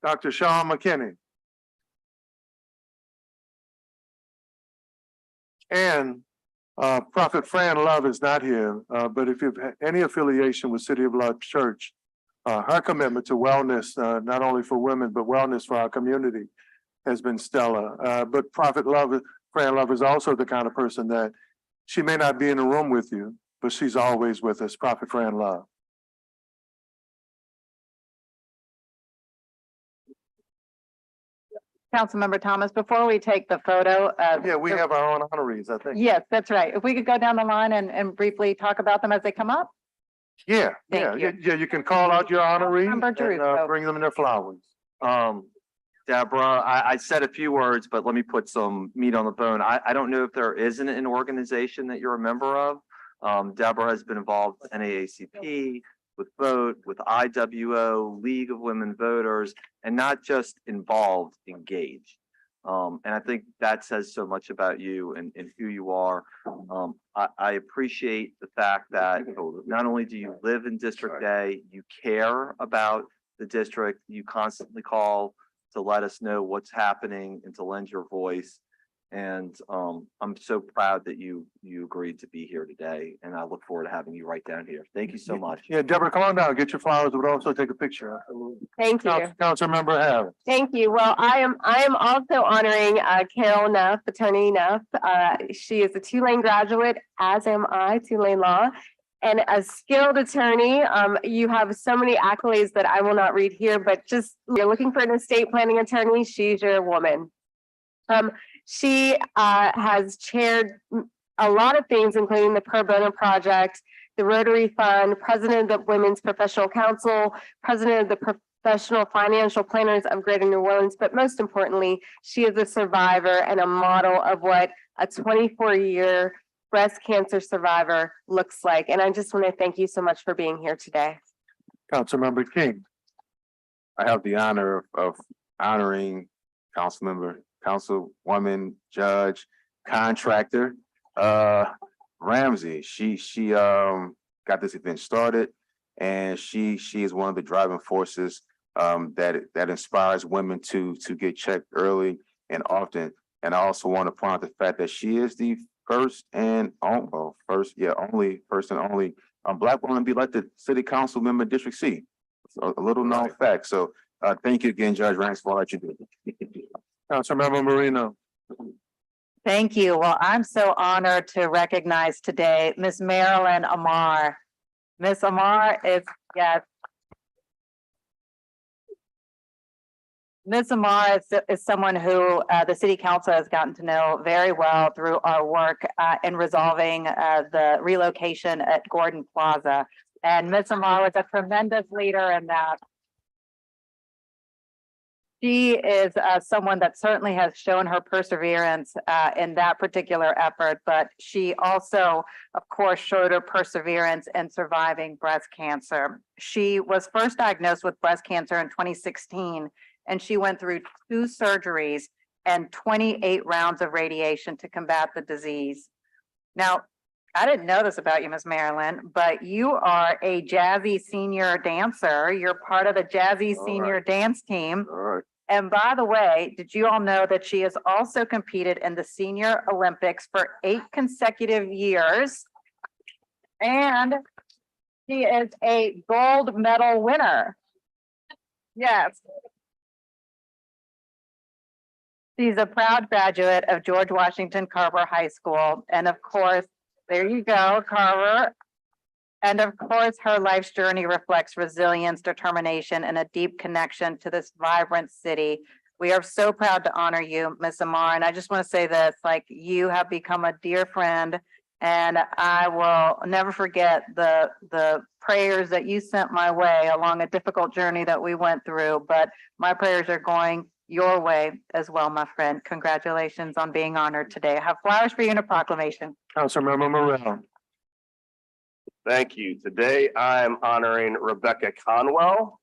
Dr. Sean McKinney. And Prophet Fran Love is not here, but if you've had any affiliation with City of Love Church, her commitment to wellness, not only for women, but wellness for our community has been stellar. But Prophet Love, Fran Love is also the kind of person that she may not be in the room with you, but she's always with us, Prophet Fran Love. Councilmember Thomas, before we take the photo. Yeah, we have our own honorees, I think. Yes, that's right. If we could go down the line and briefly talk about them as they come up. Yeah, Thank you. you can call out your honoree Member Drew, and bring them their flowers. Deborah, I said a few words, but let me put some meat on the bone. I don't know if there isn't an organization that you're a member of. Deborah has been involved with NAACP, with Vote, with IWO, League of Women Voters, and not just involved, engaged. And I think that says so much about you and who you are. I appreciate the fact that not only do you live in District A, you care about the district, you constantly call to let us know what's happening and to lend your voice. And I'm so proud that you agreed to be here today, and I look forward to having you right down here. Thank you so much. Yeah, Deborah, come on down, get your flowers, but also take a picture. Thank you. Councilmember Harris. Thank you. Well, I am also honoring Carol Neff, Attorney Neff. She is a Tulane graduate, as am I, Tulane Law, and a skilled attorney. You have so many accolades that I will not read here, but just you're looking for an estate planning attorney, she's your woman. She has chaired a lot of things, including the Pro Bono Project, the Rotary Fund, president of the Women's Professional Council, president of the Professional Financial Planners of Greater New Orleans. But most importantly, she is a survivor and a model of what a 24-year breast cancer survivor looks like. And I just want to thank you so much for being here today. Councilmember King. I have the honor of honoring Councilwoman, Judge, Contractor, Ramsey. She got this event started, and she is one of the driving forces that inspires women to get checked early and often. And I also want to point out the fact that she is the first and only person, only Black woman to be elected city council member District C. So a little known fact. So thank you again, Judge Ramsey, for all that you do. Councilmember Marino. Thank you. Well, I'm so honored to recognize today Miss Marilyn Amar. Miss Amar is, yes. Ms. Amar is someone who the city council has gotten to know very well through our work in resolving the relocation at Gordon Plaza. And Ms. Amar was a tremendous leader in that. She is someone that certainly has shown her perseverance in that particular effort, but she also, of course, showed her perseverance in surviving breast cancer. She was first diagnosed with breast cancer in 2016, and she went through 2 surgeries and 28 rounds of radiation to combat the disease. Now, I didn't know this about you, Ms. Marilyn, but you are a Jazzy senior dancer. You're part of the Jazzy senior dance team. All right. And by the way, did you all know that she has also competed in the Senior Olympics for 8 consecutive years? And she is a gold medal winner. Yes. She's a proud graduate of George Washington Carver High School. And of course, there you go, Carver. And of course, her life's journey reflects resilience, determination, and a deep connection to this vibrant city. We are so proud to honor you, Ms. Amar. And I just want to say this, like, you have become a dear friend, and I will never forget the prayers that you sent my way along a difficult journey that we went through. But my prayers are going your way as well, my friend. Congratulations on being honored today. I have flowers for you and a proclamation. Councilmember Morrell. Thank you. Today I'm honoring Rebecca Conwell.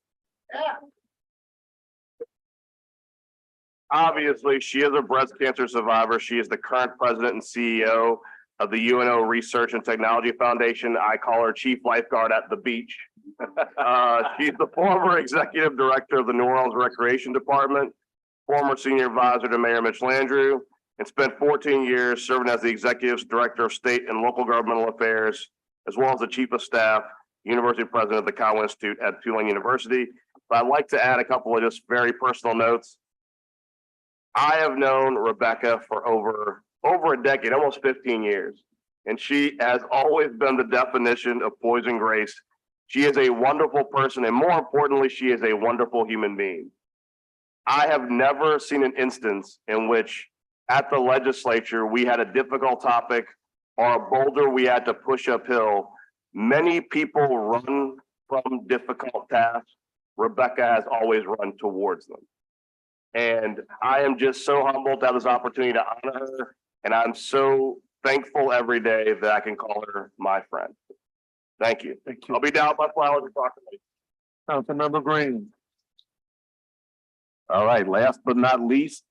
Obviously, she is a breast cancer survivor. She is the current president and CEO of the UNO Research and Technology Foundation. I call her chief lifeguard at the beach. She's the former executive director of the New Orleans Recreation Department, former senior advisor to Mayor Mitch Landrieu, and spent 14 years serving as the executive director of state and local governmental affairs, as well as the chief of staff, university president of the Conwell Institute at Tulane University. But I'd like to add a couple of just very personal notes. I have known Rebecca for over a decade, almost 15 years, and she has always been the definition of poise and grace. She is a wonderful person, and more importantly, she is a wonderful human being. I have never seen an instance in which at the legislature, we had a difficult topic or a boulder we had to push uphill. Many people run from difficult tasks. Rebecca has always run towards them. And I am just so humbled to have this opportunity to honor her. And I'm so thankful every day that I can call her my friend. Thank you. Thank you. I'll be down by flowers and proclamation. Councilmember Green. All right, last but not least,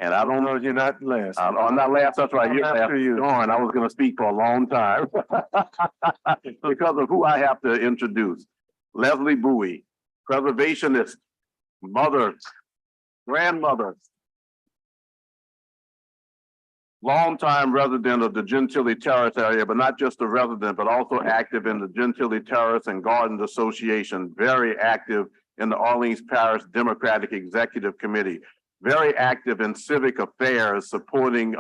and I don't know, No, you're not last. I'm not last, that's right. I'm You're last. after you. Darn, I was gonna speak for a long time. Because of who I have to introduce. Leslie Bowie, preservationist, mother, grandmother, longtime resident of the Gentilly Terrace area, but not just a resident, but also active in the Gentilly Terrace and Gardens Association, very active in the Orleans Parish Democratic Executive Committee, very active in civic affairs, supporting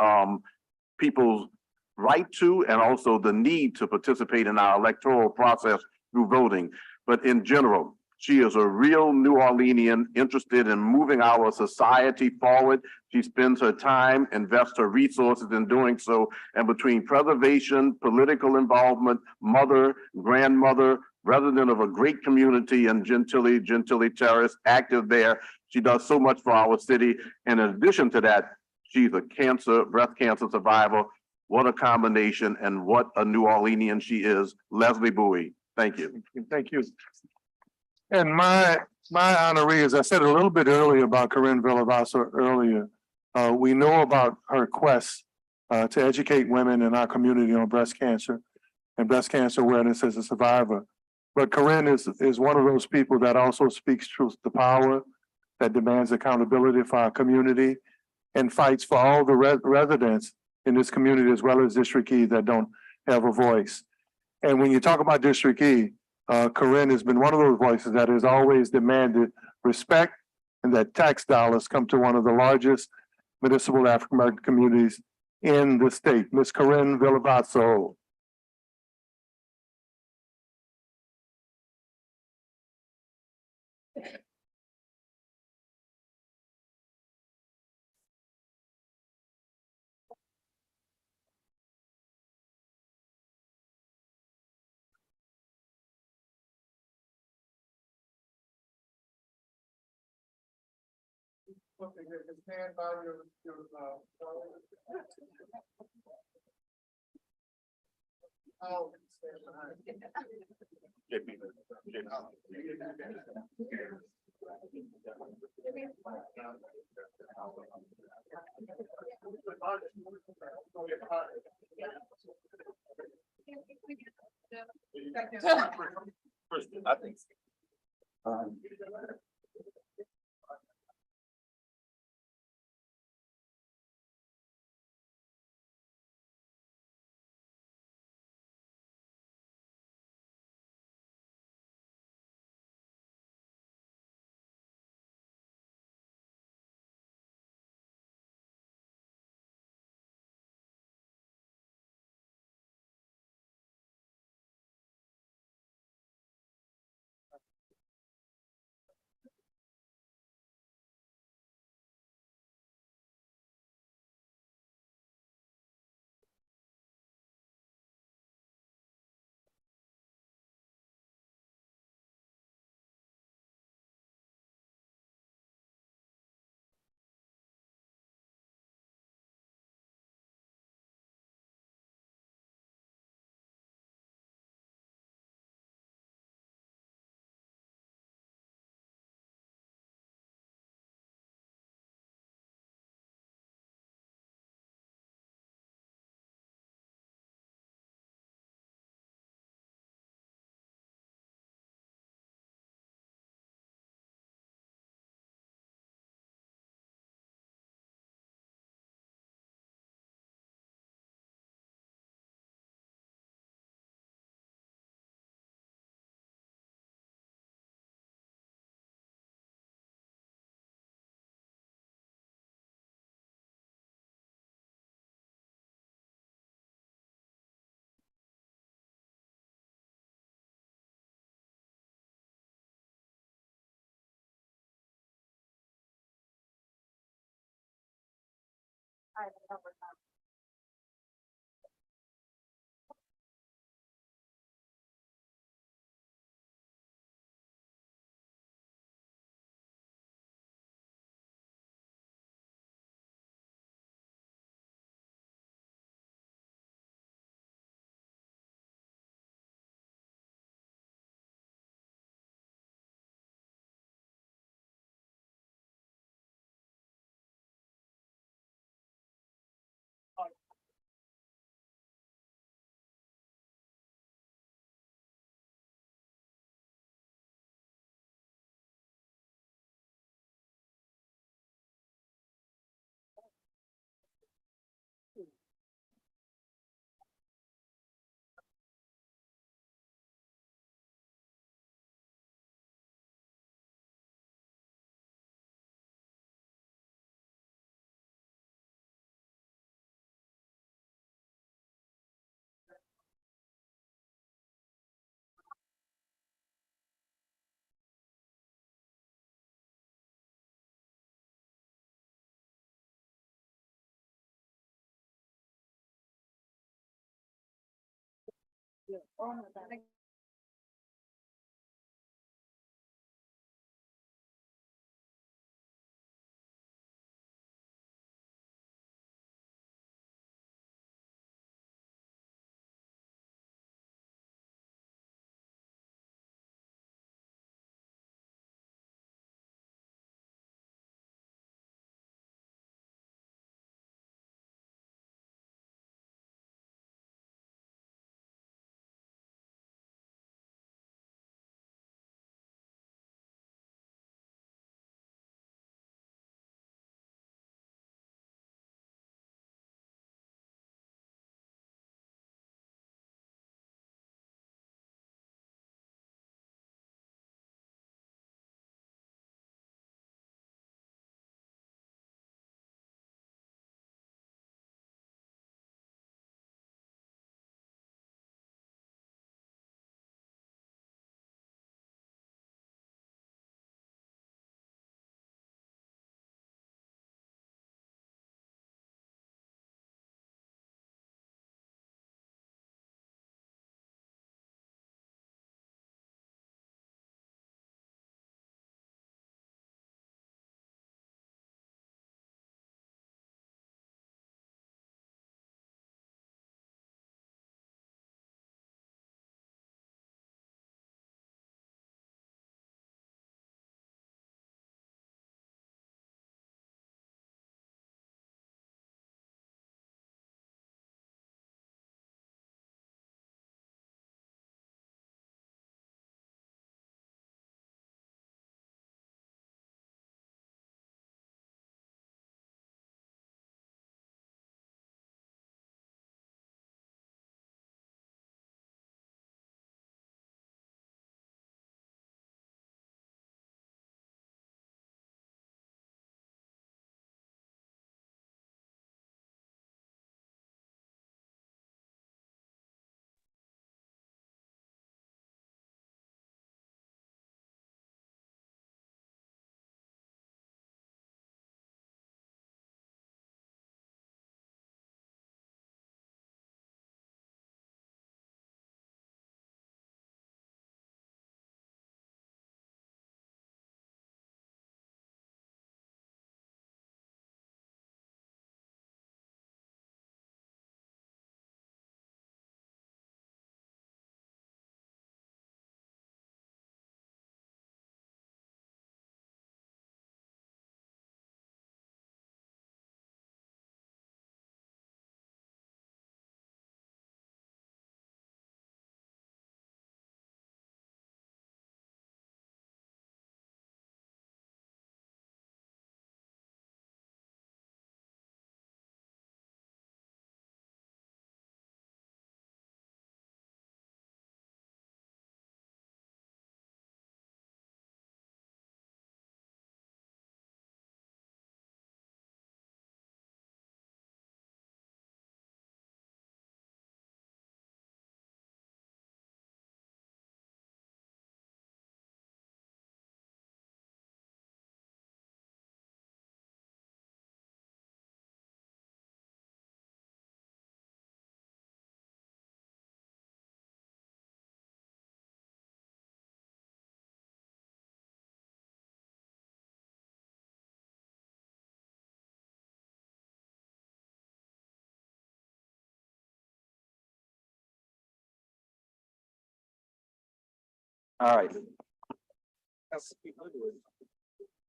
people's right to and also the need to participate in our electoral process through voting. But in general, she is a real New Orleanian interested in moving our society forward. She spends her time, invests her resources in doing so. And between preservation, political involvement, mother, grandmother, resident of a great community in Gentilly Terrace, active there. She does so much for our city. And in addition to that, she's a breast cancer survivor. What a combination and what a New Orleanian she is. Leslie Bowie, thank you. Thank you. And my honoree, as I said a little bit earlier about Corinne Villavassa earlier, we know about her quest to educate women in our community on breast cancer and breast cancer awareness as a survivor. But Corinne is one of those people that also speaks truth to power, that demands accountability for our community and fights for all the residents in this community as well as District E that don't have a voice. And when you talk about District E, Corinne has been one of those voices that has always demanded respect and that tax dollars come to one of the largest municipal African-American communities in the state. Ms. Corinne Villavassa. I think. All right.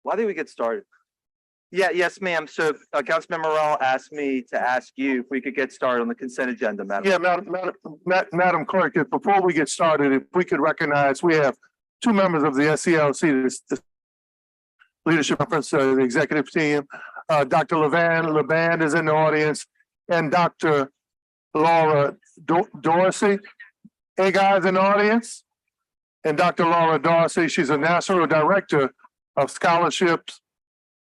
Why don't we get started? Yeah, yes, ma'am. So Councilmember Morrell asked me to ask you if we could get started on the consent agenda, madam. Yeah, Madam Clerk, if before we get started, if we could recognize, we have two members of the SCLC, this Leadership Conference, the executive team. Dr. Levan is in the audience, and Dr. Laura Dorsey. Hey, guys in the audience. And Dr. Laura Dorsey, she's a National Director of Scholarships.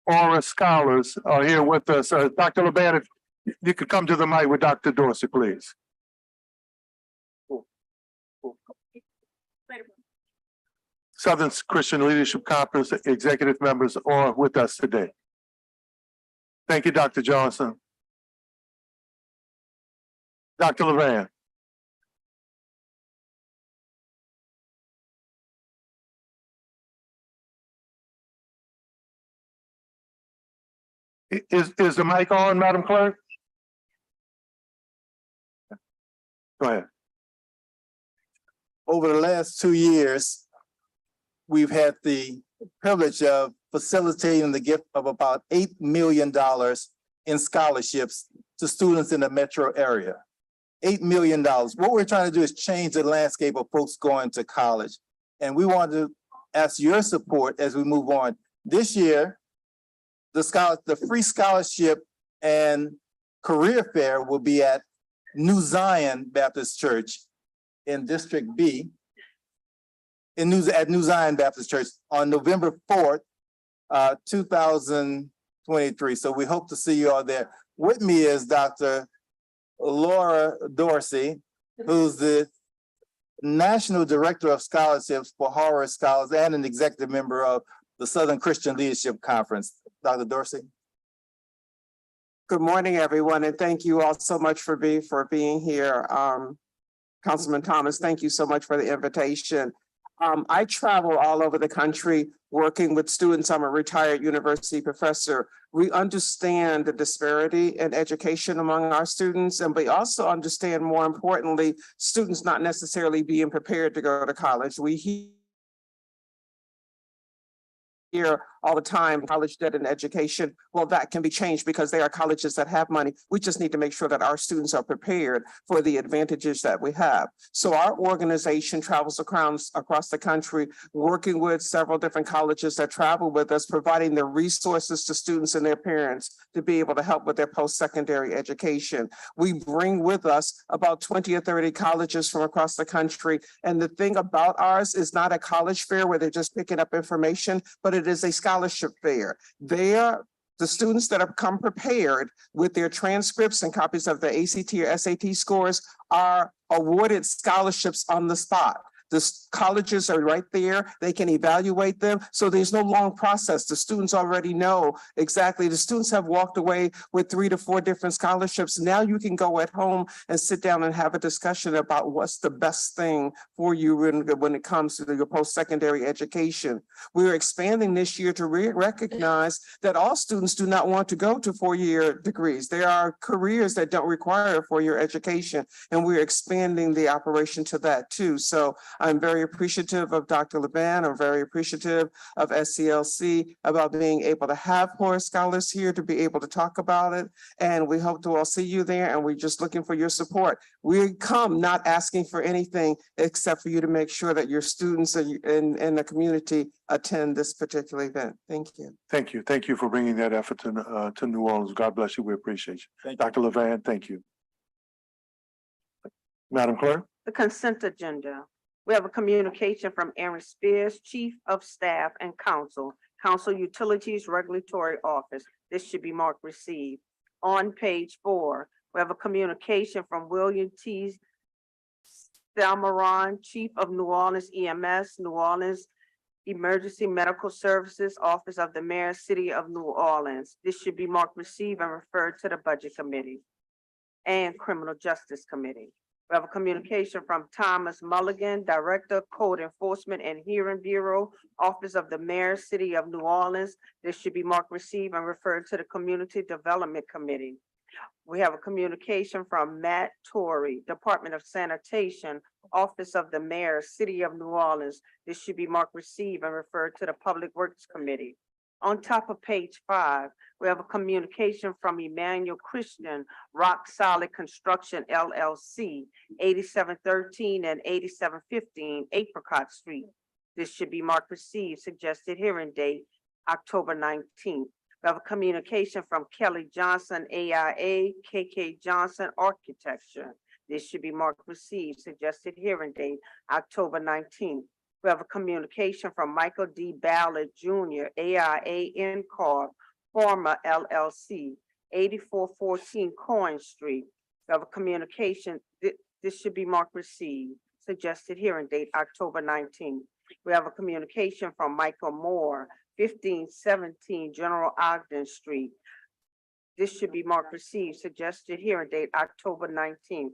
Aura Scholars are here with us. Dr. Levan, if you could come to the mic with Dr. Dorsey, please. Southern Christian Leadership Conference executive members are with us today. Thank you, Dr. Johnson. Dr. Levan. Is the mic on, Madam Clerk? Go ahead. Over the last 2 years, we've had the privilege of facilitating the gift of about $8 million in scholarships to students in the metro area. $8 million. What we're trying to do is change the landscape of folks going to college. And we want to ask your support as we move on. This year, the free scholarship and career fair will be at New Zion Baptist Church in District B, at New Zion Baptist Church on November 4th, 2023. So we hope to see you all there. With me is Dr. Laura Dorsey, who's the National Director of Scholarships for Horror Scholars and an executive member of the Southern Christian Leadership Conference. Dr. Dorsey. Good morning, everyone, and thank you all so much for being here. Councilman Thomas, thank you so much for the invitation. I travel all over the country working with students. I'm a retired university professor. We understand the disparity in education among our students, and we also understand, more importantly, students not necessarily being prepared to go to college. We hear all the time, college debt and education. Well, that can be changed because there are colleges that have money. We just need to make sure that our students are prepared for the advantages that we have. So our organization travels across the country, working with several different colleges that travel with us, providing the resources to students and their parents to be able to help with their post-secondary education. We bring with us about 20 or 30 colleges from across the country. And the thing about ours is not a college fair where they're just picking up information, but it is a scholarship fair. The students that have come prepared with their transcripts and copies of the ACT or SAT scores are awarded scholarships on the spot. The colleges are right there. They can evaluate them. So there's no long process. The students already know exactly. The students have walked away with 3 to 4 different scholarships. Now you can go at home and sit down and have a discussion about what's the best thing for you when it comes to your post-secondary education. We're expanding this year to recognize that all students do not want to go to 4-year degrees. There are careers that don't require a 4-year education, and we're expanding the operation to that too. So I'm very appreciative of Dr. Levan. I'm very appreciative of SCLC about being able to have horror scholars here to be able to talk about it. And we hope to all see you there. And we're just looking for your support. We come not asking for anything except for you to make sure that your students and the community attend this particular event. Thank you. Thank you. Thank you for bringing that effort to New Orleans. God bless you. We appreciate you. Dr. Levan, thank you. Madam Clerk. The consent agenda. We have a communication from Aaron Spears, Chief of Staff and Counsel Utilities Regulatory Office. This should be marked received. On page 4, we have a communication from William T. Salmaron, Chief of New Orleans EMS, New Orleans Emergency Medical Services, Office of the Mayor, City of New Orleans. This should be marked received and referred to the Budget Committee and Criminal Justice Committee. We have a communication from Thomas Mulligan, Director, Code Enforcement and Hearing Bureau, Office of the Mayor, City of New Orleans. This should be marked received and referred to the Community Development Committee. We have a communication from Matt Torrey, Department of Sanitation, Office of the Mayor, City of New Orleans. This should be marked received and referred to the Public Works Committee. On top of page 5, we have a communication from Emmanuel Christian Rock Solid Construction LLC, 8713 and 8715 Apricot Street. This should be marked received. Suggested hearing date, October 19th. We have a communication from Kelly Johnson, AIA, KK Johnson Architecture. This should be marked received. Suggested hearing date, October 19th. We have a communication from Michael D. Ballard Jr., AIA NCAR, former LLC, 8414 Coin Street. We have a communication. This should be marked received. Suggested hearing date, October 19th. We have a communication from Michael Moore, 1517 General Ogden Street. This should be marked received. Suggested hearing date, October 19th.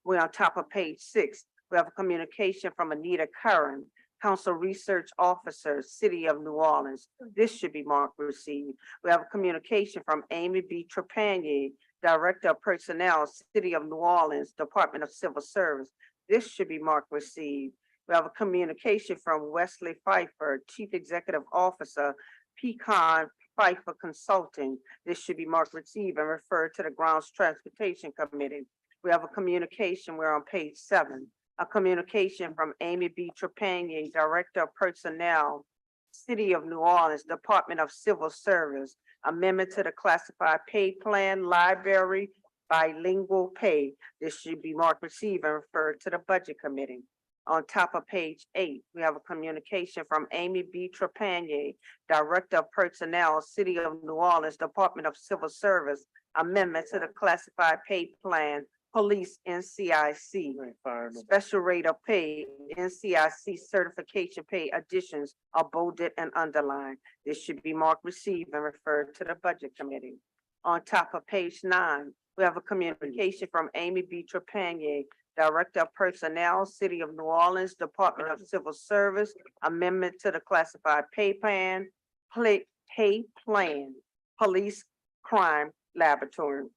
We're on top of page 6. We have a communication from Anita Curran, Council Research Officer, City of New Orleans. This should be marked received. We have a communication from Amy B. Trepanier, Director of Personnel, City of New Orleans, Department of Civil Service. This should be marked received. We have a communication from Wesley Pfeiffer, Chief Executive Officer, Pecan Pfeiffer Consulting. This should be marked received and referred to the Grounds Transportation Committee. We have a communication, we're on page 7. A communication from Amy B. Trepanier, Director of Personnel, City of New Orleans, Department of Civil Service, amendment to the classified pay plan, library, bilingual pay. This should be marked received and referred to the Budget Committee. On top of page 8, we have a communication from Amy B. Trepanier, Director of Personnel, City of New Orleans, Department of Civil Service, amendment to the classified pay plan, Police NCIC, special rate of pay, NCIC certification pay additions are bolded and underlined. This should be marked received and referred to the Budget Committee. On top of page 9, we have a communication from Amy B. Trepanier, Director of Personnel, City of New Orleans, Department of Civil Service, amendment to the classified pay plan, Police Crime Laboratory.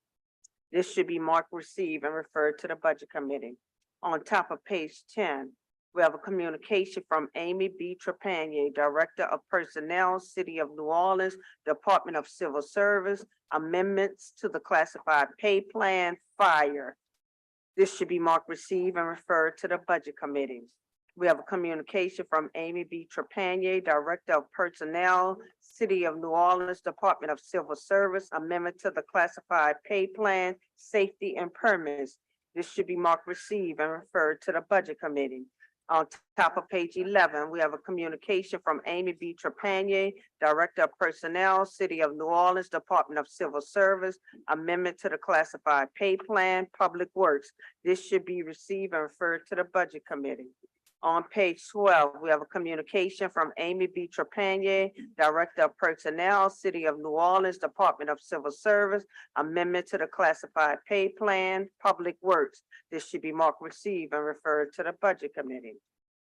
This should be marked received and referred to the Budget Committee. On top of page 10, we have a communication from Amy B. Trepanier, Director of Personnel, City of New Orleans, Department of Civil Service, amendments to the classified pay plan, Fire. This should be marked received and referred to the Budget Committee. We have a communication from Amy B. Trepanier, Director of Personnel, City of New Orleans, Department of Civil Service, amendment to the classified pay plan, safety and permits. This should be marked received and referred to the Budget Committee. On top of page 11, we have a communication from Amy B. Trepanier, Director of Personnel, City of New Orleans, Department of Civil Service, amendment to the classified pay plan, Public Works. This should be received and referred to the Budget Committee. On page 12, we have a communication from Amy B. Trepanier, Director of Personnel, City of New Orleans, Department of Civil Service, amendment to the classified pay plan, Public Works. This should be marked received and referred to the Budget Committee.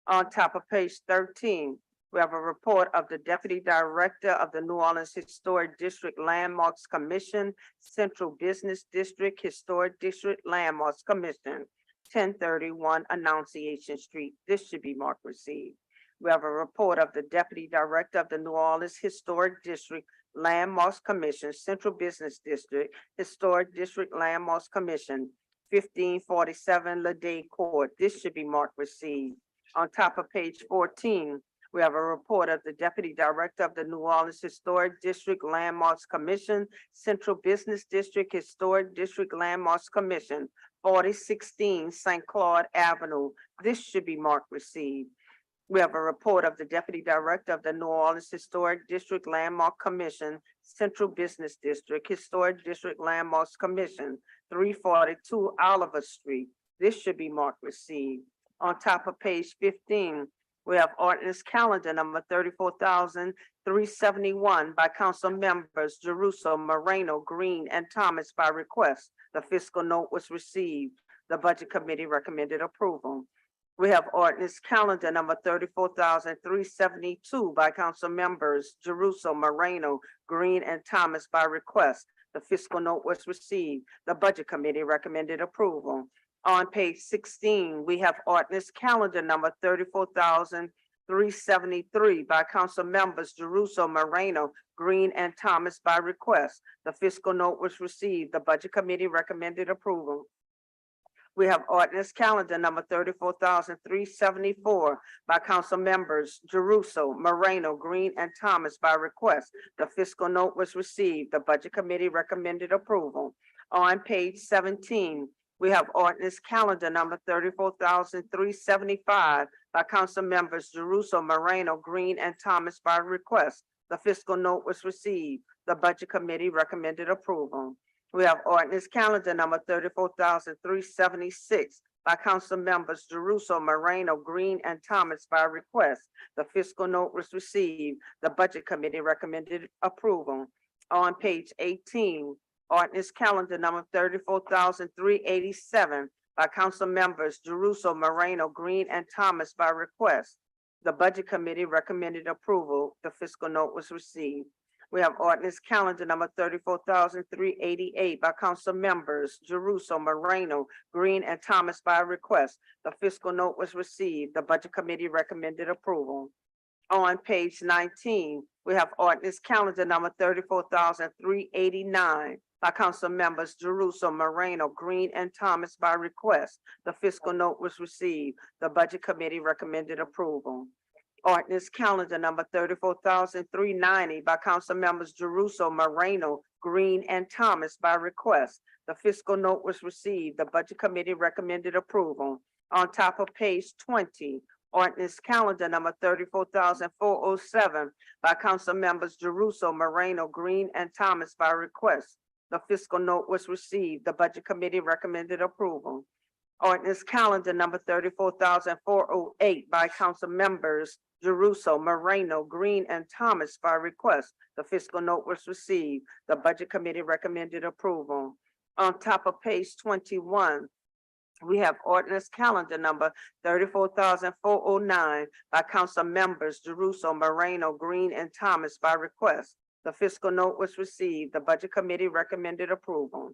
On top of page 13, we have a report of the Deputy Director of the New Orleans Historic District Landmarks Commission, Central Business District, Historic District Landmarks Commission, 1031 Annunciation Street. This should be marked received. We have a report of the Deputy Director of the New Orleans Historic District Landmarks Commission, Central Business District, Historic District Landmarks Commission, 1547 Lede Court. This should be marked received. On top of page 14, we have a report of the Deputy Director of the New Orleans Historic District Landmarks Commission, Central Business District, Historic District Landmarks Commission, 4016 St. Claude Avenue. This should be marked received. We have a report of the Deputy Director of the New Orleans Historic District Landmark Commission, Central Business District, Historic District Landmarks Commission, 342 Oliver Street. This should be marked received. On top of page 15, we have ordinance calendar number 34,371 by council members Jerusalem, Moreno, Green, and Thomas by request. The fiscal note was received. The Budget Committee recommended approval. We have ordinance calendar number 34,372 by council members Jerusalem, Moreno, Green, and Thomas by request. The fiscal note was received. The Budget Committee recommended approval. On page 16, we have ordinance calendar number 34,373 by council members Jeruso, Moreno, Green, and Thomas by request. The fiscal note was received. The budget committee recommended approval. We have ordinance calendar number 34,374 by council members Jeruso, Moreno, Green, and Thomas by request. The fiscal note was received. The budget committee recommended approval. On page 17, we have ordinance calendar number 34,375 by council members Jeruso, Moreno, Green, and Thomas by request. The fiscal note was received. The budget committee recommended approval. We have ordinance calendar number 34,376 by council members Jeruso, Moreno, Green, and Thomas by request. The fiscal note was received. The budget committee recommended approval. On page 18, ordinance calendar number 34,387 by council members Jeruso, Moreno, Green, and Thomas by request. The budget committee recommended approval. The fiscal note was received. We have ordinance calendar number 34,388 by council members Jeruso, Moreno, Green, and Thomas by request. The fiscal note was received. The budget committee recommended approval. On page 19, we have ordinance calendar number 34,389 by council members Jeruso, Moreno, Green, and Thomas by request. The fiscal note was received. The budget committee recommended approval. Ordinance calendar number 34,390 by council members Jeruso, Moreno, Green, and Thomas by request. The fiscal note was received. The budget committee recommended approval. On top of page 20, ordinance calendar number 34,407 by council members Jeruso, Moreno, Green, and Thomas by request. The fiscal note was received. The budget committee recommended approval. Ordinance calendar number 34,408 by council members Jeruso, Moreno, Green, and Thomas by request. The fiscal note was received. The budget committee recommended approval. On top of page 21, we have ordinance calendar number 34,409 by council members Jeruso, Moreno, Green, and Thomas by request. The fiscal note was received. The budget committee recommended approval.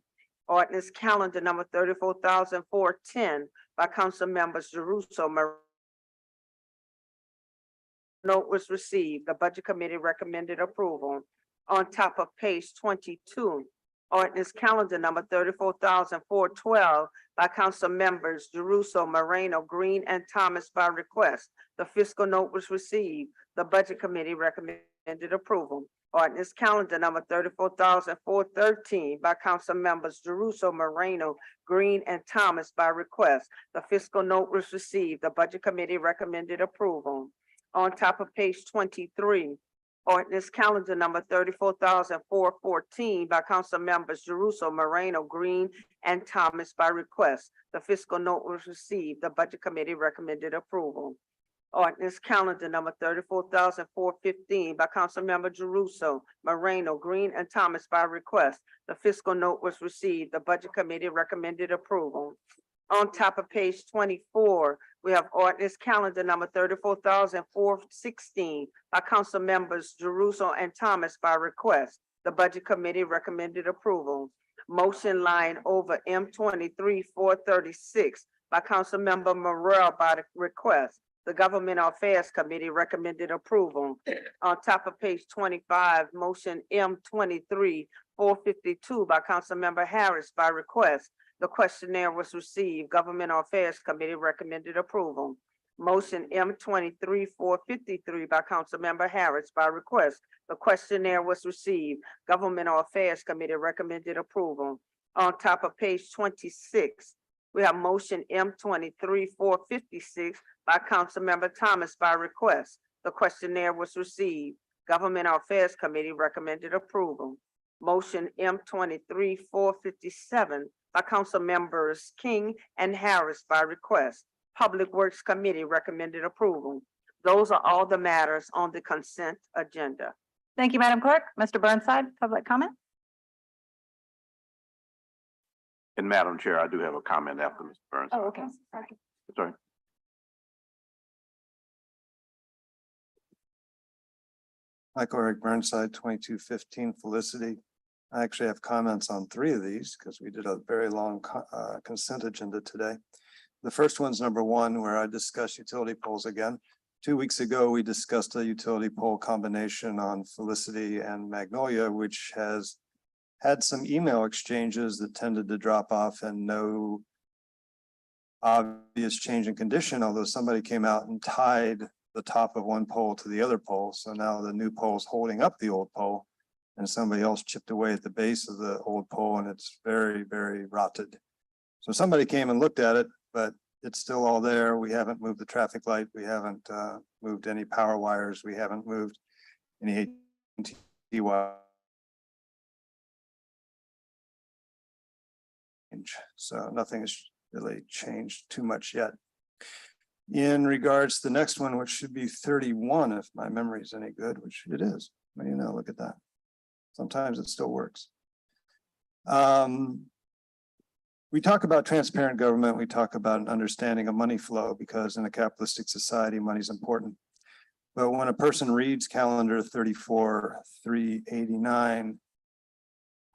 Ordinance calendar number 34,410 by council members Jeruso, Moreno. Note was received. The budget committee recommended approval. On top of page 22, ordinance calendar number 34,412 by council members Jeruso, Moreno, Green, and Thomas by request. The fiscal note was received. The budget committee recommended approval. Ordinance calendar number 34,413 by council members Jeruso, Moreno, Green, and Thomas by request. The fiscal note was received. The budget committee recommended approval. On top of page 23, ordinance calendar number 34,414 by council members Jeruso, Moreno, Green, and Thomas by request. The fiscal note was received. The budget committee recommended approval. Ordinance calendar number 34,415 by council member Jeruso, Moreno, Green, and Thomas by request. The fiscal note was received. The budget committee recommended approval. On top of page 24, we have ordinance calendar number 34,416 by council members Jeruso and Thomas by request. The budget committee recommended approval. Motion line over M23-436 by council member Morrell by the request. The Government Affairs Committee recommended approval. On top of page 25, motion M23-452 by council member Harris by request. The questionnaire was received. Government Affairs Committee recommended approval. Motion M23-453 by Councilmember Harris by request. The questionnaire was received. Government Affairs Committee recommended approval. On top of page 26, we have motion M23-456 by Councilmember Thomas by request. The questionnaire was received. Government Affairs Committee recommended approval. Motion M23-457 by council members King and Harris by request. Public Works Committee recommended approval. Those are all the matters on the consent agenda. Thank you, Madam Clerk. Mr. Burnside, public comment? And Madam Chair, I do have a comment after Mr. Burnside. Oh, okay. Sorry. Michael Eric Burnside, 2215 Felicity. I actually have comments on 3 of these because we did a very long consent agenda today. The first one's number 1, where I discussed utility poles again. 2 weeks ago, we discussed a utility pole combination on Felicity and Magnolia, which has had some email exchanges that tended to drop off and no obvious change in condition, although somebody came out and tied the top of one pole to the other pole. So now the new pole is holding up the old pole, and somebody else chipped away at the base of the old pole, and it's very, very rotted. So somebody came and looked at it, but it's still all there. We haven't moved the traffic light. We haven't moved any power wires. We haven't moved any AT&T wires. So nothing has really changed too much yet. In regards to the next one, which should be 31, if my memory is any good, which it is. Well, you know, look at that. Sometimes it still works. We talk about transparent government. We talk about an understanding of money flow, because in a capitalistic society, money is important. But when a person reads calendar 34-389,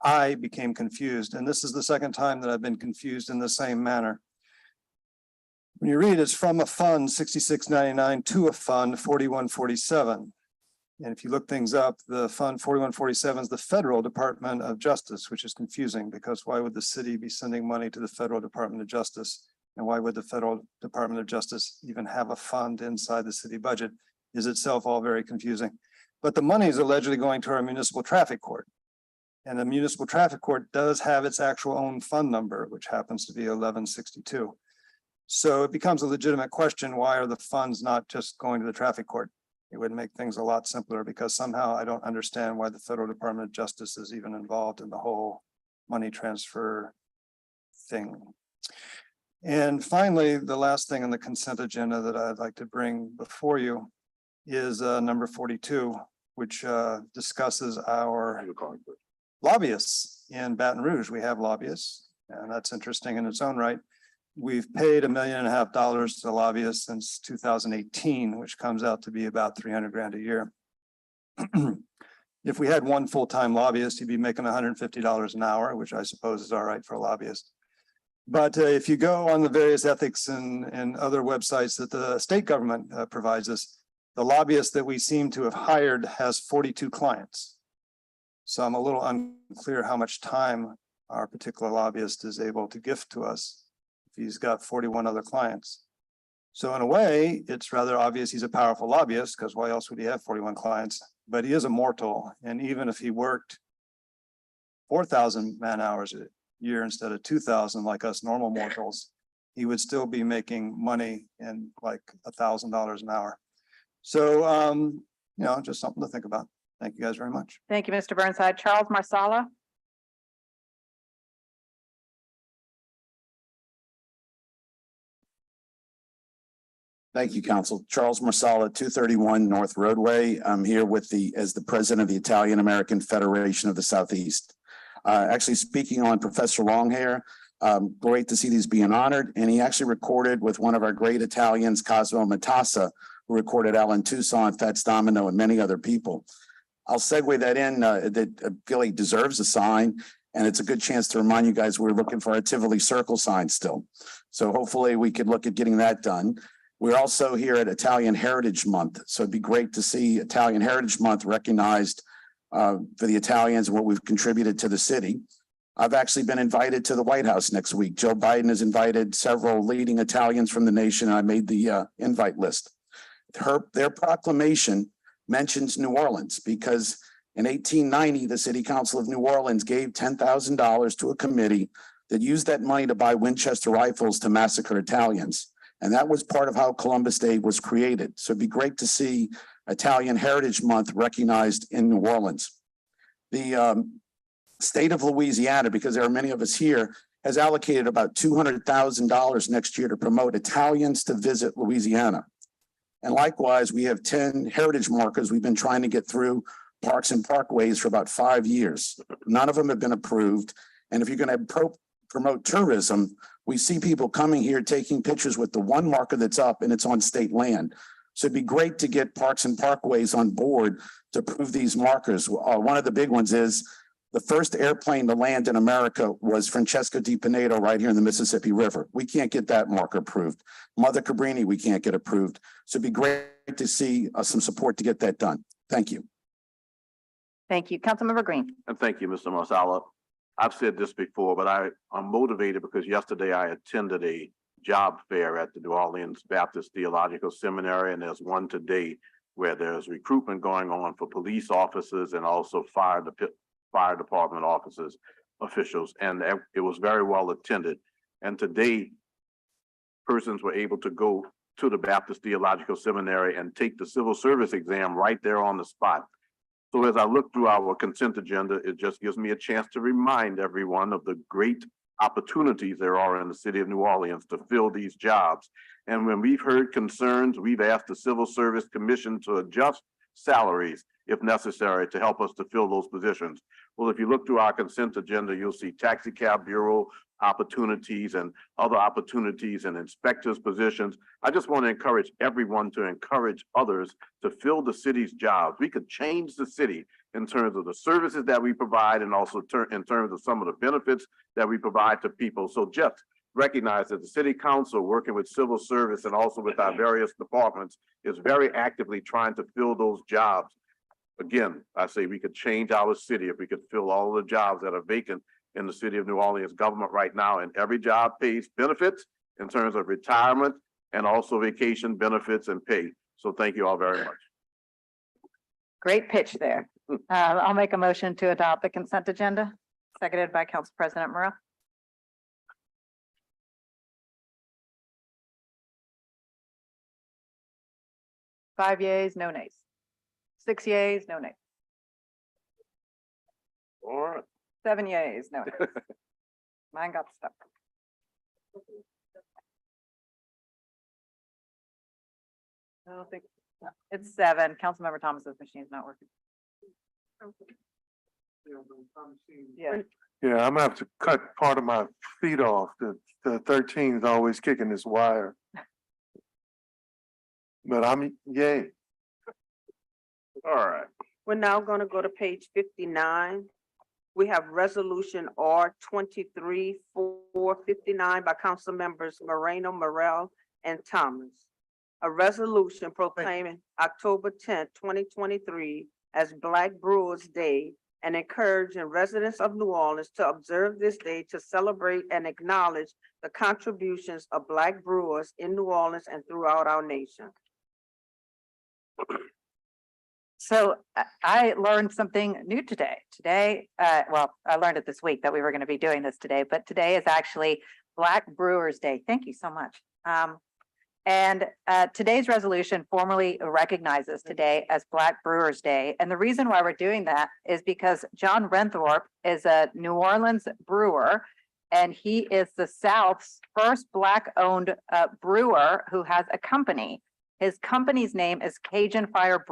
I became confused. And this is the second time that I've been confused in the same manner. When you read, it's from a fund 6699 to a fund 4147. And if you look things up, the fund 4147 is the Federal Department of Justice, which is confusing, because why would the city be sending money to the Federal Department of Justice? And why would the Federal Department of Justice even have a fund inside the city budget? Is itself all very confusing. But the money is allegedly going to our municipal traffic court. And the municipal traffic court does have its actual own fund number, which happens to be 1162. So it becomes a legitimate question, why are the funds not just going to the traffic court? It would make things a lot simpler, because somehow I don't understand why the Federal Department of Justice is even involved in the whole money transfer thing. And finally, the last thing on the consent agenda that I'd like to bring before you is number 42, which discusses our lobbyists in Baton Rouge. We have lobbyists, and that's interesting in its own right. We've paid $1.5 million to lobbyists since 2018, which comes out to be about 300 grand a year. If we had one full-time lobbyist, he'd be making $150 an hour, which I suppose is all right for a lobbyist. But if you go on the various ethics and other websites that the state government provides us, the lobbyist that we seem to have hired has 42 clients. So I'm a little unclear how much time our particular lobbyist is able to gift to us if he's got 41 other clients. So in a way, it's rather obvious he's a powerful lobbyist, because why else would he have 41 clients? But he is a mortal. And even if he worked 4,000 man hours a year instead of 2,000 like us normal mortals, he would still be making money in like $1,000 an hour. So, you know, just something to think about. Thank you guys very much. Thank you, Mr. Burnside. Charles Marsala. Thank you, Council. Charles Marsala, 231 North Roadway. I'm here with as the president of the Italian American Federation of the Southeast. Actually speaking on Professor Longhair, great to see these being honored. And he actually recorded with one of our great Italians, Cosmo Matassa, who recorded Alan Toussaint, Fats Domino, and many other people. I'll segue that in, that Billy deserves a sign, and it's a good chance to remind you guys we're looking for a Tivoli Circle sign still. So hopefully we could look at getting that done. We're also here at Italian Heritage Month, so it'd be great to see Italian Heritage Month recognized for the Italians and what we've contributed to the city. I've actually been invited to the White House next week. Joe Biden has invited several leading Italians from the nation, and I made the invite list. Their proclamation mentions New Orleans because in 1890, the City Council of New Orleans gave $10,000 to a committee that used that money to buy Winchester rifles to massacre Italians. And that was part of how Columbus Day was created. So it'd be great to see Italian Heritage Month recognized in New Orleans. The state of Louisiana, because there are many of us here, has allocated about $200,000 next year to promote Italians to visit Louisiana. And likewise, we have 10 heritage markers we've been trying to get through parks and parkways for about 5 years. None of them have been approved. And if you're going to promote tourism, we see people coming here taking pictures with the one marker that's up and it's on state land. So it'd be great to get parks and parkways on board to prove these markers. One of the big ones is The first airplane to land in America was Francesco Di Pinedo right here in the Mississippi River. We can't get that marker approved. Mother Cabrini, we can't get approved. So it'd be great to see some support to get that done. Thank you. Thank you. Councilmember Green. And thank you, Mr. Marsala. I've said this before, but I'm motivated because yesterday I attended a job fair at the New Orleans Baptist Theological Seminary, and there's one today where there's recruitment going on for police officers and also fire department officers, officials, and it was very well attended. And today, persons were able to go to the Baptist Theological Seminary and take the civil service exam right there on the spot. So as I look through our consent agenda, it just gives me a chance to remind everyone of the great opportunities there are in the city of New Orleans to fill these jobs. And when we've heard concerns, we've asked the Civil Service Commission to adjust salaries if necessary to help us to fill those positions. Well, if you look through our consent agenda, you'll see taxi cab bureau opportunities and other opportunities and inspectors positions. I just want to encourage everyone to encourage others to fill the city's jobs. We could change the city in terms of the services that we provide and also in terms of some of the benefits that we provide to people. So just recognize that the city council, working with civil service and also with our various departments, is very actively trying to fill those jobs. Again, I say we could change our city if we could fill all of the jobs that are vacant in the city of New Orleans government right now, and every job pays benefits in terms of retirement and also vacation benefits and pay. So thank you all very much. Great pitch there. I'll make a motion to adopt the consent agenda, seconded by Council President Morrell. Five yeas, no nays. 6 yeas, no nays. All right. 7 yeas, no nays. Mine got stuck. I don't think, it's 7. Councilmember Thomas's machine's not working. Yeah. Yeah, I'm gonna have to cut part of my feet off. The 13 is always kicking this wire. But I'm, yay. All right. We're now going to go to page 59. We have resolution R 23-459 by council members Moreno, Morrell, and Thomas. A resolution proclaiming October 10th, 2023 as Black Brewers Day and encouraging residents of New Orleans to observe this day to celebrate and acknowledge the contributions of Black brewers in New Orleans and throughout our nation. So I learned something new today. Well, I learned it this week that we were going to be doing this today, but today is actually Black Brewers Day. Thank you so much. And today's resolution formally recognizes today as Black Brewers Day. And the reason why we're doing that is because John Renthorpe is a New Orleans brewer, and he is the South's first Black-owned brewer who has a company. His company's name is Cajun Fire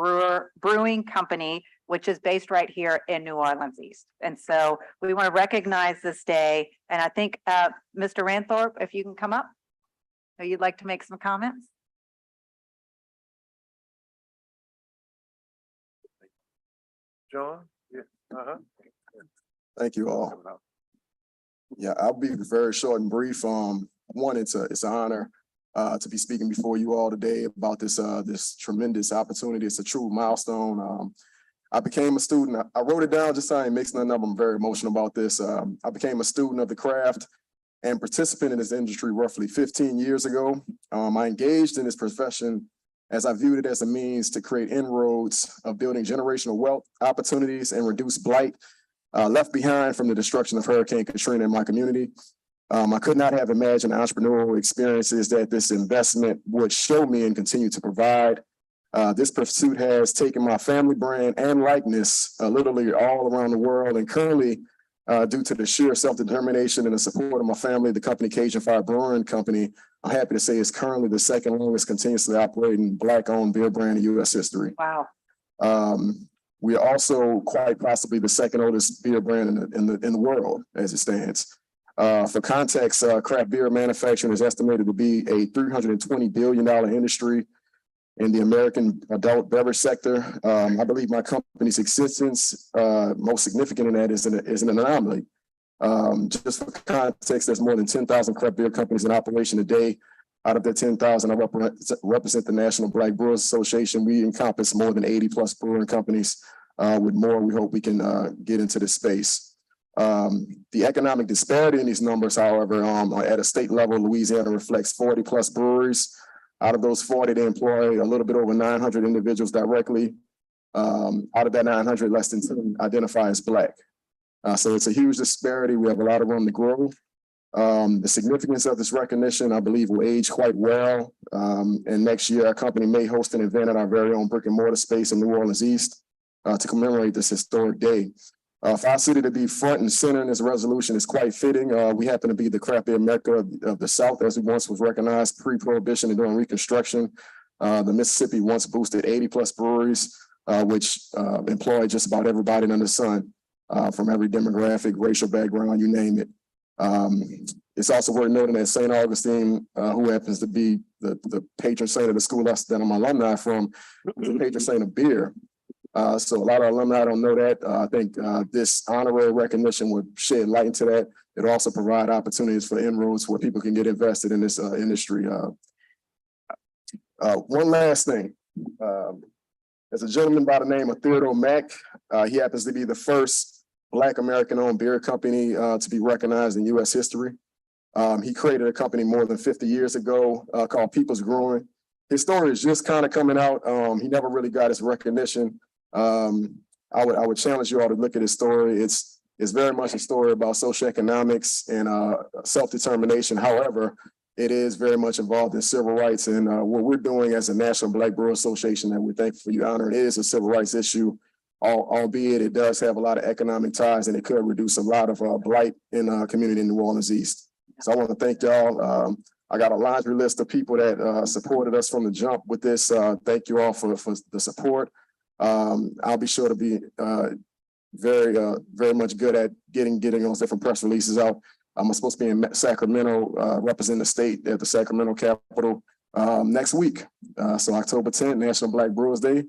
Brewing Company, which is based right here in New Orleans East. And so we want to recognize this day. And I think, Mr. Ranthorpe, if you can come up, or you'd like to make some comments? John? Yeah. Thank you all. Yeah, I'll be very short and brief. One, it's an honor to be speaking before you all today about this tremendous opportunity. It's a true milestone. I became a student. I wrote it down just so I ain't mixing nothing up. I'm very emotional about this. I became a student of the craft and participant in this industry roughly 15 years ago. I engaged in this profession as I viewed it as a means to create inroads of building generational wealth opportunities and reduce blight left behind from the destruction of Hurricane Katrina in my community. I could not have imagined entrepreneurial experiences that this investment would show me and continue to provide. This pursuit has taken my family brand and likeness literally all around the world, and currently, due to the sheer self-determination and the support of my family, the company Cajun Fire Brewing Company, I'm happy to say is currently the second longest continuously operating Black-owned beer brand in U.S. history. Wow. We are also quite possibly the second oldest beer brand in the world as it stands. For context, craft beer manufacturing is estimated to be a $320 billion industry. in the American adult beverage sector. I believe my company's existence, most significant in that is an anomaly. Just for context, there's more than 10,000 craft beer companies in operation today. Out of the 10,000, I represent the National Black Brewers Association. We encompass more than 80 plus brewing companies. With more, we hope we can get into this space. The economic disparity in these numbers, however, at a state level, Louisiana reflects 40 plus breweries. Out of those 40, they employ a little bit over 900 individuals directly. Out of that 900, less than 10 identify as Black. So it's a huge disparity. We have a lot of room to grow. The significance of this recognition, I believe, will age quite well. And next year, our company may host an event at our very own brick and mortar space in New Orleans East to commemorate this historic day. For our city to be front and center in this resolution is quite fitting. We happen to be the craft beer mecca of the South, as it once was recognized pre-prohibition and during Reconstruction. The Mississippi once boosted 80 plus breweries, which employ just about everybody under the sun, from every demographic, racial background, you name it. It's also worth noting that St. Augustine, who happens to be the patron saint of the school that I'm alumni from, is the patron saint of beer. So a lot of alumni don't know that. I think this honorary recognition would shed light into that. It also provide opportunities for inroads where people can get invested in this industry. One last thing. There's a gentleman by the name of Theodore Mack. He happens to be the first Black American-owned beer company to be recognized in U.S. history. He created a company more than 50 years ago called People's Brewing. His story is just kind of coming out. He never really got his recognition. I would challenge you all to look at his story. It's very much a story about socioeconomics and self-determination. However, it is very much involved in civil rights, and what we're doing as a National Black Brewers Association, and we're thankful for you honoring, it is a civil rights issue, albeit it does have a lot of economic ties, and it could reduce a lot of blight in our community in New Orleans East. So I want to thank y'all. I got a laundry list of people that supported us from the jump with this. Thank you all for the support. I'll be sure to be very much good at getting those different press releases out. I'm supposed to be in Sacramento, representing the state at the Sacramento Capitol next week. So October 10th, National Black Brewers Day.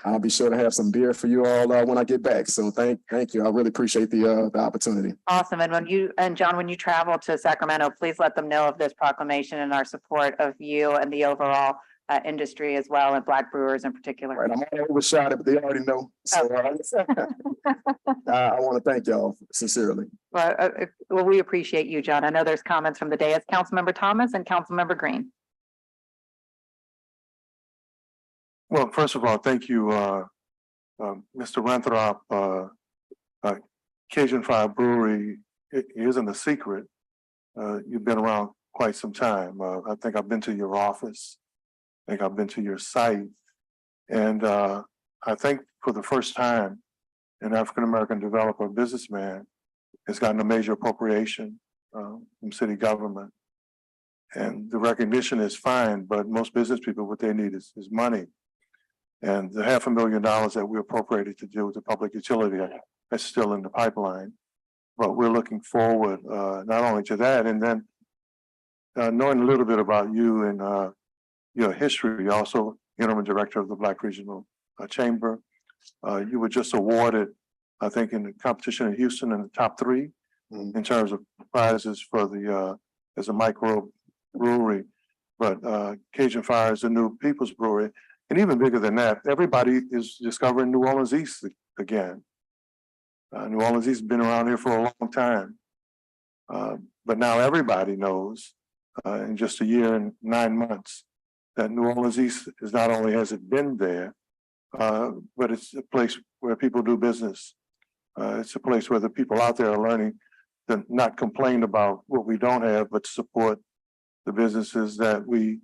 I'll be sure to have some beer for you all when I get back. So thank you. I really appreciate the opportunity. Awesome. And John, when you travel to Sacramento, please let them know of this proclamation and our support of you and the overall industry as well, and Black brewers in particular. Right, I'm overshot it, but they already know. So I want to thank y'all sincerely. Well, we appreciate you, John. I know there's comments from the dais. Councilmember Thomas and Councilmember Green. Well, first of all, thank you, Mr. Renthrop. Cajun Fire Brewery, it isn't a secret. You've been around quite some time. I think I've been to your office. I think I've been to your site. And I think for the first time, an African-American developer businessman has gotten a major appropriation from city government. And the recognition is fine, but most business people, what they need is money. And the $500,000 that we appropriated to deal with the public utility, that's still in the pipeline. But we're looking forward not only to that, and then knowing a little bit about you and your history, also interim director of the Black Regional Chamber. You were just awarded, I think, in the competition in Houston in the top 3 in terms of prizes for the as a micro brewery. But Cajun Fire is a new people's brewery. And even bigger than that, everybody is discovering New Orleans East again. New Orleans East has been around here for a long time. But now everybody knows in just a year and 9 months that New Orleans East is not only has it been there, but it's a place where people do business. It's a place where the people out there are learning to not complain about what we don't have, but support the businesses that we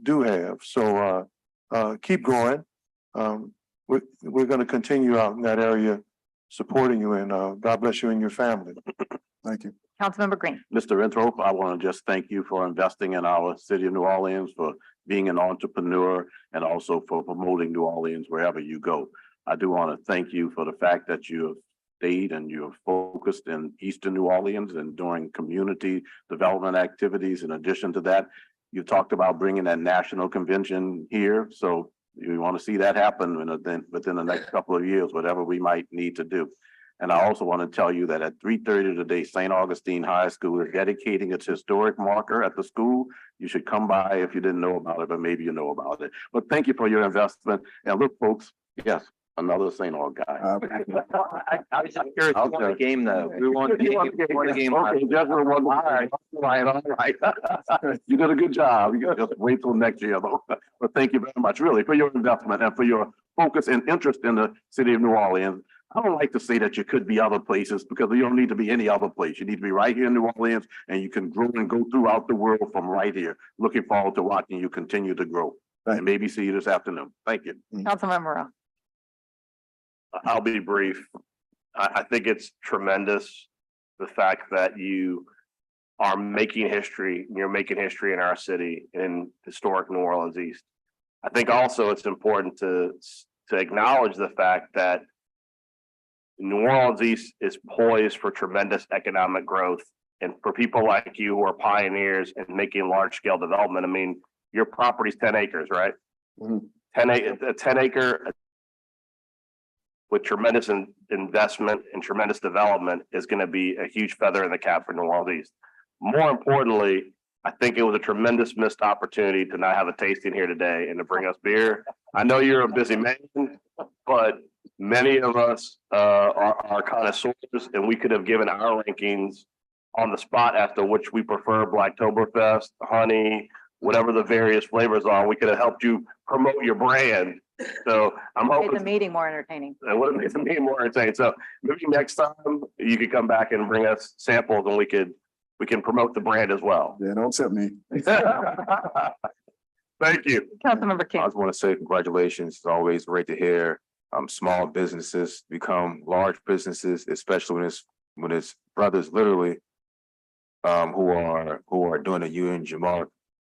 do have. So keep going. We're going to continue out in that area supporting you, and God bless you and your family. Thank you. Councilmember Green. Mr. Renthrop, I want to just thank you for investing in our city of New Orleans, for being an entrepreneur, and also for promoting New Orleans wherever you go. I do want to thank you for the fact that you have stayed and you have focused in Eastern New Orleans and doing community development activities. In addition to that, You talked about bringing that national convention here, so you want to see that happen within the next couple of years, whatever we might need to do. And I also want to tell you that at 3:30 today, St. Augustine High School is dedicating its historic marker at the school. You should come by if you didn't know about it, but maybe you know about it. But thank you for your investment. And look, folks, yes, another St. Aug guy. I was just curious, we want the game though. We want the game. Okay, just one. All right. You did a good job. You gotta just wait till next year though. But thank you very much, really, for your investment and for your focus and interest in the city of New Orleans. I don't like to say that you could be other places because you don't need to be any other place. You need to be right here in New Orleans, and you can grow and go throughout the world from right here. Looking forward to watching you continue to grow. And maybe see you this afternoon. Thank you. Councilmember Rowe. I'll be brief. I think it's tremendous, the fact that you are making history, you're making history in our city, in historic New Orleans East. I think also it's important to acknowledge the fact that New Orleans East is poised for tremendous economic growth. And for people like you who are pioneers in making large scale development, I mean, your property's 10 acres, right? 10 acre with tremendous investment and tremendous development is going to be a huge feather in the cap for New Orleans East. More importantly, I think it was a tremendous missed opportunity to not have a tasting here today and to bring us beer. I know you're a busy man, but many of us are connoisseurs, and we could have given our rankings on the spot as to which we prefer: Blacktoberfest, honey, whatever the various flavors are. We could have helped you promote your brand. So I'm hoping Made the meeting more entertaining. it would have made the meeting more entertaining. So maybe next time you could come back and bring us samples, and we can promote the brand as well. Yeah, don't tip me. Thank you. Councilmember King. I just want to say congratulations. It's always great to hear small businesses become large businesses, especially when it's brothers literally who are doing a you and Jamar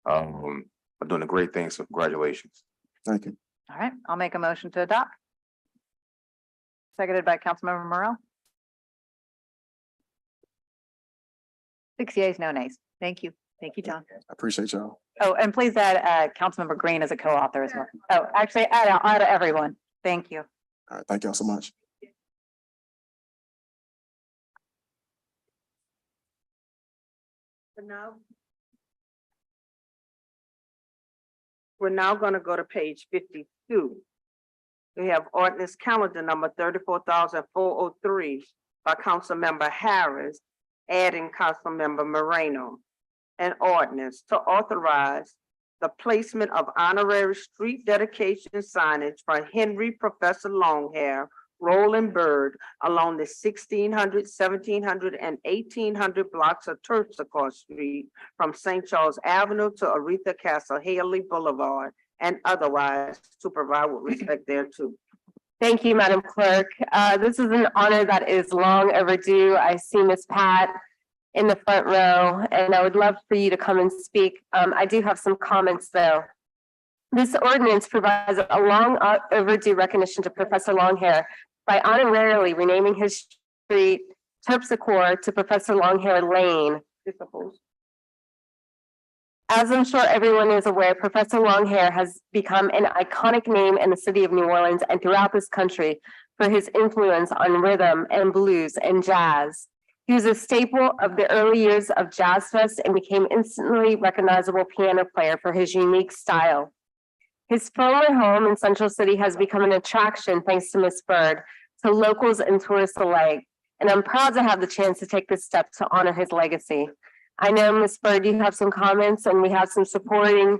are doing a great thing. So congratulations. Thank you. All right, I'll make a motion to adopt. Seconded by Councilmember Morrell. 6 yeas, no nays. Thank you. Thank you, John. I appreciate y'all. Oh, and please add Councilmember Green as a co-author as well. Oh, actually, add everyone. Thank you. All right, thank y'all so much. We're now going to go to page 52. We have ordinance calendar number 34,403 by Councilmember Harris, adding Councilmember Moreno. An ordinance to authorize the placement of honorary street dedication signage for Henry Professor Longhair, Roland Bird along the 1600, 1700, and 1800 blocks of Terpsichore Street from St. Charles Avenue to Aretha Castle Haley Boulevard, and otherwise to provide with respect thereto. Thank you, Madam Clerk. This is an honor that is long overdue. I see Ms. Pat in the front row, and I would love for you to come and speak. I do have some comments though. This ordinance provides a long overdue recognition to Professor Longhair by honorarily renaming his street Terpsichore to Professor Longhair Lane. As I'm sure everyone is aware, Professor Longhair has become an iconic name in the city of New Orleans and throughout this country for his influence on rhythm and blues and jazz. He was a staple of the early years of Jazz Fest and became instantly recognizable piano player for his unique style. His former home in Central City has become an attraction thanks to Miss Bird to locals and tourists alike. And I'm proud to have the chance to take this step to honor his legacy. I know, Ms. Bird, you have some comments, and we have some supporting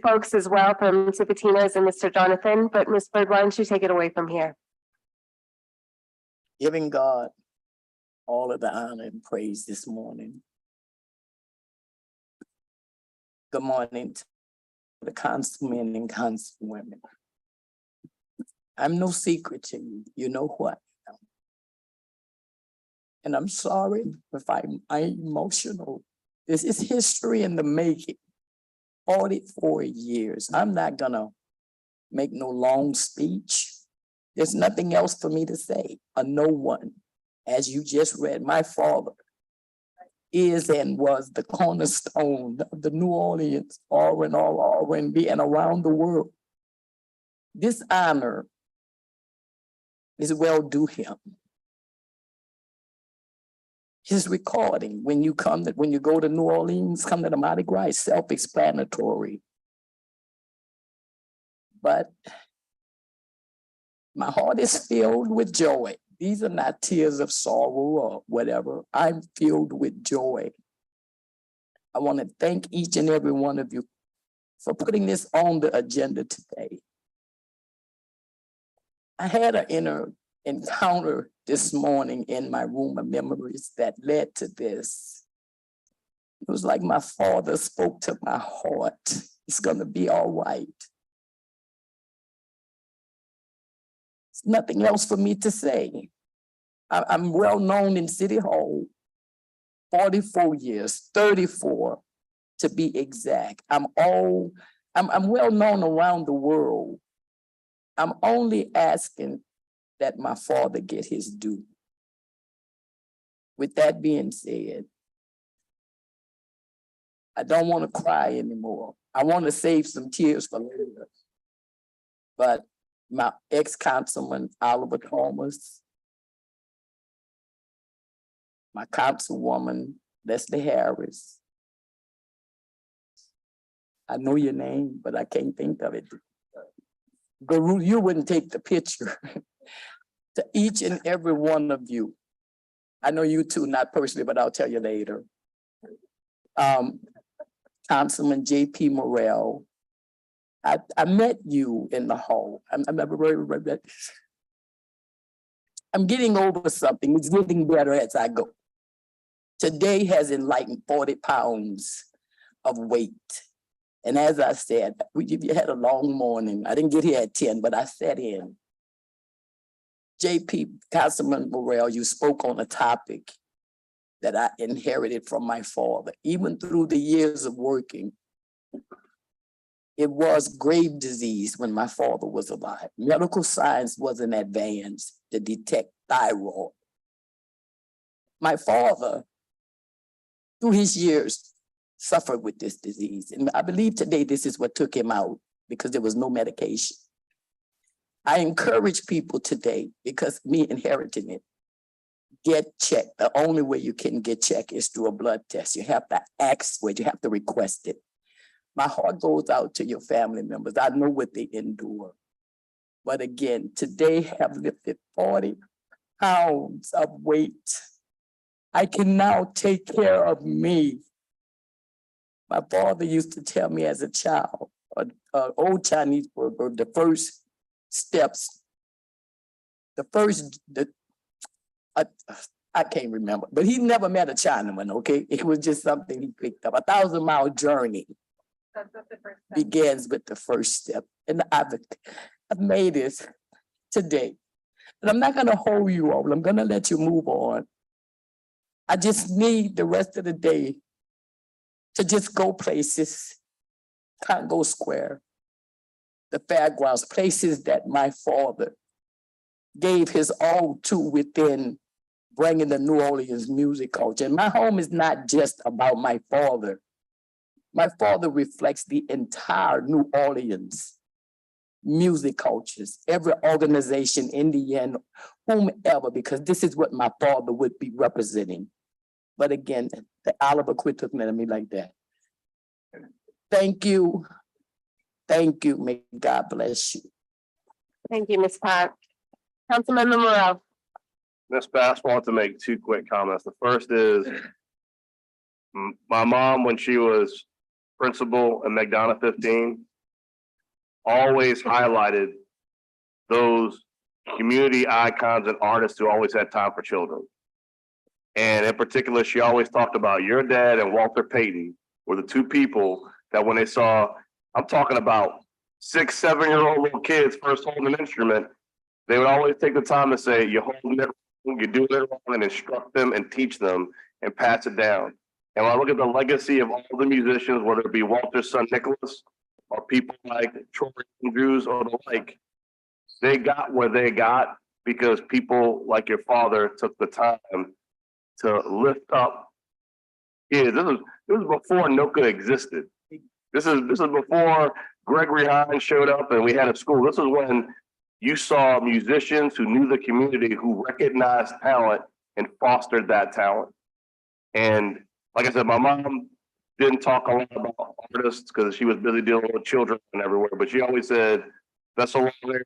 folks as well from Mr. Patinas and Mr. Jonathan, but Ms. Bird, why don't you take it away from here? Giving God all of the honor and praise this morning. Good morning to the councilmen and councilwomen. I'm no secret to you. You know who I am. And I'm sorry if I'm emotional. This is history in the making. 44 years. I'm not gonna make no long speech. There's nothing else for me to say. No one. As you just read, my father is and was the cornerstone of the New Orleans, R&B, and around the world. This honor is well due him. His recording, when you go to New Orleans, come to the Mardi Gras, is self-explanatory. But my heart is filled with joy. These are not tears of sorrow or whatever. I'm filled with joy. I want to thank each and every one of you for putting this on the agenda today. I had an inner encounter this morning in my room of memories that led to this. It was like my father spoke to my heart. It's going to be all right. There's nothing else for me to say. I'm well known in City Hall, 44 years, 34 to be exact. I'm well known around the world. I'm only asking that my father get his due. With that being said, I don't want to cry anymore. I want to save some tears for later. But my ex-councilman, Oliver Thomas, my councilwoman, Leslie Harris. I know your name, but I can't think of it. Guru, you wouldn't take the picture. To each and every one of you. I know you two, not personally, but I'll tell you later. Councilman J.P. Morrell, I met you in the hall. I'm getting over something. It's getting better as I go. Today has enlightened 40 pounds of weight. And as I said, you had a long morning. I didn't get here at 10, but I sat in. JP, Councilman Morrell, you spoke on a topic that I inherited from my father. Even through the years of working, it was grave disease when my father was alive. Medical science wasn't advanced to detect thyroid. My father, through his years, suffered with this disease. And I believe today this is what took him out because there was no medication. I encourage people today, because me inheriting it, get checked. The only way you can get checked is through a blood test. You have to ask for it, you have to request it. My heart goes out to your family members. I know what they endure. But again, today have lifted 40 pounds of weight. I can now take care of me. My father used to tell me as a child, old Chinese proverb, the first steps, I can't remember, but he never met a Chinaman, okay? It was just something he picked up. 1,000-mile journey begins with the first step. And I've made this today. And I'm not gonna hold you all, I'm gonna let you move on. I just need the rest of the day to just go places, Congo Square, the fairgrounds, places that my father gave his all to within bringing the New Orleans music culture. And my home is not just about my father. My father reflects the entire New Orleans music cultures, every organization, Indian, whomever, because this is what my father would be representing. But again, the Oliver quit looking at me like that. Thank you. Thank you. May God bless you. Thank you, Ms. Park. Councilman Morrell. Ms. Bass wants to make two quick comments. The first is my mom, when she was principal in McDonough 15, always highlighted those community icons and artists who always had time for children. And in particular, she always talked about your dad and Walter Payton were the two people that when they saw, I'm talking about 6, 7-year-old little kids first holding an instrument, they would always take the time to say, you're holding it wrong, you're doing it wrong, and instruct them and teach them and pass it down. And when I look at the legacy of all the musicians, whether it be Walter's son Nicholas or people like Troy Andrews or the like, they got where they got because people like your father took the time to lift up kids. It was before NOCA existed. This is before Gregory Hines showed up and we had a school. This is when you saw musicians who knew the community, who recognized talent and fostered that talent. And like I said, my mom didn't talk a lot about artists because she was busy dealing with children and everywhere, but she always said, Vessel Longhair,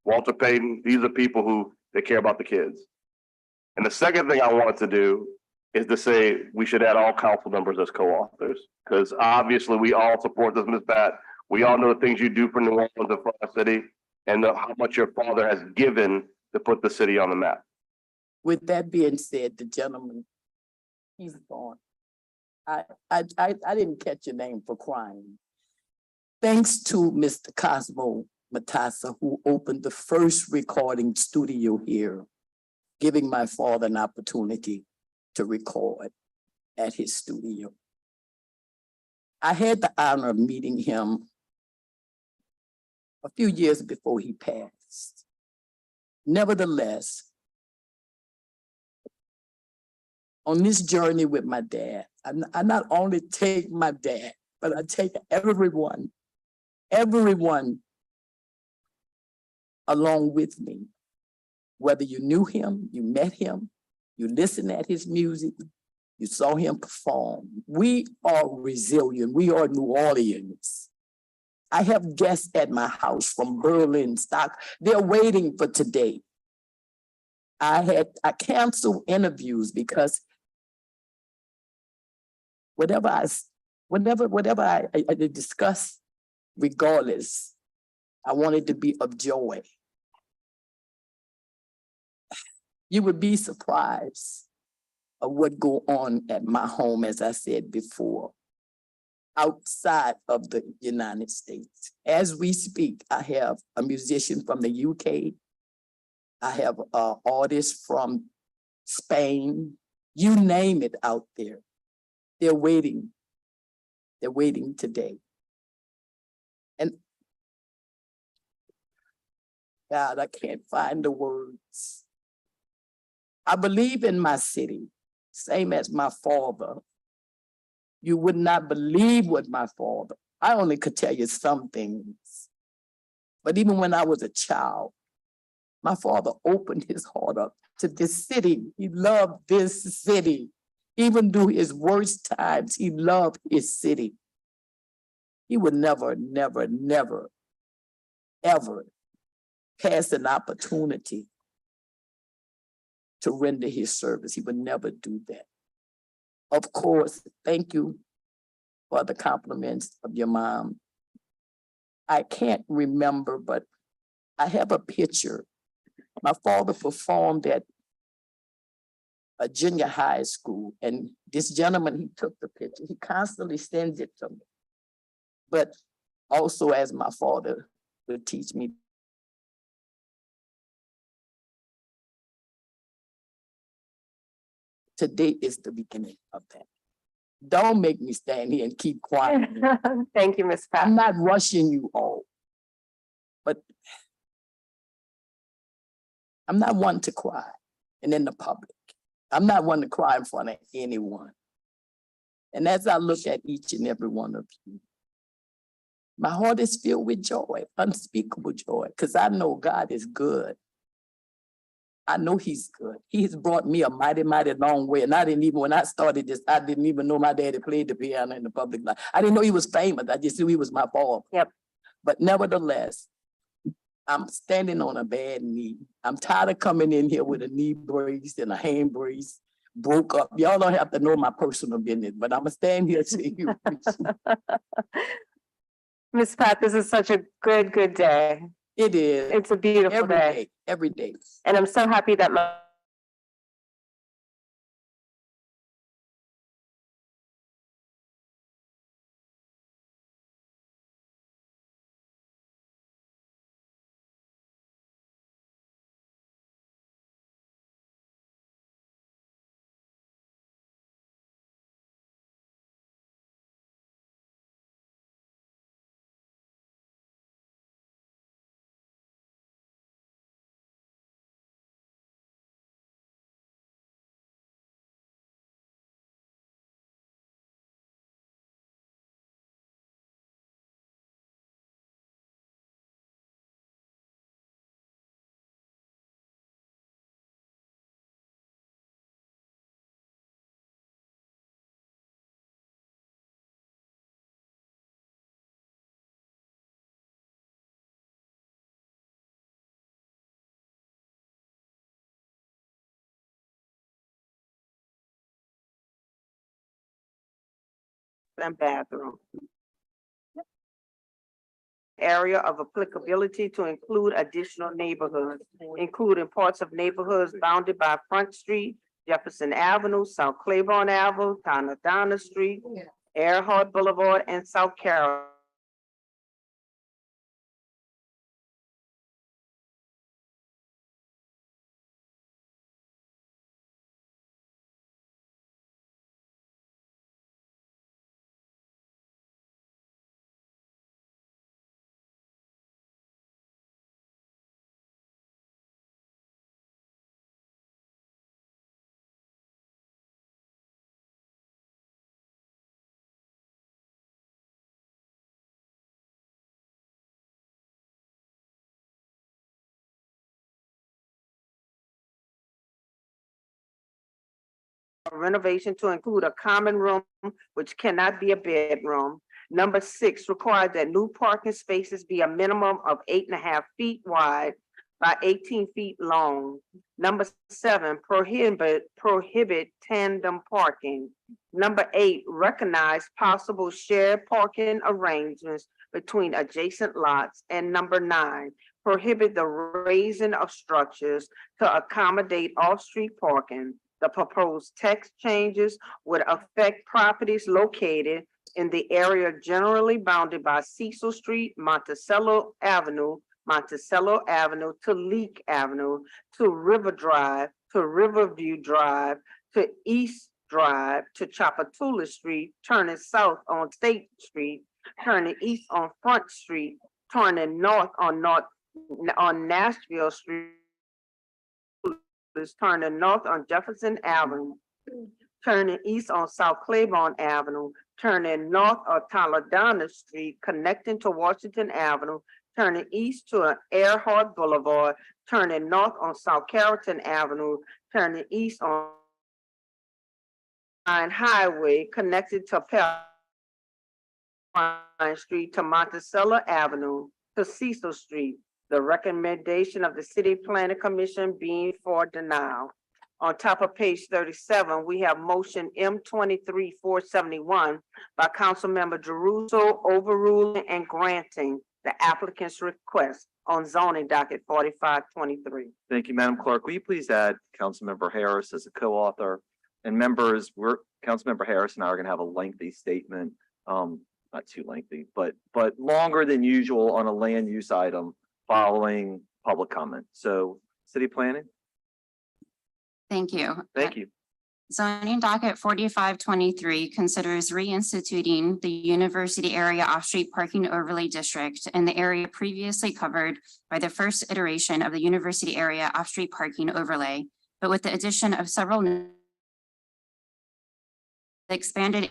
Walter Payton, these are people who they care about the kids. And the second thing I wanted to do is to say we should add all council members as co-authors, because obviously we all support this, Ms. Pat. We all know the things you do for New Orleans and for our city, and how much your father has given to put the city on the map. With that being said, the gentleman, he's gone. I didn't catch your name for crying. Thanks to Mr. Cosmo Matassa, who opened the first recording studio here, giving my father an opportunity to record at his studio. I had the honor of meeting him a few years before he passed. Nevertheless, on this journey with my dad, I not only take my dad, but I take everyone along with me. Whether you knew him, you met him, you listened at his music, you saw him perform. We are resilient. We are New Orleans. I have guests at my house from Berlin, Stock. They're waiting for today. I canceled interviews because whatever I discuss, regardless, I wanted to be of joy. You would be surprised of what go on at my home, as I said before, outside of the United States. As we speak, I have a musician from the UK. I have an artist from Spain. You name it out there. They're waiting. They're waiting today. And God, I can't find the words. I believe in my city, same as my father. You would not believe what my father, I only could tell you some things. But even when I was a child, my father opened his heart up to this city. He loved this city. Even through his worst times, he loved his city. He would never, never, never, ever pass an opportunity to render his service. He would never do that. Of course, thank you for the compliments of your mom. I can't remember, but I have a picture. My father performed at a junior high school, and this gentleman, he took the picture. He constantly sends it to me. But also, as my father would teach me, today is the beginning of that. Don't make me stand here and keep quiet. Thank you, Ms. Pat. I'm not rushing you all, but I'm not one to cry and in the public. I'm not one to cry in front of anyone. And as I look at each and every one of you, my heart is filled with joy, unspeakable joy, because I know God is good. I know he's good. He has brought me a mighty, mighty long way. And I didn't even, when I started this, I didn't even know my daddy played the piano in the public life. I didn't know he was famous. I just knew he was my father. Yep. But nevertheless, I'm standing on a bad knee. I'm tired of coming in here with a knee brace and a hand brace, broke up. Y'all don't have to know my personal business, but I'm gonna stand here to you. Ms. Pat, this is such a good day. It is. It's a beautiful day. Every day. And I'm so happy that my and bathroom. Area of applicability to include additional neighborhoods, including parts of neighborhoods bounded by Front Street, Jefferson Avenue, South Claiborne Avenue, Tonadonna Street, Earhart Boulevard, and South Carroll. Renovation to include a common room, which cannot be a bedroom. Number 6, require that new parking spaces be a minimum of 8.5 feet wide by 18 feet long. Number 7, prohibit tandem parking. Number 8, recognize possible shared parking arrangements between adjacent lots. And number 9, prohibit the raising of structures to accommodate off-street parking. The proposed text changes would affect properties located in the area generally bounded by Cecil Street, Monticello Avenue to Leak Avenue, to River Drive, to Riverview Drive, to East Drive, to Chapatula Street, turning south on State Street, turning east on Front Street, turning north on Nashville Street, is turning north on Jefferson Avenue, turning east on South Claiborne Avenue, turning north on Tonadonna Street, connecting to Washington Avenue, turning east to Earhart Boulevard, turning north on South Carrollton Avenue, turning east on Highway, connected to Pine Street to Monticello Avenue to Cecil Street. The recommendation of the City Planning Commission being for denial. On top of page 37, we have motion M23-471 by Councilmember Jeruso overruling and granting the applicant's request on zoning docket 4523. Thank you, Madam Clerk. Will you please add Councilmember Harris as a co-author? And members, Councilmember Harris and I are going to have a lengthy statement, not too lengthy, but longer than usual on a land use item following public comment. So, City Planning. Thank you. Thank you. Zoning docket 4523 considers reinstituting the University Area Off-Street Parking Overlay District in the area previously covered by the first iteration of the University Area Off-Street Parking Overlay, but with the addition of several expanded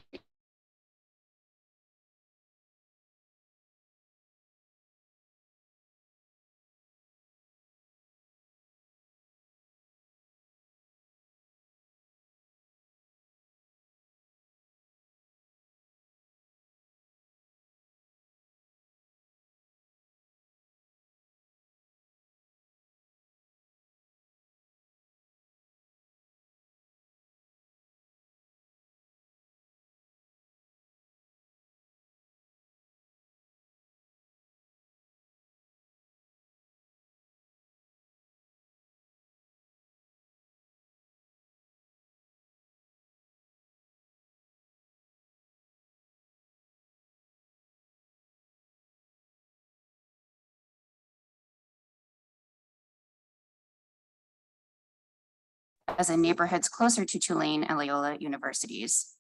as in neighborhoods closer to Tulane and Loyola universities.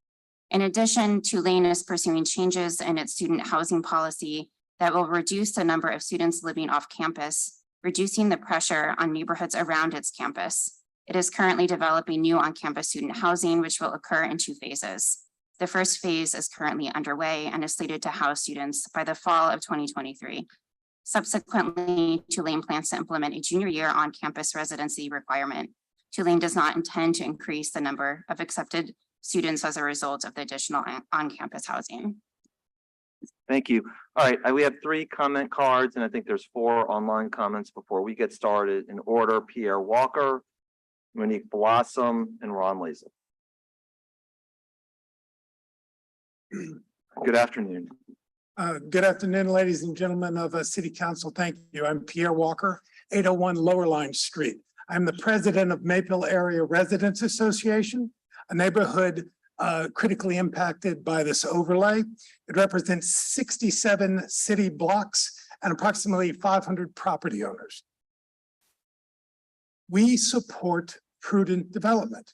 In addition, Tulane is pursuing changes in its student housing policy that will reduce the number of students living off campus, reducing the pressure on neighborhoods around its campus. It is currently developing new on-campus student housing, which will occur in 2 phases. The first phase is currently underway and is slated to house students by the fall of 2023. Subsequently, Tulane plans to implement a junior year on-campus residency requirement. Tulane does not intend to increase the number of accepted students as a result of the additional on-campus housing. Thank you. All right, we have 3 comment cards, and I think there's 4 online comments before we get started. In order, Pierre Walker, Monique Blossom, and Ron Lazen. Good afternoon. Good afternoon, ladies and gentlemen of City Council. Thank you. I'm Pierre Walker, 801 Lower Line Street. I'm the president of Maple Area Residents Association, a neighborhood critically impacted by this overlay. It represents 67 city blocks and approximately 500 property owners. We support prudent development.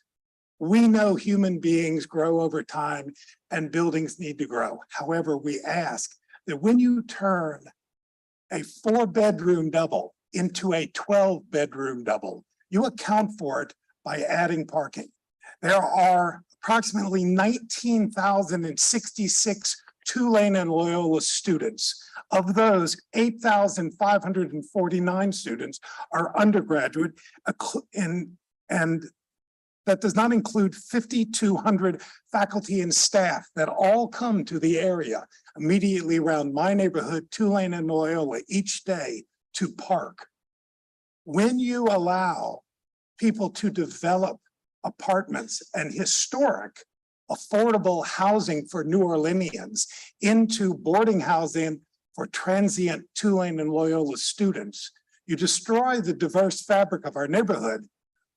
We know human beings grow over time and buildings need to grow. However, we ask that when you turn a 4-bedroom double into a 12-bedroom double, you account for it by adding parking. There are approximately 19,066 Tulane and Loyola students. Of those, 8,549 students are undergraduate, and that does not include 5,200 faculty and staff that all come to the area immediately around my neighborhood, Tulane and Loyola, each day to park. When you allow people to develop apartments and historic affordable housing for New Orleanians into boarding housing for transient Tulane and Loyola students, you destroy the diverse fabric of our neighborhood,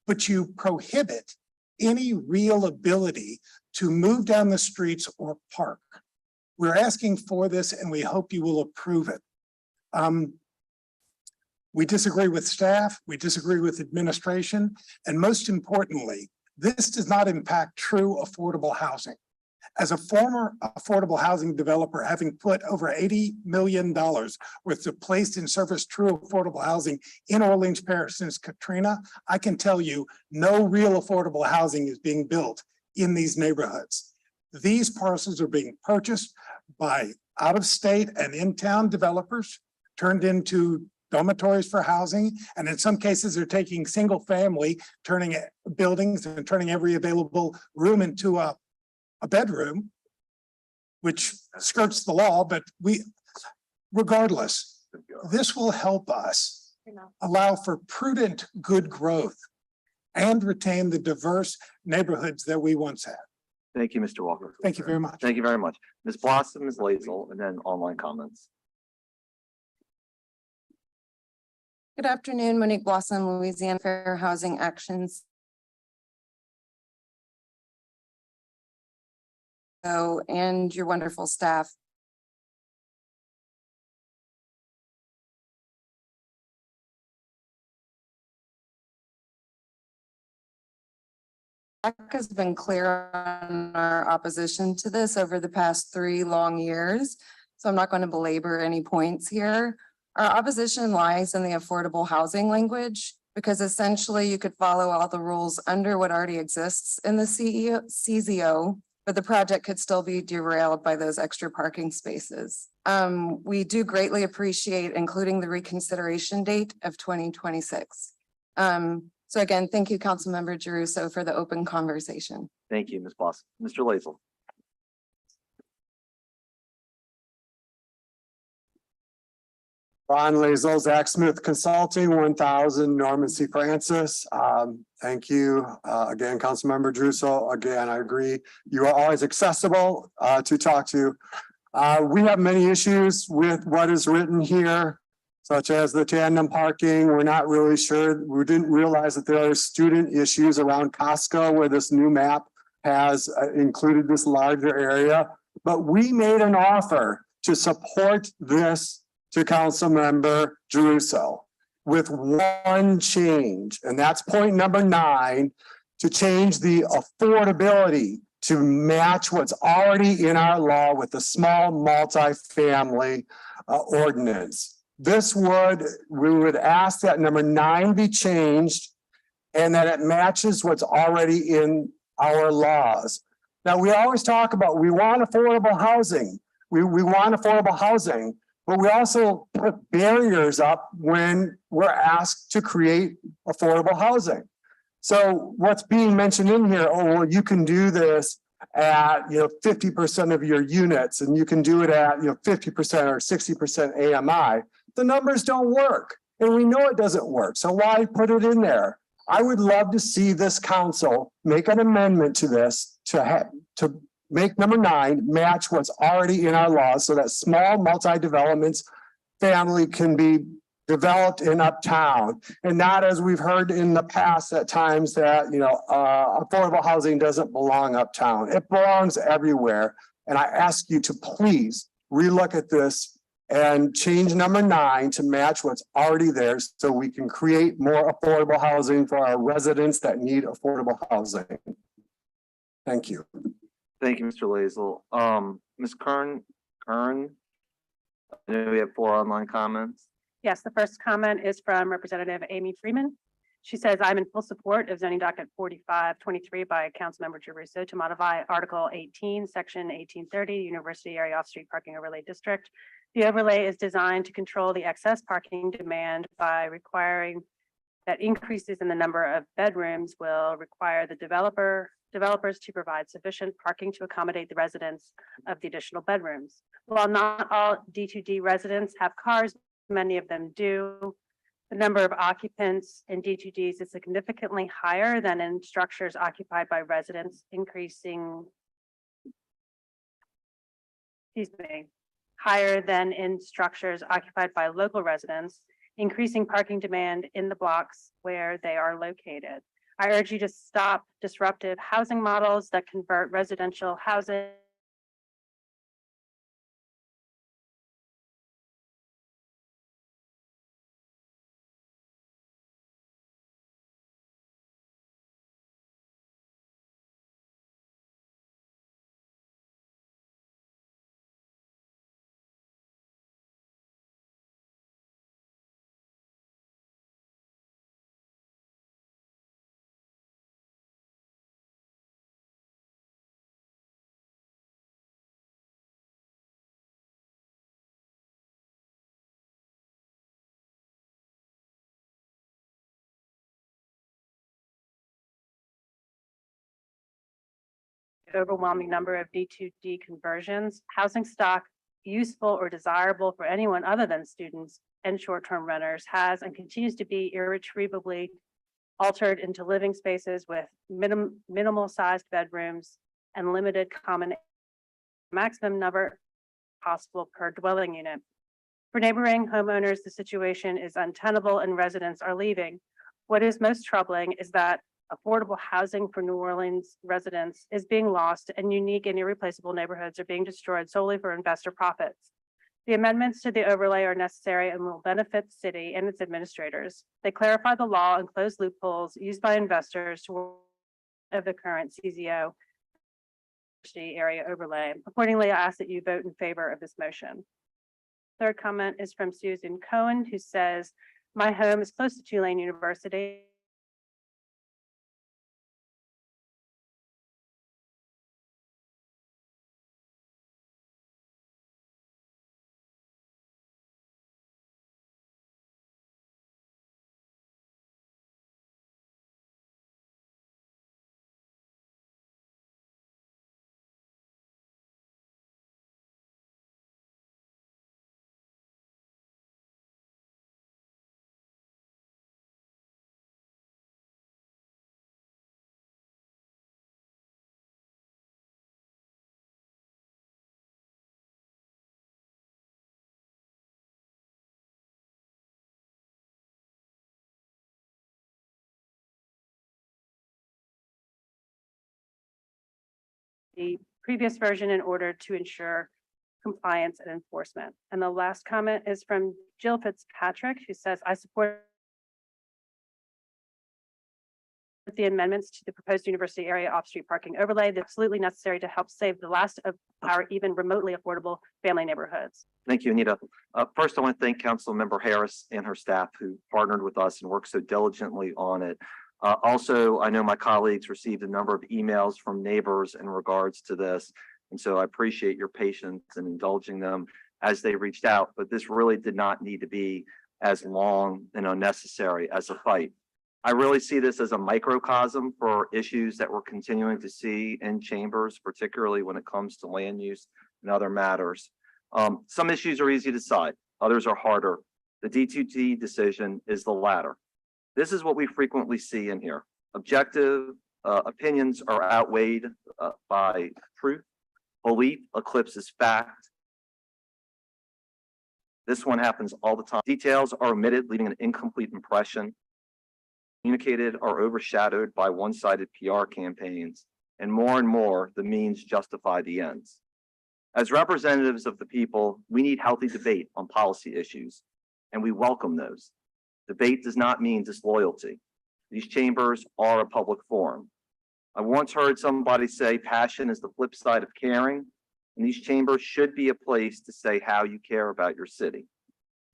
but you prohibit any real ability to move down the streets or park. We're asking for this and we hope you will approve it. We disagree with staff, we disagree with administration, and most importantly, this does not impact true affordable housing. As a former affordable housing developer, having put over $80 million worth of placed in service true affordable housing in Orleans Parish since Katrina, I can tell you no real affordable housing is being built in these neighborhoods. These parcels are being purchased by out-of-state and in-town developers, turned into dormitories for housing, and in some cases they're taking single family, turning buildings and turning every available room into a bedroom, which skirts the law, but regardless, this will help us allow for prudent, good growth and retain the diverse neighborhoods that we once had. Thank you, Mr. Walker. Thank you very much. Thank you very much. Ms. Blossom, Ms. Lazel, and then online comments. Good afternoon, Monique Blossom, Louisiana Fair Housing Actions. And your wonderful staff. Has been clear on our opposition to this over the past 3 long years, so I'm not going to belabor any points here. Our opposition lies in the affordable housing language, because essentially you could follow all the rules under what already exists in the CZO, but the project could still be derailed by those extra parking spaces. We do greatly appreciate including the reconsideration date of 2026. So again, thank you, Councilmember Giarrusso, for the open conversation. Thank you, Ms. Blossom. Mr. Lazel. Ron Lazel, Zach Smith Consulting, 1000 Norman C. Francis. Thank you again, Councilmember Giarrusso. Again, I agree. You are always accessible to talk to. We have many issues with what is written here, such as the tandem parking. We're not really sure. We didn't realize that there are student issues around Costco where this new map has included this larger area. But we made an offer to support this to Councilmember Giarrusso with one change, and that's point number 9, to change the affordability to match what's already in our law with the small multifamily ordinance. We would ask that number 9 be changed and that it matches what's already in our laws. Now, we always talk about, we want affordable housing. We want affordable housing, but we also put barriers up when we're asked to create affordable housing. So what's being mentioned in here, oh, well, you can do this at 50% of your units, and you can do it at 50% or 60% AMI. The numbers don't work, and we know it doesn't work. So why put it in there? I would love to see this council make an amendment to this to make number 9 match what's already in our laws so that small multi-developments family can be developed in uptown and not as we've heard in the past at times that, affordable housing doesn't belong uptown. It belongs everywhere. And I ask you to please relook at this and change number 9 to match what's already there so we can create more affordable housing for our residents that need affordable housing. Thank you. Thank you, Mr. Lazel. Ms. Kern, I know we have 4 online comments. Yes, the first comment is from Representative Amy Freeman. She says, I'm in full support of zoning docket 4523 by Councilmember Jeruso to modify Article 18, Section 1830, University Area Off-Street Parking Overlay District. The overlay is designed to control the excess parking demand by requiring that increases in the number of bedrooms will require the developers to provide sufficient parking to accommodate the residents of the additional bedrooms. While not all D2D residents have cars, many of them do. The number of occupants in D2Ds is significantly higher than in structures occupied by residents, higher than in structures occupied by local residents, increasing parking demand in the blocks where they are located. I urge you to stop disruptive housing models that convert residential housing overwhelming number of D2D conversions. Housing stock useful or desirable for anyone other than students and short-term renters has and continues to be irretrievably altered into living spaces with minimal sized bedrooms and limited common maximum number possible per dwelling unit. For neighboring homeowners, the situation is untenable and residents are leaving. What is most troubling is that affordable housing for New Orleans residents is being lost and unique and irreplaceable neighborhoods are being destroyed solely for investor profits. The amendments to the overlay are necessary and will benefit the city and its administrators. They clarify the law and close loopholes used by investors to of the current CZO area overlay. Accordingly, I ask that you vote in favor of this motion. Third comment is from Susan Cohen, who says, my home is close to Tulane University. The previous version in order to ensure compliance and enforcement. And the last comment is from Jill Fitzpatrick, who says, I support the amendments to the proposed university area off-street parking overlay that's absolutely necessary to help save the last of our even remotely affordable family neighborhoods. Thank you, Anita. First, I want to thank Councilmember Harris and her staff who partnered with us and worked so diligently on it. Also, I know my colleagues received a number of emails from neighbors in regards to this. And so I appreciate your patience and indulging them as they reached out, but this really did not need to be as long and unnecessary as a fight. I really see this as a microcosm for issues that we're continuing to see in chambers, particularly when it comes to land use and other matters. Some issues are easy to decide, others are harder. The D2D decision is the latter. This is what we frequently see in here. Objective opinions are outweighed by truth Belief eclipses fact. This one happens all the time. Details are omitted, leaving an incomplete impression. Communicated or overshadowed by one-sided PR campaigns, and more, the means justify the ends. As representatives of the people, we need healthy debate on policy issues, and we welcome those. Debate does not mean disloyalty. These chambers are a public forum. I once heard somebody say passion is the flip side of caring, and these chambers should be a place to say how you care about your city.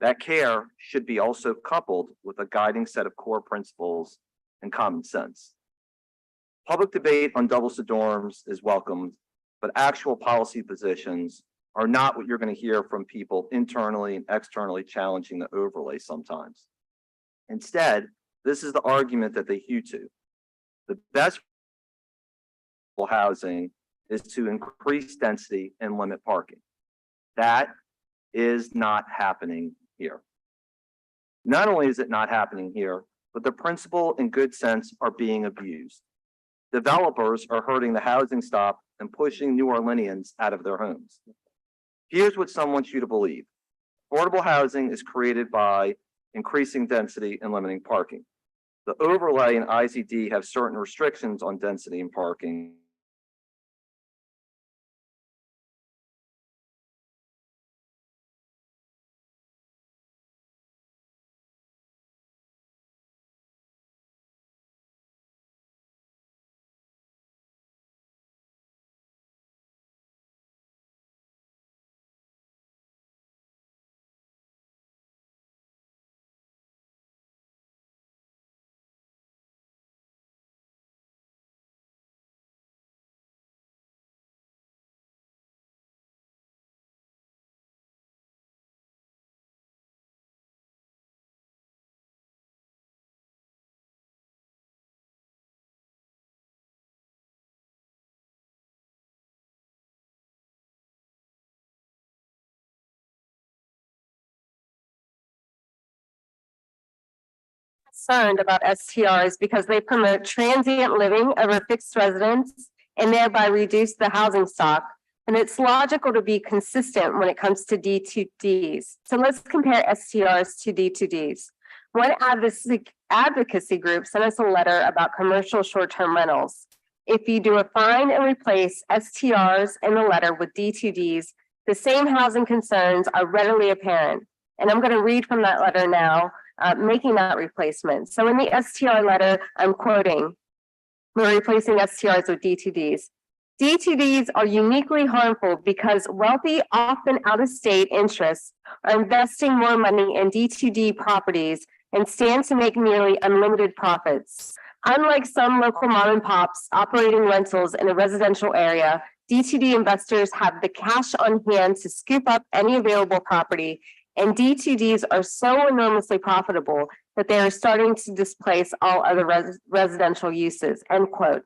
That care should be also coupled with a guiding set of core principles and common sense. Public debate on double-sided dorms is welcomed, but actual policy positions are not what you're going to hear from people internally and externally challenging the overlay sometimes. Instead, this is the argument that they hew to. The best housing is to increase density and limit parking. That is not happening here. Not only is it not happening here, but the principle and good sense are being abused. Developers are hurting the housing stock and pushing New Orleanians out of their homes. Here's what some want you to believe. Affordable housing is created by increasing density and limiting parking. The overlay and IZD have certain restrictions on density and parking. Concerned about STRs because they promote transient living over fixed residence and thereby reduce the housing stock. And it's logical to be consistent when it comes to D2Ds. So let's compare STRs to D2Ds. One advocacy group sent us a letter about commercial short-term rentals. If you do a find and replace STRs in the letter with D2Ds, the same housing concerns are readily apparent. And I'm going to read from that letter now, making that replacement. So in the STR letter, I'm quoting, we're replacing STRs with D2Ds. D2Ds are uniquely harmful because wealthy, often out-of-state interests are investing more money in D2D properties and stand to make nearly unlimited profits. Unlike some local mom and pops operating rentals in a residential area, D2D investors have the cash on hand to scoop up any available property, and D2Ds are so enormously profitable that they are starting to displace all other residential uses, end quote.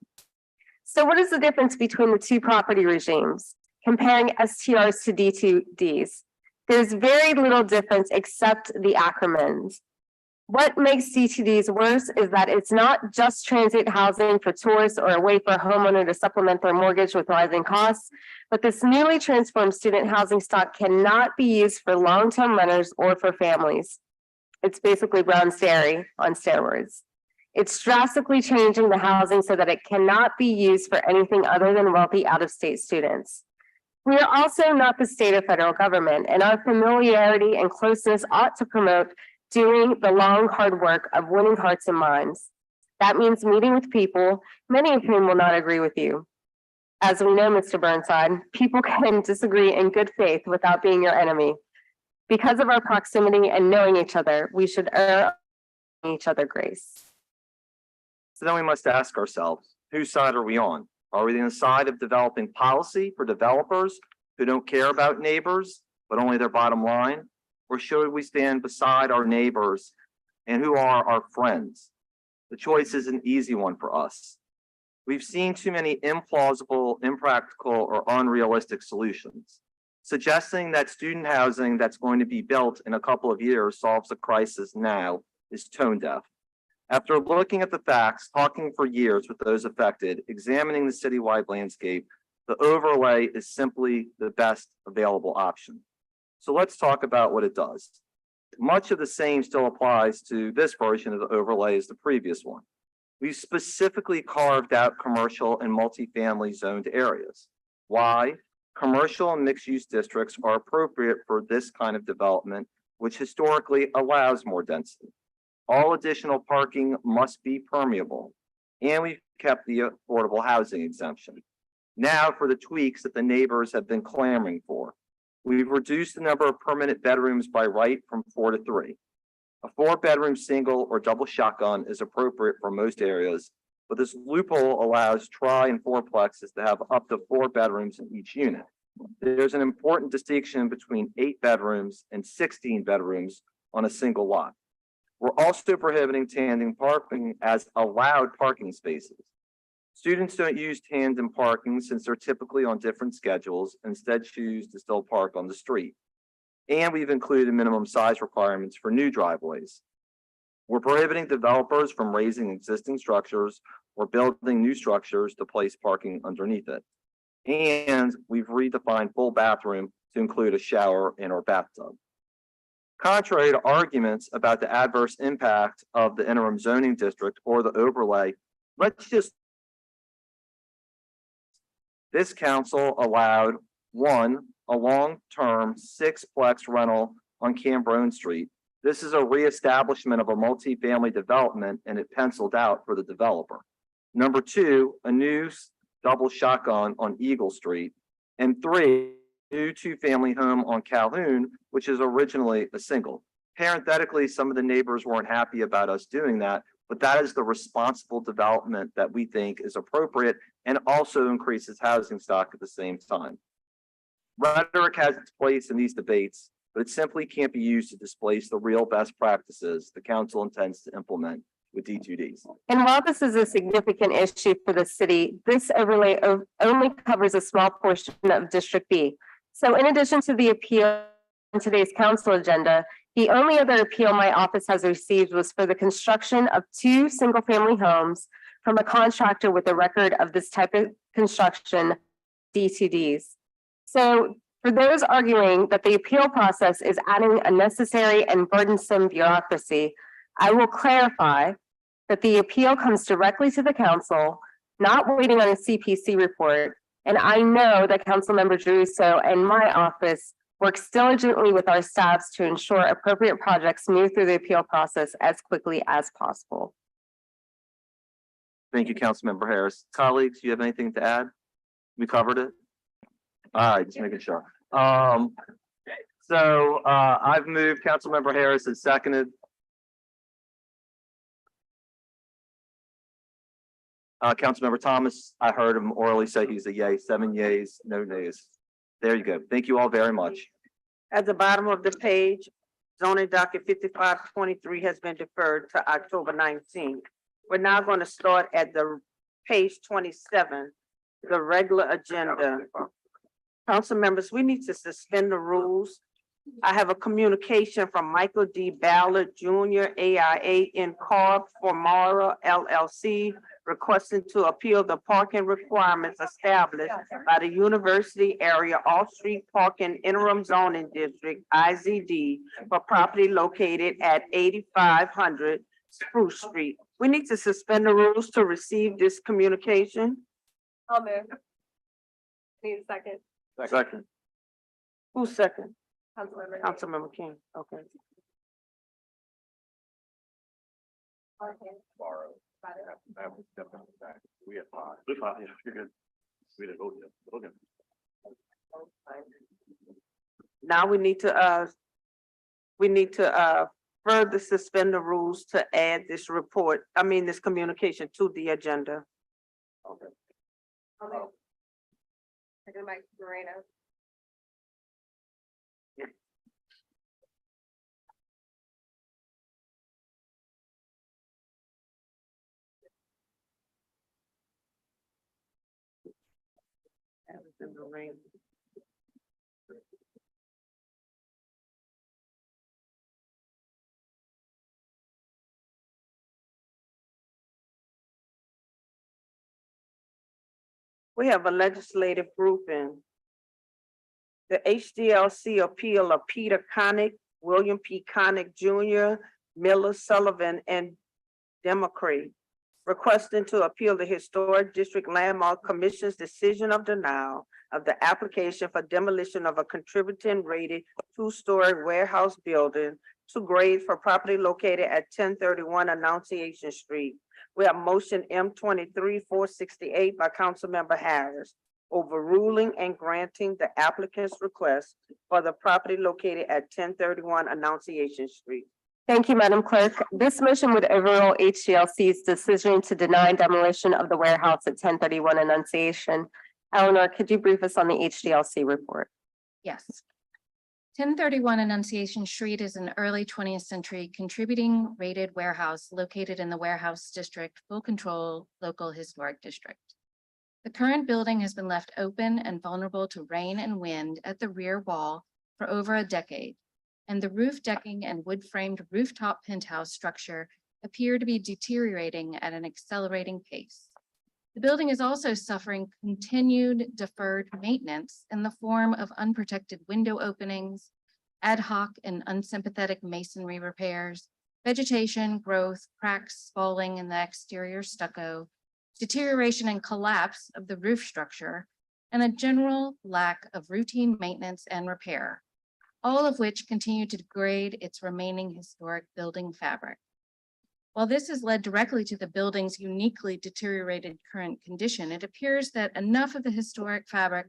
So what is the difference between the two property regimes? Comparing STRs to D2Ds. There's very little difference except the acronyms. What makes D2Ds worse is that it's not just transient housing for tourists or a way for a homeowner to supplement their mortgage with rising costs, but this newly transformed student housing stock cannot be used for long-term renters or for families. It's basically Brown's Dairy on steroids. It's drastically changing the housing so that it cannot be used for anything other than wealthy out-of-state students. We are also not the state or federal government, and our familiarity and closeness ought to promote doing the long, hard work of winning hearts and minds. That means meeting with people, many of whom will not agree with you. As we know, Mr. Burnside, people can disagree in good faith without being your enemy. Because of our proximity and knowing each other, we should err on each other grace. So then we must ask ourselves, whose side are we on? Are we on the side of developing policy for developers who don't care about neighbors, but only their bottom line? Or should we stand beside our neighbors and who are our friends? The choice is an easy one for us. We've seen too many implausible, impractical, or unrealistic solutions. Suggesting that student housing that's going to be built in a couple of years solves the crisis now is tone deaf. After looking at the facts, talking for years with those affected, examining the citywide landscape, The overlay is simply the best available option. So let's talk about what it does. Much of the same still applies to this version of the overlay as the previous one. We've specifically carved out commercial and multifamily zoned areas. Why? Commercial and mixed-use districts are appropriate for this kind of development, which historically allows more density. All additional parking must be permeable, and we've kept the affordable housing exemption. Now for the tweaks that the neighbors have been clamoring for. We've reduced the number of permanent bedrooms by right from 4 to 3. A 4-bedroom single or double shotgun is appropriate for most areas, but this loophole allows tri and fourplexes to have up to 4 bedrooms in each unit. There's an important distinction between 8 bedrooms and 16 bedrooms on a single lot. We're also prohibiting tandem parking as allowed parking spaces. Students don't use tandem parking since they're typically on different schedules, instead choose to still park on the street. And we've included minimum size requirements for new driveways. We're prohibiting developers from raising existing structures or building new structures to place parking underneath it. And we've redefined full bathroom to include a shower and or bathtub. Contrary to arguments about the adverse impact of the interim zoning district or the overlay, this council allowed a long-term 6-plex rental on Cambronne Street. This is a reestablishment of a multifamily development and it penciled out for the developer. Number 2, a new double shotgun on Eagle Street. And 3, new 2-family home on Calhoun, which is originally a single. Parenthetically, some of the neighbors weren't happy about us doing that, but that is the responsible development that we think is appropriate and also increases housing stock at the same time. Rhetoric has its place in these debates, but it simply can't be used to displace the real best practices the council intends to implement with D2Ds. And while this is a significant issue for the city, this overlay only covers a small portion of District B. So in addition to the appeal on today's council agenda, the only other appeal my office has received was for the construction of 2 single-family homes from a contractor with a record of this type of construction, D2Ds. So for those arguing that the appeal process is adding unnecessary and burdensome bureaucracy, I will clarify that the appeal comes directly to the council, not waiting on a CPC report. And I know that Councilmember Druso and my office works diligently with our staffs to ensure appropriate projects move through the appeal process as quickly as possible. Thank you, Councilmember Harris. Colleagues, do you have anything to add? We covered it? All right, just making sure. I've moved, Councilmember Harris has seconded. Councilmember Thomas, I heard him orally say he's a yay, 7 yays, no nays. There you go. Thank you all very much. At the bottom of the page, zoning docket 5523 has been deferred to October 19th. We're now going to start at the page 27, the regular agenda. Council members, we need to suspend the rules. I have a communication from Michael D. Ballard Jr., AIA in Corp. for Mara LLC, requesting to appeal the parking requirements established by the University Area Off-Street Parking Interim Zoning District, IZD, for property located at 8500 Spruce Street. We need to suspend the rules to receive this communication. I'll move. Need a second. Second. Who's second? Councilmember. Councilmember King, okay. We had 5. We're 5, yeah, you're good. We didn't vote yet. Okay. Now we need to further suspend the rules to add this report, this communication to the agenda. Okay. Second by Moreno. In the rain. We have a legislative grouping. The HDLC appeal of Peter Connick, William P. Connick Jr., Miller Sullivan, and Democrat, requesting to appeal the Historic District Landmark Commission's decision of denial of the application for demolition of a contributing rated two-story warehouse building to grade for property located at 1031 Annunciation Street. We have motion M23-468 by Councilmember Harris, overruling and granting the applicant's request for the property located at 1031 Annunciation Street. Thank you, Madam Clerk. This motion would overrule HGLC's decision to deny demolition of the warehouse at 1031 Annunciation. Eleanor, could you brief us on the HGLC report? Yes. 1031 Annunciation Street is an early 20th century contributing rated warehouse located in the Warehouse District, Full Control Local Historic District. The current building has been left open and vulnerable to rain and wind at the rear wall for over a decade, and the roof decking and wood-framed rooftop penthouse structure appear to be deteriorating at an accelerating pace. The building is also suffering continued deferred maintenance in the form of unprotected window openings, ad hoc and unsympathetic masonry repairs, vegetation, growth, cracks, falling in the exterior stucco, deterioration and collapse of the roof structure, and a general lack of routine maintenance and repair, all of which continue to degrade its remaining historic building fabric. While this has led directly to the building's uniquely deteriorated current condition, it appears that enough of the historic fabric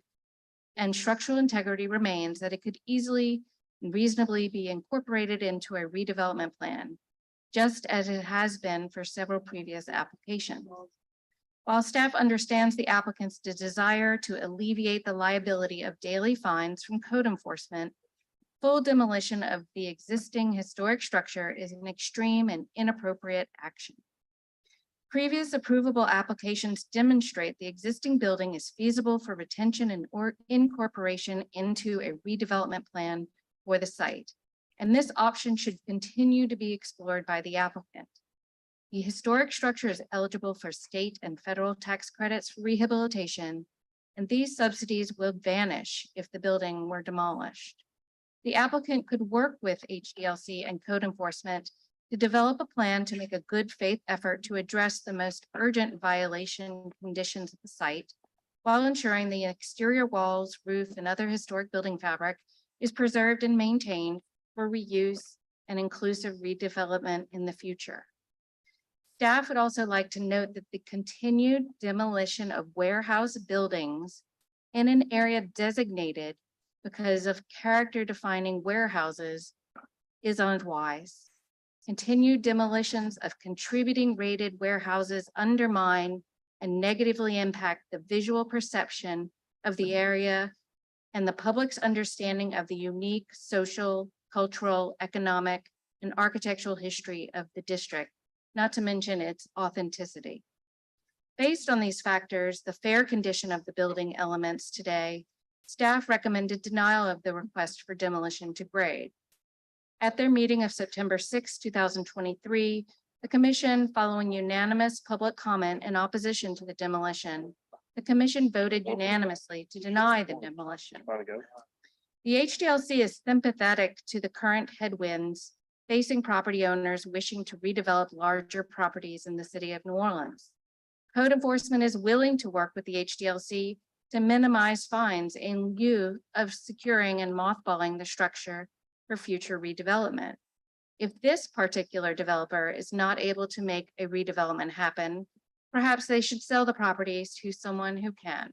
and structural integrity remains that it could easily and reasonably be incorporated into a redevelopment plan, just as it has been for several previous applications. While staff understands the applicant's desire to alleviate the liability of daily fines from code enforcement, full demolition of the existing historic structure is an extreme and inappropriate action. Previous approvable applications demonstrate the existing building is feasible for retention and or incorporation into a redevelopment plan for the site, and this option should continue to be explored by the applicant. The historic structure is eligible for state and federal tax credits for rehabilitation, and these subsidies will vanish if the building were demolished. The applicant could work with HDLC and code enforcement to develop a plan to make a good faith effort to address the most urgent violation conditions at the site, while ensuring the exterior walls, roof, and other historic building fabric is preserved and maintained for reuse and inclusive redevelopment in the future. Staff would also like to note that the continued demolition of warehouse buildings in an area designated because of character defining warehouses is unwise. Continued demolitions of contributing rated warehouses undermine and negatively impact the visual perception of the area and the public's understanding of the unique social, cultural, economic, and architectural history of the district, not to mention its authenticity. Based on these factors, the fair condition of the building elements today, staff recommended denial of the request for demolition to grade. At their meeting of September 6, 2023, the commission, following unanimous public comment in opposition to the demolition, the commission voted unanimously to deny the demolition. The HDLC is sympathetic to the current headwinds facing property owners wishing to redevelop larger properties in the city of New Orleans. Code enforcement is willing to work with the HDLC to minimize fines in lieu of securing and mothballing the structure for future redevelopment. If this particular developer is not able to make a redevelopment happen, perhaps they should sell the properties to someone who can.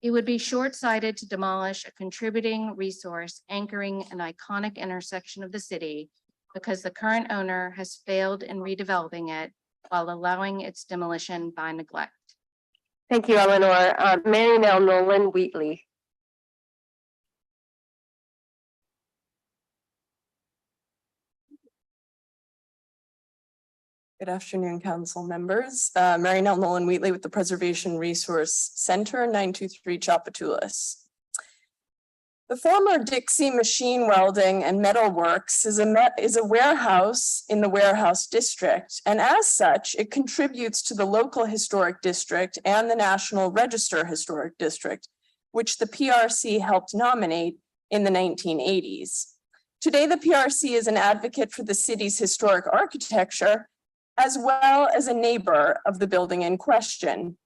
It would be short-sighted to demolish a contributing resource anchoring an iconic intersection of the city because the current owner has failed in redeveloping it while allowing its demolition by neglect. Thank you, Eleanor. Mary Nell Nolan Wheatley. Good afternoon, council members. Mary Nell Nolan Wheatley with the Preservation Resource Center, 923 Chapatulas. The former Dixie Machine Welding and Metal Works is a warehouse in the warehouse district, and as such, it contributes to the local historic district and the National Register Historic District, which the PRC helped nominate in the 1980s. Today, the PRC is an advocate for the city's historic architecture, as well as a neighbor of the building in question.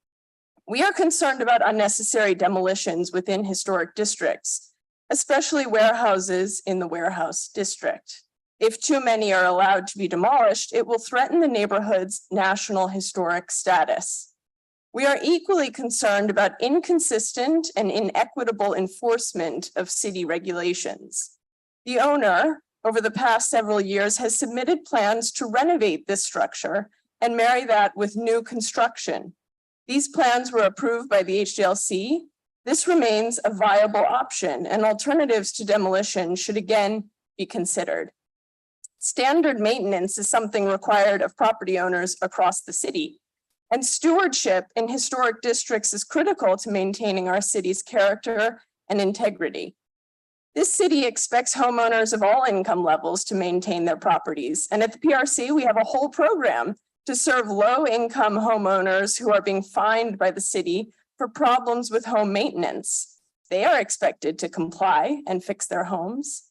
We are concerned about unnecessary demolitions within historic districts, especially warehouses in the warehouse district. If too many are allowed to be demolished, it will threaten the neighborhood's national historic status. We are equally concerned about inconsistent and inequitable enforcement of city regulations. The owner, over the past several years, has submitted plans to renovate this structure and marry that with new construction. These plans were approved by the HDLC. This remains a viable option, and alternatives to demolition should again be considered. Standard maintenance is something required of property owners across the city, and stewardship in historic districts is critical to maintaining our city's character and integrity. This city expects homeowners of all income levels to maintain their properties, and at the PRC, we have a whole program to serve low-income homeowners who are being fined by the city for problems with home maintenance. They are expected to comply and fix their homes.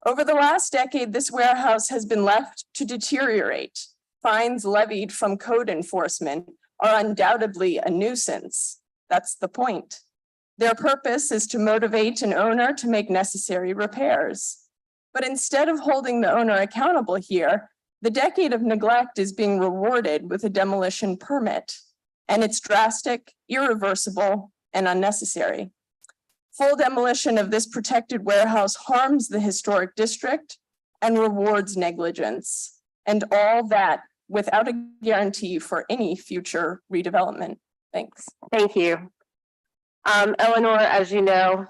Over the last decade, this warehouse has been left to deteriorate. Fines levied from code enforcement are undoubtedly a nuisance. That's the point. Their purpose is to motivate an owner to make necessary repairs. But instead of holding the owner accountable here, the decade of neglect is being rewarded with a demolition permit, and it's drastic, irreversible, and unnecessary. Full demolition of this protected warehouse harms the historic district and rewards negligence, and all that without a guarantee for any future redevelopment. Thanks. Thank you. Eleanor, as you know,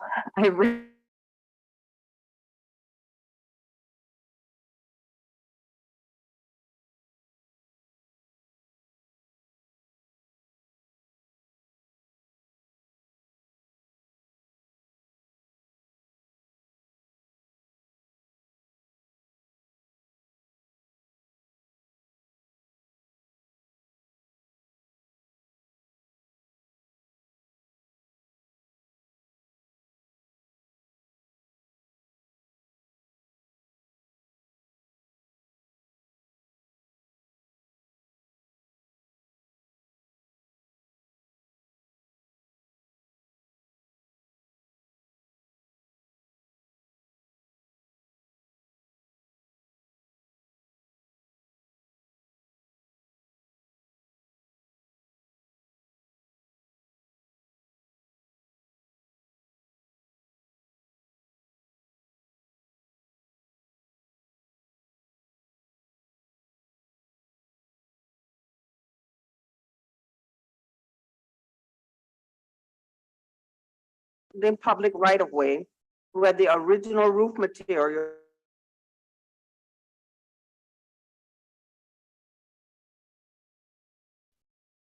Then public right of way, where the original roof material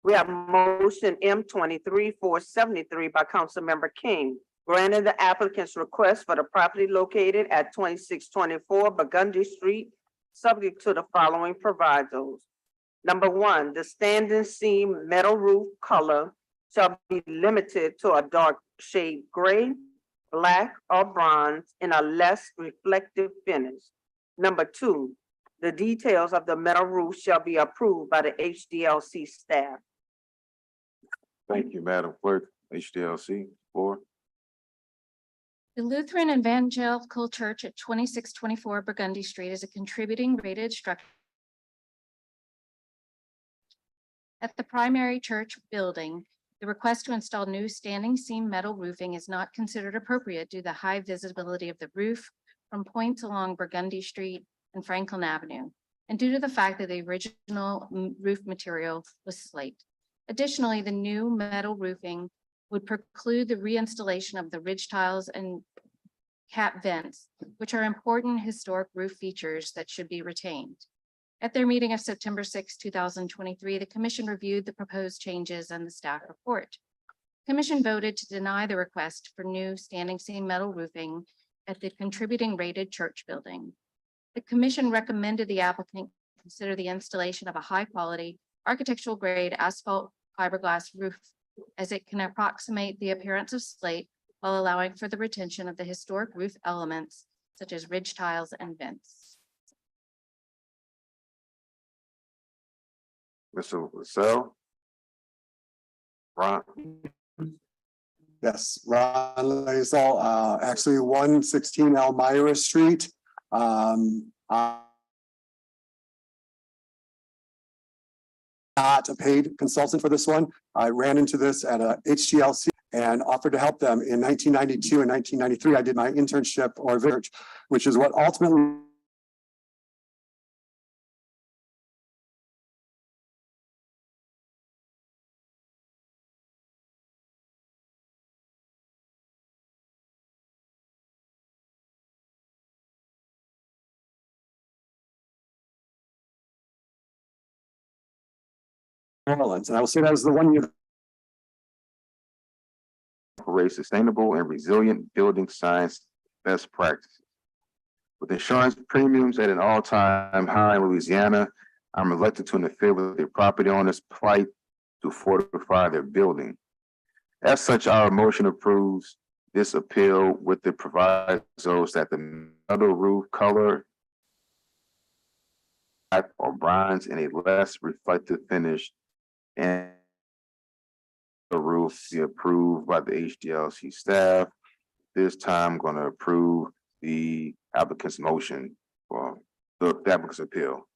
we have motion M 23-473 by Councilmember King, granting the applicant's request for the property located at 2624 Burgundy Street, subject to the following provisos. Number one, the standing seam metal roof color shall be limited to a dark shade gray, black, or bronze in a less reflective finish. Number two, the details of the metal roof shall be approved by the HDLC staff. Thank you, Madam Clerk. HDLC, 4. The Lutheran Evangelical Church at 2624 Burgundy Street is a contributing rated structure at the primary church building. The request to install new standing seam metal roofing is not considered appropriate due to the high visibility of the roof from points along Burgundy Street and Franklin Avenue, and due to the fact that the original roof material was slate. Additionally, the new metal roofing would preclude the reinstallation of the ridge tiles and cap vents, which are important historic roof features that should be retained. At their meeting of September 6, 2023, the commission reviewed the proposed changes and the staff report. Commission voted to deny the request for new standing seam metal roofing at the contributing rated church building. The commission recommended the applicant consider the installation of a high-quality architectural grade asphalt fiberglass roof as it can approximate the appearance of slate while allowing for the retention of the historic roof elements such as ridge tiles and vents. Mr. Lassell? Ron? Yes, Ron Lazel, actually 116 Elmira Street. Not a paid consultant for this one. I ran into this at a HGLC and offered to help them in 1992 and 1993. I did my internship or research, which is what ultimately New Orleans, and I will say that was the one year. Operate sustainable and resilient building science best practices. With insurance premiums at an all-time high in Louisiana, I'm reluctant to interfere with their property owners' plight to fortify their building. As such, our motion approves this appeal with the provisos that the metal roof color black or bronze in a less reflective finish and the roof be approved by the HDLC staff. This time, I'm going to approve the applicant's motion for the applicant's appeal.